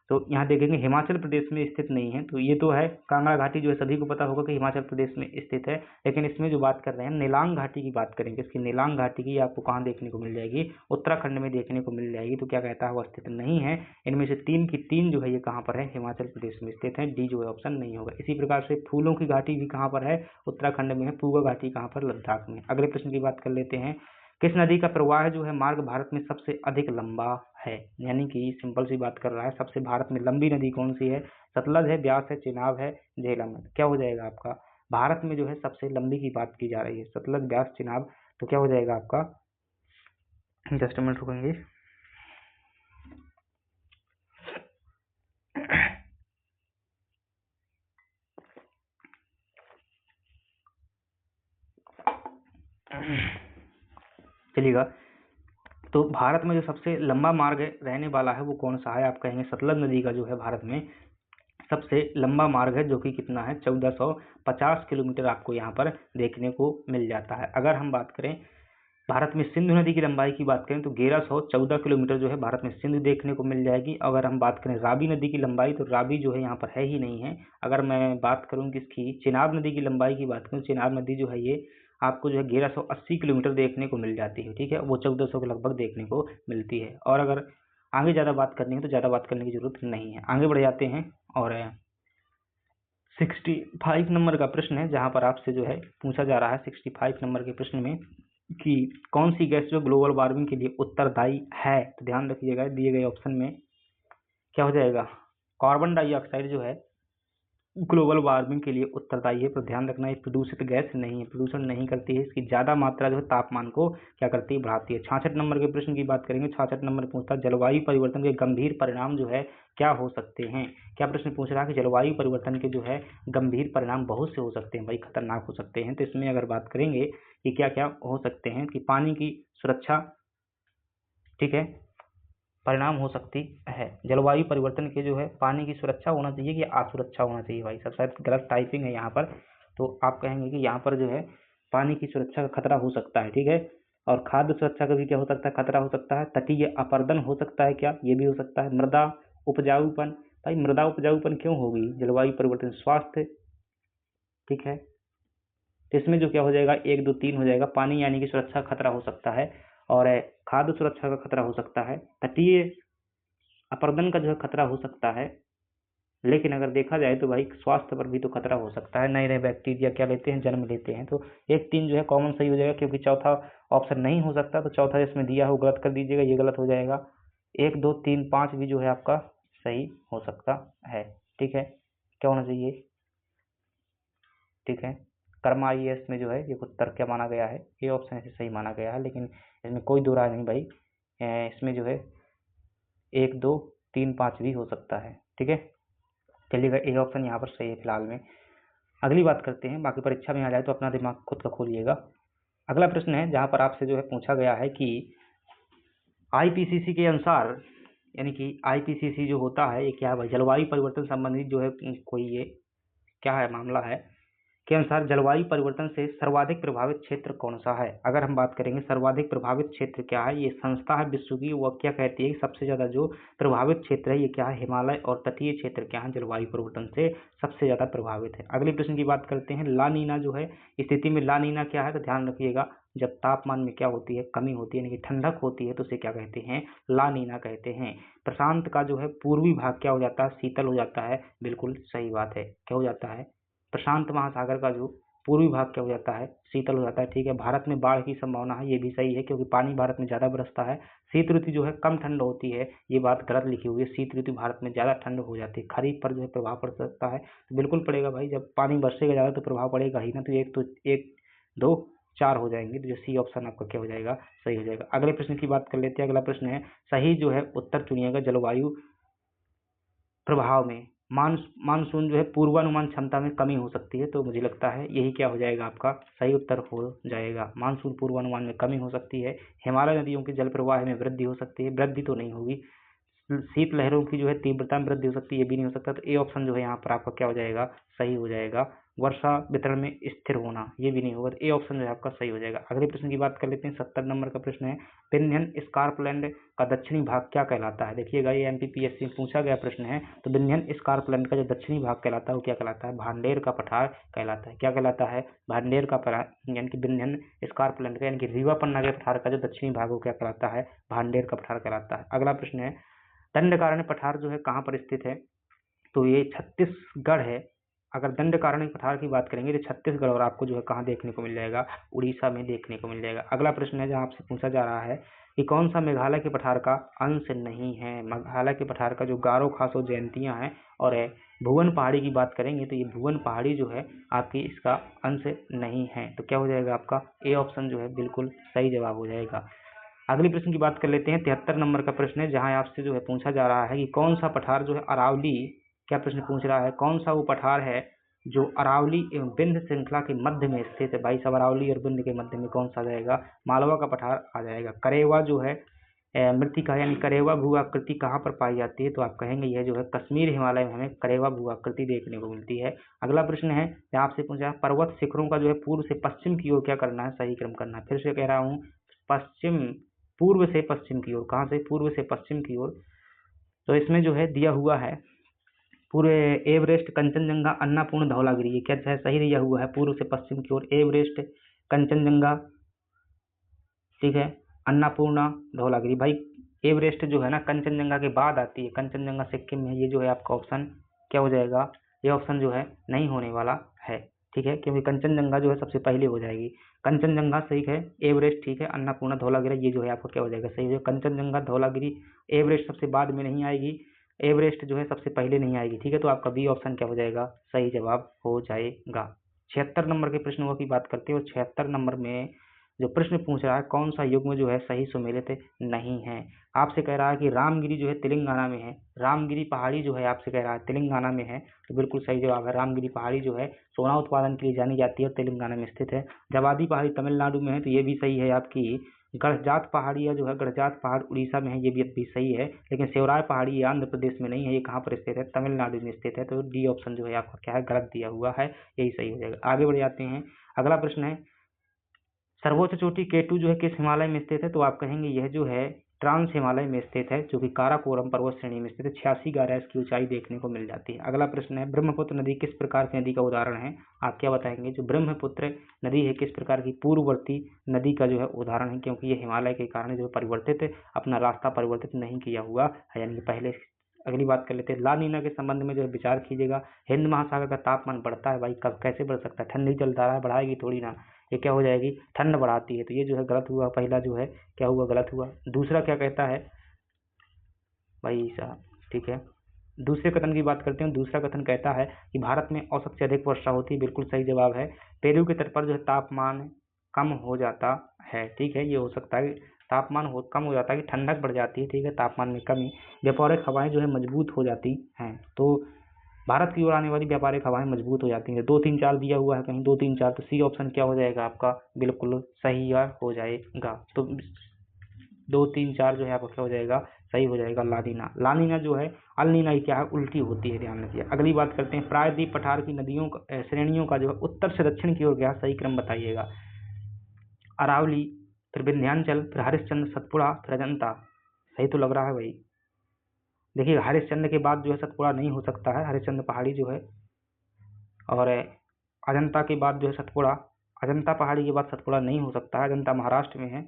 तो यहाँ देखेंगे हिमाचल प्रदेश में स्थित नहीं है, तो ये तो है। कांगड़ा घाटी जो है सभी को पता होगा कि हिमाचल प्रदेश में स्थित है, लेकिन इसमें जो बात कर रहे हैं नेलांग घाटी की बात करेंगे। इसकी नेलांग घाटी की आपको कहाँ देखने को मिल जाएगी, उत्तराखंड में देखने को मिल जाएगी। तो क्या कहता है, वो स्थित नहीं है। इनमें से 3 की 3 जो है ये कहाँ पर है, हिमाचल प्रदेश में स्थित है। डी जो है ऑप्शन नहीं होगा। इसी प्रकार से फूलों की घाटी भी कहाँ पर है, उत्तराखंड में है। पूगा घाटी कहाँ पर, लद्दाख में। अगले प्रश्न की बात कर लेते हैं, किस नदी का प्रवाह जो है मार्ग भारत में सबसे अधिक लंबा है। यानी कि सिंपल सी बात कर रहा है, सबसे भारत में लंबी नदी कौन सी है, सतलज है, ब्यास है, चिनाब है, झेलम है। क्या हो जाएगा आपका, भारत में जो है सबसे लंबी की बात की जा रही है, सतलज, ब्यास, चिनाब। तो क्या हो जाएगा आपका, 10 मिनट रुकेंगे। चलिएगा, तो भारत में जो सबसे लंबा मार्ग रहने वाला है वो कौन सा है, आप कहेंगे सतलज नदी का जो है भारत में सबसे लंबा मार्ग है, जो कि कितना है, 1450 किलोमीटर आपको यहाँ पर देखने को मिल जाता है। अगर हम बात करें भारत में सिंधु नदी की लंबाई की बात करें, तो 1114 किलोमीटर जो है भारत में सिंधु देखने को मिल जाएगी। अगर हम बात करें रावी नदी की लंबाई, तो रावी जो है यहाँ पर है ही नहीं है। अगर मैं बात करूँ किसकी, चिनाब नदी की लंबाई की बात करूँ, चिनाब नदी जो है ये आपको जो है 1180 किलोमीटर देखने को मिल जाती है, ठीक है। वो 1400 के लगभग देखने को मिलती है। और अगर आगे ज़्यादा बात करनी है तो ज़्यादा बात करने की जरूरत नहीं है। आगे बढ़ जाते हैं, और 65 नंबर का प्रश्न है, जहाँ पर आपसे जो है पूछा जा रहा है 65 नंबर के प्रश्न में कि कौन सी गैस जो ग्लोबल वार्मिंग के लिए उत्तरदायी है। तो ध्यान रखिएगा, दिए गए ऑप्शन में क्या हो जाएगा, कार्बन डाइऑक्साइड जो है ग्लोबल वार्मिंग के लिए उत्तरदायी है, पर ध्यान रखना ये प्रदूषित गैस नहीं है, प्रदूषण नहीं करती है, इसकी ज्यादा मात्रा जो है तापमान को क्या करती है, बढ़ाती है। 66 नंबर के प्रश्न की बात करेंगे। 66 नंबर पूछता है जलवायु परिवर्तन के गंभीर परिणाम जो है क्या हो सकते हैं। क्या प्रश्न पूछ रहा है कि जलवायु परिवर्तन के जो है गंभीर परिणाम बहुत से हो सकते हैं भाई, खतरनाक हो सकते हैं। तो इसमें अगर बात करेंगे कि क्या क्या हो सकते हैं, कि पानी की सुरक्षा, ठीक है, परिणाम हो सकती है। जलवायु परिवर्तन के जो है पानी की सुरक्षा होना चाहिए कि असुरक्षा होना चाहिए भाई, सब शायद गलत टाइपिंग है यहाँ पर, तो आप कहेंगे कि यहाँ पर जो है पानी की सुरक्षा का खतरा हो सकता है, ठीक है। और खाद्य सुरक्षा का भी क्या हो सकता है, खतरा हो सकता है। तटीय अपरदन हो सकता है, क्या ये भी हो सकता है। मृदा उपजाऊपन, भाई मृदा उपजाऊपन क्यों होगी, जलवायु परिवर्तन। स्वास्थ्य, ठीक है, तो इसमें जो क्या हो जाएगा 1 2 3 हो जाएगा। पानी यानी कि सुरक्षा का खतरा हो सकता है, और खाद्य सुरक्षा का खतरा हो सकता है, तटीय अपरदन का जो है खतरा हो सकता है। लेकिन अगर देखा जाए तो भाई स्वास्थ्य पर भी तो खतरा हो सकता है, नए नए बैक्टीरिया क्या लेते हैं, जन्म लेते हैं। तो 1 3 जो है कॉमन सही हो जाएगा, क्योंकि चौथा ऑप्शन नहीं हो सकता, तो चौथा इसमें दिया हो गलत कर दीजिएगा, ये गलत हो जाएगा। 1 2 3 5 भी जो है आपका सही हो सकता है, ठीक है। क्या होना चाहिए, ठीक है, कर्मा IAS में जो है ये उत्तर क्या माना गया है, ये ऑप्शन ऐसे सही माना गया है, लेकिन इसमें कोई दो राय नहीं भाई। इसमें जो है 1 2 3 5 भी हो सकता है, ठीक है। चलिएगा, ए ऑप्शन यहाँ पर सही है फिलहाल में। अगली बात करते हैं, बाकी परीक्षा में आ जाए तो अपना दिमाग खुद का खोलिएगा। अगला प्रश्न है जहाँ पर आपसे जो है पूछा गया है कि IPCC के अनुसार, यानी कि IPCC जो होता है ये क्या है भाई, जलवायु परिवर्तन संबंधित जो है कोई ये क्या है मामला है, के अनुसार जलवायु परिवर्तन से सर्वाधिक प्रभावित क्षेत्र कौन सा है। अगर हम बात करेंगे सर्वाधिक प्रभावित क्षेत्र क्या है, ये संस्था है विश्व की, वो क्या कहती है, सबसे ज्यादा जो प्रभावित क्षेत्र है ये क्या है, हिमालय और तटीय क्षेत्र क्या है, जलवायु परिवर्तन से सबसे ज्यादा प्रभावित है। अगले प्रश्न की बात करते हैं, ला नीना जो है स्थिति में, ला नीना क्या है, तो ध्यान रखिएगा, जब तापमान में क्या होती है, कमी होती है, यानी कि ठंडक होती है, तो उसे क्या कहते हैं, ला नीना कहते हैं। प्रशांत का जो है पूर्वी भाग क्या हो जाता है, शीतल हो जाता है, बिल्कुल सही बात है, क्या हो जाता है, प्रशांत महासागर का जो पूर्वी भाग क्या हो जाता है, शीतल हो जाता है, ठीक है। भारत में बाढ़ की संभावना है, ये भी सही है, क्योंकि पानी भारत में ज्यादा बरसता है। शीत ऋतु जो है कम ठंड होती है, ये बात गलत लिखी हुई है, शीत ऋतु भारत में ज्यादा ठंड हो जाती है। खरीफ पर जो है प्रभाव पड़ सकता है, तो बिल्कुल पड़ेगा भाई, जब पानी बरसेगा ज्यादा तो प्रभाव पड़ेगा ही ना। तो 1 2 4 हो जाएंगे, तो जो सी ऑप्शन आपका क्या हो जाएगा, सही हो जाएगा। अगले प्रश्न की बात कर लेते हैं। अगला प्रश्न है, सही जो है उत्तर चुनिएगा, जलवायु प्रभाव में मानसून जो है पूर्वानुमान क्षमता में कमी हो सकती है, तो मुझे लगता है यही क्या हो जाएगा, आपका सही उत्तर हो जाएगा, मानसून पूर्वानुमान में कमी हो सकती है। हिमालय नदियों के जल प्रवाह में वृद्धि हो सकती है, वृद्धि तो नहीं होगी। शीत लहरों की जो है तीव्रता में वृद्धि हो सकती है, ये भी नहीं हो सकता, तो ए ऑप्शन जो है यहाँ पर आपका क्या हो जाएगा, सही हो जाएगा। वर्षा वितरण में स्थिर होना, ये भी नहीं होगा, तो ए ऑप्शन जो है आपका सही हो जाएगा। अगले प्रश्न की बात कर लेते हैं। 70 नंबर का प्रश्न है, विंध्यन स्कार्पलैंड का दक्षिणी भाग क्या कहलाता है। देखिएगा, ये MPPSC में पूछा गया प्रश्न है, तो विंध्यन स्कार्पलैंड का जो दक्षिणी भाग कहलाता है वो क्या कहलाता है, भांडेर का पठार कहलाता है। क्या कहलाता है, भांडेर का पठार, यानी कि विंध्यन स्कार्पलैंड का, यानी कि रीवा पन्ना के पठार का जो दक्षिणी भाग वो क्या कहलाता है, भांडेर का पठार कहलाता है। अगला प्रश्न है, दंडकारण्य पठार जो है कहाँ पर स्थित है, तो ये छत्तीसगढ़ है। अगर दंडकारण्य पठार की बात करेंगे तो छत्तीसगढ़, और आपको जो है कहाँ देखने को मिल जाएगा, उड़ीसा में देखने को मिल जाएगा। अगला प्रश्न है जहाँ आपसे पूछा जा रहा है कि कौन सा मेघालय के पठार का अंश नहीं है। मेघालय के पठार का जो गारो खासो जयंतियाँ हैं और भुवन पहाड़ी की बात करेंगे, तो ये भुवन पहाड़ी जो है आपकी इसका अंश नहीं है, तो क्या हो जाएगा आपका ए ऑप्शन जो है बिल्कुल सही जवाब हो जाएगा। अगले प्रश्न की बात कर लेते हैं। 73 नंबर का प्रश्न है, जहां आपसे जो है पूछा जा रहा है कि कौन सा पठार जो है अरावली, क्या प्रश्न पूछ रहा है, कौन सा वो पठार है जो अरावली एवं विंध्य श्रृंखला के मध्य में स्थित है। भाई सब अरावली और विंध्य के मध्य में कौन सा जाएगा, मालवा का पठार आ जाएगा। करेवा जो है मृतिका, यानी करेवा भू आकृति कहाँ पर पाई जाती है, तो आप कहेंगे यह जो है कश्मीर हिमालय में हमें करेवा भू आकृति देखने को मिलती है। अगला प्रश्न है जहाँ आपसे पूछा पर्वत शिखरों का जो है पूर्व से पश्चिम की ओर क्या करना है, सही क्रम करना है। फिर से कह रहा हूँ, पश्चिम, पूर्व से पश्चिम की ओर, कहाँ से, पूर्व से पश्चिम की ओर। तो इसमें जो है दिया हुआ है पूरे एवरेस्ट, कंचनजंगा, अन्नपूर्ण, धौलागिरी, ये क्या है, सही दिया हुआ है, पूर्व से पश्चिम की ओर एवरेस्ट, कंचनजंगा, ठीक है, अन्नपूर्णा, धौलागिरी। भाई एवरेस्ट जो है ना कंचनजंगा के बाद आती है, कंचनजंगा सिक्किम में, ये जो है आपका ऑप्शन क्या हो जाएगा, ये ऑप्शन जो है नहीं होने वाला है, ठीक है, क्योंकि कंचनजंगा जो है सबसे पहले हो जाएगी। कंचनजंगा सही है, एवरेस्ट ठीक है, अन्नपूर्णा, धौलागिरी, ये जो है आपको क्या हो जाएगा, सही है। कंचनजंगा, धौलागिरी, एवरेस्ट सबसे बाद में नहीं आएगी, एवरेस्ट जो है सबसे पहले नहीं आएगी। ठीक है, तो आपका बी ऑप्शन क्या हो जाएगा, सही जवाब हो जाएगा। 76 नंबर के प्रश्नों की बात करते हैं और 76 नंबर में जो प्रश्न पूछ रहा है कौन सा युग्म जो है सही सुमेलित नहीं है। आपसे कह रहा है कि रामगिरी जो है तेलंगाना में है, रामगिरी पहाड़ी जो है आपसे कह रहा है तेलंगाना में है, तो बिल्कुल सही जवाब है। रामगिरी पहाड़ी जो है सोना उत्पादन के लिए जानी जाती है और तेलंगाना में स्थित है। जवादी पहाड़ी तमिलनाडु में है, तो ये भी सही है आपकी। गढ़जात पहाड़ियाँ जो है, गढ़जात पहाड़ उड़ीसा में है, ये भी सही है। लेकिन सेवराय पहाड़ी ये आंध्र प्रदेश में नहीं है, ये कहाँ पर स्थित है, तमिलनाडु में स्थित है। तो डी ऑप्शन जो है आपका क्या है, गलत दिया हुआ है, यही सही हो जाएगा। आगे बढ़ जाते हैं, अगला प्रश्न है सर्वोच्च चोटी केटू जो है किस हिमालय में स्थित है, तो आप कहेंगे यह जो है ट्रांस हिमालय में स्थित है, जो कि काराकोरम पर्वत श्रेणी में स्थित है। 86 इसकी ऊंचाई देखने को मिल जाती है। अगला प्रश्न है ब्रह्मपुत्र नदी किस प्रकार की नदी का उदाहरण है, आप क्या बताएंगे। जो ब्रह्मपुत्र नदी है किस प्रकार की पूर्ववर्ती नदी का जो है उदाहरण है, क्योंकि ये हिमालय के कारण जो परिवर्तित अपना रास्ता परिवर्तित नहीं किया हुआ है, यानी कि पहले। अगली बात कर लेते हैं ला नीना के संबंध में जो है विचार कीजिएगा। हिंद महासागर का तापमान बढ़ता है भाई, कब कैसे बढ़ सकता है, ठंडी चलता रहा है, बढ़ाएगी थोड़ी ना, ये क्या हो जाएगी, ठंड बढ़ाती है। तो ये जो है गलत हुआ, पहला जो है क्या हुआ, गलत हुआ। दूसरा क्या कहता है भाई साहब, ठीक है, दूसरे कथन की बात करते हैं। दूसरा कथन कहता है कि भारत में औसत से अधिक वर्षा होती है, बिल्कुल सही जवाब है। पेरू के तट पर जो है तापमान कम हो जाता है, ठीक है, ये हो सकता है तापमान कम हो जाता है कि ठंडक बढ़ जाती है, ठीक है, तापमान में कमी। व्यापारिक हवाएं जो है मजबूत हो जाती हैं, तो भारत की ओर आने वाली व्यापारिक हवाएं मजबूत हो जाती हैं। 2 3 4 दिया हुआ है कहीं, 2 3 4, तो सी ऑप्शन क्या हो जाएगा आपका, बिल्कुल सही हो जाएगा। तो 2 3 4 जो है आपका क्या हो जाएगा, सही हो जाएगा। लानीना, लानीना जो है अल-नीना ही क्या है, उल्टी होती है, ध्यान रखिए। अगली बात करते हैं प्रायद्वीप पठार की नदियों श्रेणियों का जो है उत्तर से दक्षिण की ओर गया, सही क्रम बताइएगा। अरावली, फिर विंध्याचल, फिर हरिश्चंद्र, सतपुड़ा, फिर अजंता। सही तो लग रहा है भाई। देखिए हरिश्चंद्र के बाद जो है सतपुड़ा नहीं हो सकता है, हरिश्चंद्र पहाड़ी जो है, और अजंता के बाद जो है सतपुड़ा, अजंता पहाड़ी के बाद सतपुड़ा नहीं हो सकता है, अजंता महाराष्ट्र में है।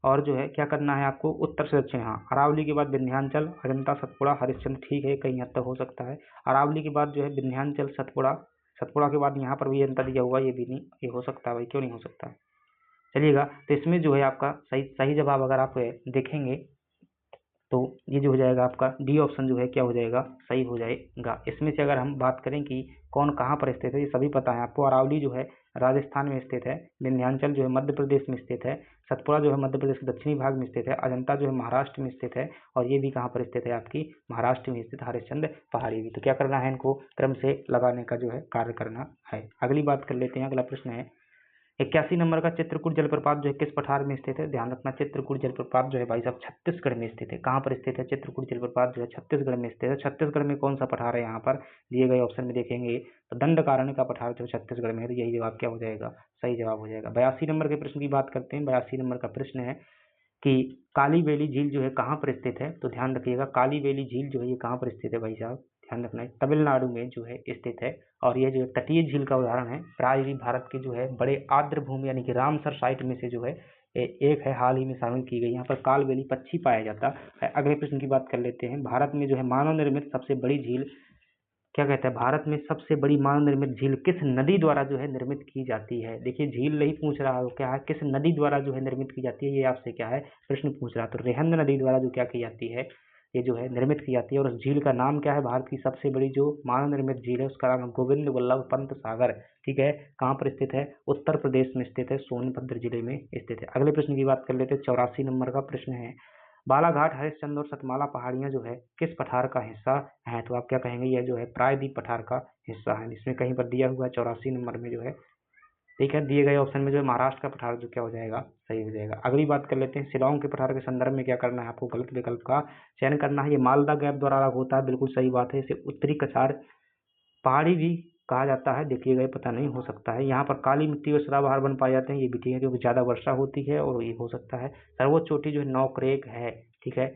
और जो है क्या करना है आपको, उत्तर से दक्षिण। हाँ, अरावली के बाद विंध्याचल, अजंता, सतपुड़ा, हरिश्चंद्र, ठीक है, कहीं हद तक हो सकता है। अरावली के बाद जो है विंध्याचल, सतपुड़ा, सतपुड़ा के बाद यहाँ पर भी अजंता दिया हुआ, ये भी नहीं, ये हो सकता है भाई, क्यों नहीं हो सकता। चलिएगा, तो इसमें जो है आपका सही जवाब अगर आप देखेंगे तो ये जो हो जाएगा आपका डी ऑप्शन जो है क्या हो जाएगा, सही हो जाएगा। इसमें से अगर हम बात करें कि कौन कहाँ पर स्थित है, ये सभी पता है आपको। अरावली जो है राजस्थान में स्थित है, विंध्याचल जो है मध्य प्रदेश में स्थित है, सतपुड़ा जो है मध्य प्रदेश के दक्षिणी भाग में स्थित है, अजंता जो है महाराष्ट्र में स्थित है, और ये भी कहाँ पर स्थित है आपकी, महाराष्ट्र में स्थित हरिश्चंद्र पहाड़ी भी। तो क्या करना है, इनको क्रम से लगाने का जो है कार्य करना है। अगली बात कर लेते हैं, अगला प्रश्न है 81 नंबर का चित्रकूट जलप्रपात जो है किस पठार में स्थित है। ध्यान रखना, चित्रकूट जलप्रपात जो है भाई साहब छत्तीसगढ़ में स्थित है। कहाँ पर स्थित है, चित्रकूट जलप्रपात जो है छत्तीसगढ़ में स्थित है। छत्तीसगढ़ में कौन सा पठार है, यहाँ पर दिए गए ऑप्शन में देखेंगे तो दंडकारण्य का पठार जो छत्तीसगढ़ में है, तो यही जवाब क्या हो जाएगा, सही जवाब हो जाएगा। 82 नंबर के प्रश्न की बात करते हैं। 82 नंबर का प्रश्न है कि काली बेली झील जो है कहाँ पर स्थित है, तो ध्यान रखिएगा काली बेली झील जो है ये कहाँ पर स्थित है भाई साहब, ध्यान रखना है, तमिलनाडु में जो है स्थित है। और ये जो तटीय झील का उदाहरण है, प्राय भारत के जो है बड़े आर्द्र भूमि यानी कि रामसर साइट में से जो है एक है, हाल ही में शामिल की गई। यहाँ पर कालबेली पक्षी पाया जाता है। अगले प्रश्न की बात कर लेते हैं। भारत में जो है मानव निर्मित सबसे बड़ी झील क्या कहता है, भारत में सबसे बड़ी मानव निर्मित झील किस नदी द्वारा जो है निर्मित की जाती है। देखिए झील नहीं पूछ रहा है, क्या है, किस नदी द्वारा जो है निर्मित की जाती है, ये आपसे क्या है प्रश्न पूछ रहा है। तो रेहंद नदी द्वारा जो क्या की जाती है, ये जो है निर्मित की जाती है। और उस झील का नाम क्या है, भारत की सबसे बड़ी जो मानव निर्मित झील है उसका नाम है गोविंद वल्लभ पंत सागर, ठीक है। कहाँ पर स्थित है, उत्तर प्रदेश में स्थित है, सोनभद्र जिले में स्थित है। अगले प्रश्न की बात कर लेते हैं। 84 नंबर का प्रश्न है बालाघाट, हरिश्चंद्र और सतमाला पहाड़ियां जो है किस पठार का हिस्सा है, तो आप क्या कहेंगे, यह जो है प्रायद्वीप पठार का हिस्सा है। इसमें कहीं पर दिया हुआ है 84 नंबर में जो है, ठीक है, दिए गए ऑप्शन में जो है महाराष्ट्र का पठार जो क्या हो जाएगा, सही हो जाएगा। अगली बात कर लेते हैं। शिलांग के पठार के संदर्भ में क्या करना है आपको, गलत विकल्प का चयन करना है। ये मालदा गैप द्वारा अलग होता है, बिल्कुल सही बात है। इसे उत्तरी कछार पहाड़ी भी कहा जाता है, देखिएगा ये पता नहीं हो सकता है। यहाँ पर काली मिट्टी और सदाबहार वन पाए जाते हैं, ये भी ठीक है, क्योंकि ज्यादा वर्षा होती है और ये हो सकता है। सर्वोच्च चोटी जो है नौकरेक है, ठीक है।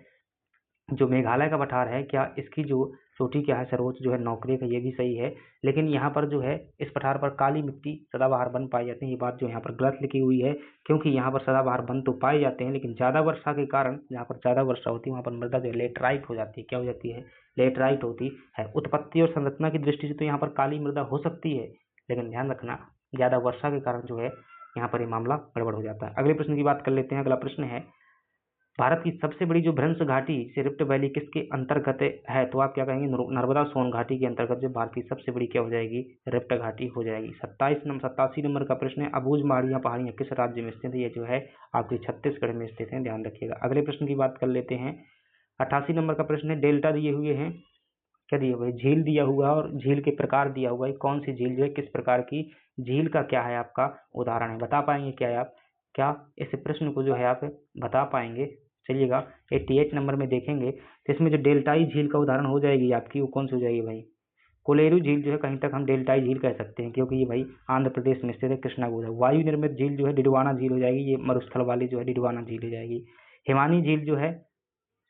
जो मेघालय का पठार है, क्या इसकी जो चोटी क्या है, सर्वोच्च जो है नौकरेक है, ये भी सही है। लेकिन यहाँ पर जो है इस पठार पर काली मिट्टी सदाबहार वन पाए जाते हैं, ये बात जो यहाँ पर गलत लिखी हुई है, क्योंकि यहाँ पर सदाबहार वन तो पाए जाते हैं, लेकिन ज्यादा वर्षा के कारण, जहाँ पर ज्यादा वर्षा होती है वहाँ पर मृदा जो है लेटराइट हो जाती है। क्या हो जाती है, लेटराइट होती है। उत्पत्ति और संरचना की दृष्टि से तो यहाँ पर काली मृदा हो सकती है, लेकिन ध्यान रखना ज्यादा वर्षा के कारण जो है यहाँ पर ये मामला गड़बड़ हो जाता है। अगले प्रश्न की बात कर लेते हैं। अगला प्रश्न है भारत की सबसे बड़ी जो भ्रंश घाटी से रिफ्ट वैली किसके अंतर्गत है, तो आप क्या कहेंगे, नर्मदा सोन घाटी के अंतर्गत जो भारत की सबसे बड़ी क्या हो जाएगी, रिफ्ट घाटी हो जाएगी। 87 नंबर का प्रश्न है, अबूझ पहाड़ियां किस राज्य में स्थित है, ये जो है आपके छत्तीसगढ़ में स्थित है, ध्यान रखिएगा। अगले प्रश्न की बात कर लेते हैं। 88 नंबर का प्रश्न है, डेल्टा दिए हुए हैं, क्या दिया हुआ है, झील दिया हुआ है और झील के प्रकार दिया हुआ है, कौन सी झील जो है किस प्रकार की झील का क्या है आपका उदाहरण है, बता पाएंगे क्या है आप, क्या इस प्रश्न को जो है आप बता पाएंगे। चलिएगा 88 नंबर में देखेंगे तो इसमें जो डेल्टाई झील का उदाहरण हो जाएगी आपकी, वो कौन सी हो जाएगी भाई, कोलेरू झील जो है कहीं तक हम डेल्टाई झील कह सकते हैं, क्योंकि ये भाई आंध्र प्रदेश में स्थित है, कृष्णा गोदावरी। वायु निर्मित झील जो है डिडवाना झील हो जाएगी, ये मरुस्थल वाली जो है डिडवाना झील हो जाएगी। हिमानी झील जो है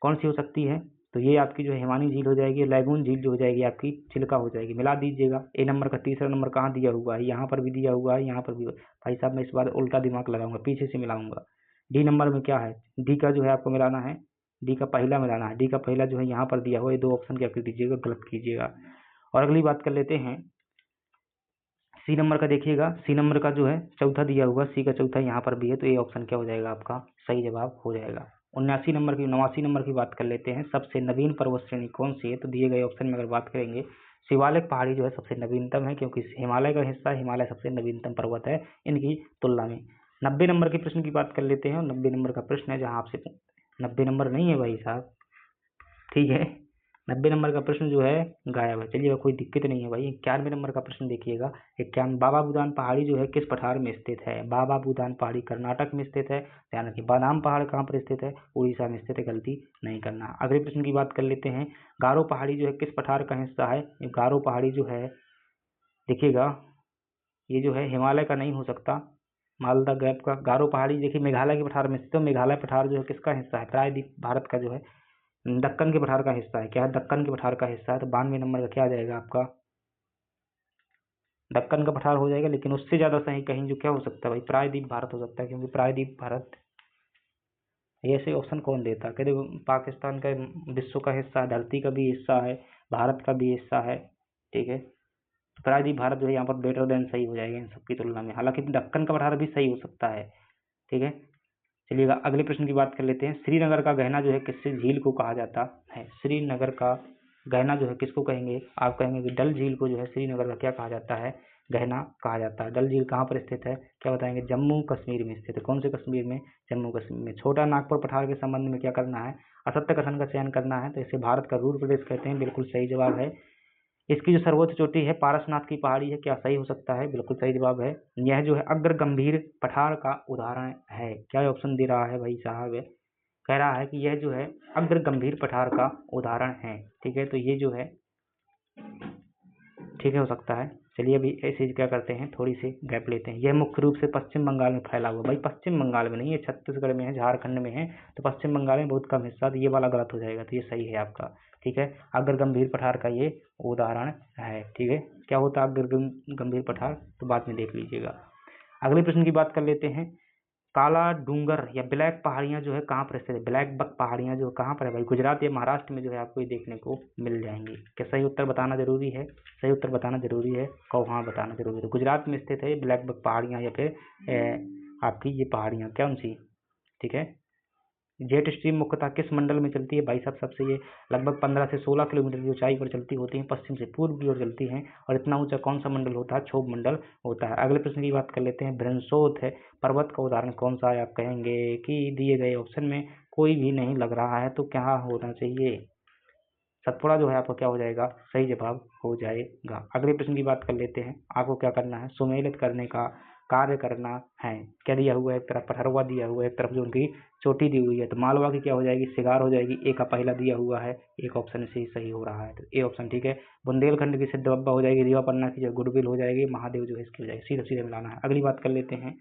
कौन सी हो सकती है, तो ये आपकी जो है हिमानी झील हो जाएगी। लैगून झील जो हो जाएगी आपकी चिल्का हो जाएगी। मिला दीजिएगा। ए नंबर का तीसरा नंबर कहाँ दिया हुआ है, यहाँ पर भी दिया हुआ है, यहाँ पर भी। भाई साहब मैं इस बार उल्टा दिमाग लगाऊंगा, पीछे से मिलाऊंगा। डी नंबर में क्या है, डी का जो है आपको मिलाना है, डी का पहला मिलाना है। डी का पहला जो है यहाँ पर दिया हुआ, ये 2 ऑप्शन क्या कर दीजिएगा, गलत कीजिएगा। और अगली बात कर लेते हैं, सी नंबर का देखिएगा, सी नंबर का जो है चौथा दिया हुआ, सी का चौथा यहाँ पर भी है, तो ये ऑप्शन क्या हो जाएगा आपका सही जवाब हो जाएगा। 89 नंबर की बात कर लेते हैं, सबसे नवीन पर्वत श्रेणी कौन सी है, तो दिए गए ऑप्शन में अगर बात करेंगे, शिवालिक पहाड़ी जो है सबसे नवीनतम है, क्योंकि हिमालय का हिस्सा है, हिमालय सबसे नवीनतम पर्वत है इनकी तुलना में। 90 नंबर के प्रश्न की बात कर लेते हैं, और 90 नंबर का प्रश्न है जहाँ आपसे 90 नंबर नहीं है भाई साहब, ठीक है, 90 नंबर का प्रश्न जो है गायब है। चलिए कोई दिक्कत नहीं है भाई। 91 नंबर का प्रश्न देखिएगा, 91 बाबा बुदान पहाड़ी जो है किस पठार में स्थित है, बाबा बुदान पहाड़ी कर्नाटक में स्थित है, ध्यान रखिए। बादाम पहाड़ कहाँ पर स्थित है, उड़ीसा में स्थित है, गलती नहीं करना। अगले प्रश्न की बात कर लेते हैं, गारो पहाड़ी जो है किस पठार का हिस्सा है, गारो पहाड़ी जो है देखिएगा, ये जो है हिमालय का नहीं हो सकता, मालदा गैप का। गारो पहाड़ी देखिए मेघालय के पठार में स्थित है, मेघालय पठार जो है किसका हिस्सा है, प्रायद्वीप भारत का जो है दक्कन के पठार का हिस्सा है, क्या है, दक्कन के पठार का हिस्सा है। तो 92 नंबर का क्या आ जाएगा आपका, दक्कन का पठार हो जाएगा, लेकिन उससे ज्यादा सही कहीं जो क्या हो सकता है भाई, प्रायद्वीप भारत हो सकता है, क्योंकि प्रायद्वीप भारत ऐसे ऑप्शन कौन देता, कहते पाकिस्तान का विश्व का हिस्सा है, धरती का भी हिस्सा है, भारत का भी हिस्सा है, ठीक है। तो प्रायद्वीप भारत जो है यहाँ पर बेटर देन सही हो जाएगा इन सबकी तुलना में, हालांकि दक्कन का पठार भी सही हो सकता है, ठीक है। चलिएगा अगले प्रश्न की बात कर लेते हैं, श्रीनगर का गहना जो है किससे झील को कहा जाता है, श्रीनगर का गहना जो है किसको कहेंगे, आप कहेंगे कि डल झील को जो है श्रीनगर का क्या कहा जाता है, गहना कहा जाता है। डल झील कहाँ पर स्थित है, क्या बताएंगे, जम्मू कश्मीर में स्थित है। कौन से कश्मीर में, जम्मू कश्मीर में। छोटा नागपुर पठार के संबंध में क्या करना है, असत्य कथन का चयन करना है, तो इसे भारत का रूर प्रदेश कहते हैं, बिल्कुल सही जवाब है। इसकी जो सर्वोच्च चोटी है पारसनाथ की पहाड़ी है, क्या सही हो सकता है, बिल्कुल सही जवाब है। यह जो है अग्र गंभीर पठार का उदाहरण है, क्या ऑप्शन दे रहा है भाई साहब, कह रहा है कि यह जो है अग्र गंभीर पठार का उदाहरण है, ठीक है। तो ये जो है ठीक है हो सकता है। चलिए अभी ऐसे क्या करते हैं, थोड़ी सी गैप लेते हैं। यह मुख्य रूप से पश्चिम बंगाल में फैला हुआ, भाई पश्चिम बंगाल में नहीं है, छत्तीसगढ़ में है, झारखंड में है, तो पश्चिम बंगाल में बहुत कम हिस्सा, तो ये वाला गलत हो जाएगा, तो ये सही है आपका, ठीक है। अग्र गंभीर पठार का ये उदाहरण है, ठीक है। क्या होता है अग्र गंभीर पठार, तो बाद में देख लीजिएगा। अगले प्रश्न की बात कर लेते हैं, काला डूंगर या ब्लैक पहाड़ियां जो है कहाँ पर स्थित है, ब्लैक बक पहाड़ियां जो कहाँ पर है भाई, गुजरात या महाराष्ट्र में जो है आपको ये देखने को मिल जाएंगी। क्या सही उत्तर बताना जरूरी है, सही उत्तर बताना जरूरी है, कहो हाँ बताना जरूरी है। तो गुजरात में स्थित है ये ब्लैक बक पहाड़ियां, या फिर आपकी ये पहाड़ियां कौन सी, ठीक है। जेट स्ट्रीम मुख्यतः किस मंडल में चलती है, भाई साहब सबसे ये लगभग 15 से 16 किलोमीटर की ऊंचाई पर चलती होती है, पश्चिम से पूर्व की ओर चलती हैं, और इतना ऊंचा कौन सा मंडल होता है, क्षोभ मंडल होता है। अगले प्रश्न की बात कर लेते हैं, ब्रह्मोत्थ है पर्वत का उदाहरण कौन सा है, आप कहेंगे कि दिए गए ऑप्शन में कोई भी नहीं लग रहा है, तो क्या होना चाहिए, सतपुड़ा जो है आपका क्या हो जाएगा, सही जवाब हो जाएगा। अगले प्रश्न की बात कर लेते हैं, आपको क्या करना है, सुमेलित करने का कार्य करना है। क्या दिया हुआ है, एक तरफ पठरवा दिया हुआ है, एक तरफ जो उनकी चोटी दी हुई है, तो मालवा की क्या हो जाएगी, सिगार हो जाएगी। ए का पहला दिया हुआ है, एक ऑप्शन से ही सही हो रहा है, तो ए ऑप्शन ठीक है। बुंदेलखंड की सिद्धबब्बा हो जाएगी, रीवा पन्ना की जो गुडविल हो जाएगी, महादेव जो है इसकी हो जाएगी, सीधे सीधे मिलाना है। अगली बात कर लेते हैं,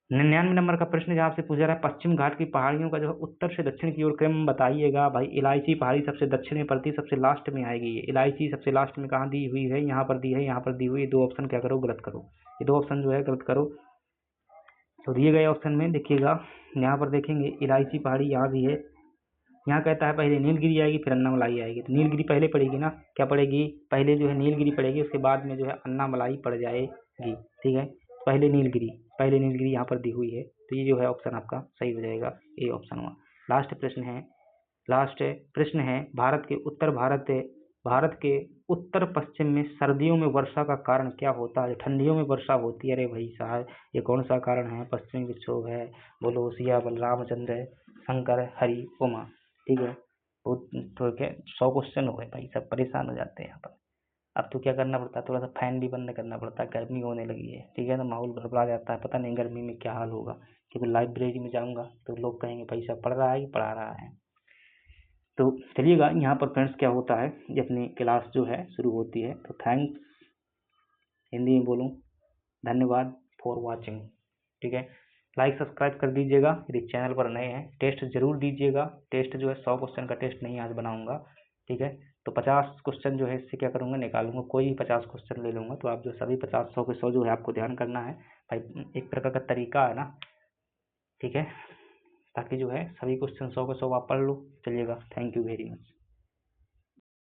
99 नंबर का प्रश्न जहाँ से पूछा रहा है, पश्चिम घाट की पहाड़ियों का जो है उत्तर से दक्षिण की ओर क्रम बताइएगा। भाई इलायची पहाड़ी सबसे दक्षिण में पड़ती, सबसे लास्ट में आएगी ये इलायची, सबसे लास्ट में कहाँ दी हुई है, यहाँ पर दी है, यहाँ पर दी हुई है। 2 ऑप्शन क्या करो, गलत करो, ये 2 ऑप्शन जो है गलत करो। तो दिए गए ऑप्शन में देखिएगा, यहाँ पर देखेंगे इलायची पहाड़ी यहाँ भी है, यहाँ कहता है पहले नीलगिरी आएगी फिर अन्नामलाई आएगी, तो नीलगिरी पहले पड़ेगी ना, क्या पड़ेगी, पहले जो है नीलगिरी पड़ेगी, उसके बाद में जो है अन्नामलाई पड़ जाएगी, ठीक है। पहले नीलगिरी यहाँ पर दी हुई है, तो ये जो है ऑप्शन आपका सही हो जाएगा, ए ऑप्शन हुआ। लास्ट प्रश्न है भारत के उत्तर पश्चिम में सर्दियों में वर्षा का कारण क्या होता है? ठंडियों में वर्षा होती है, अरे भाई साहब ये कौन सा कारण है? पश्चिमी विक्षोभ है, बोलोसिया, बलरामचंद्र है, शंकर, हरि, उमा। ठीक है, तो क्या 100 क्वेश्चन हो गए भाई, सब परेशान हो जाते हैं यहाँ पर। अब तो क्या करना पड़ता है, थोड़ा सा फैन भी बंद करना पड़ता है, गर्मी होने लगी है। ठीक है ना, माहौल गड़बड़ा जाता है, पता नहीं गर्मी में क्या हाल होगा। क्योंकि लाइब्रेरी में जाऊँगा तो लोग कहेंगे भाई साहब पढ़ रहा है कि पढ़ा रहा है। तो चलिएगा, यहाँ पर फ्रेंड्स क्या होता है, ये अपनी क्लास जो है शुरू होती है। तो थैंक्स, हिंदी में बोलूँ, धन्यवाद फॉर वाचिंग। ठीक है, लाइक सब्सक्राइब कर दीजिएगा यदि चैनल पर नए हैं। टेस्ट जरूर दीजिएगा, टेस्ट जो है 100 क्वेश्चन का टेस्ट नहीं आज बनाऊंगा। ठीक है, तो 50 क्वेश्चन जो है इससे क्या करूँगा, निकालूंगा, कोई भी 50 क्वेश्चन ले लूँगा। तो आप जो सभी 50 100 के 100 जो है आपको ध्यान करना है भाई, एक प्रकार का तरीका है ना। ठीक है, ताकि जो है सभी क्वेश्चन 100 के 100 आप पढ़ लो। चलिएगा, थैंक यू वेरी मच।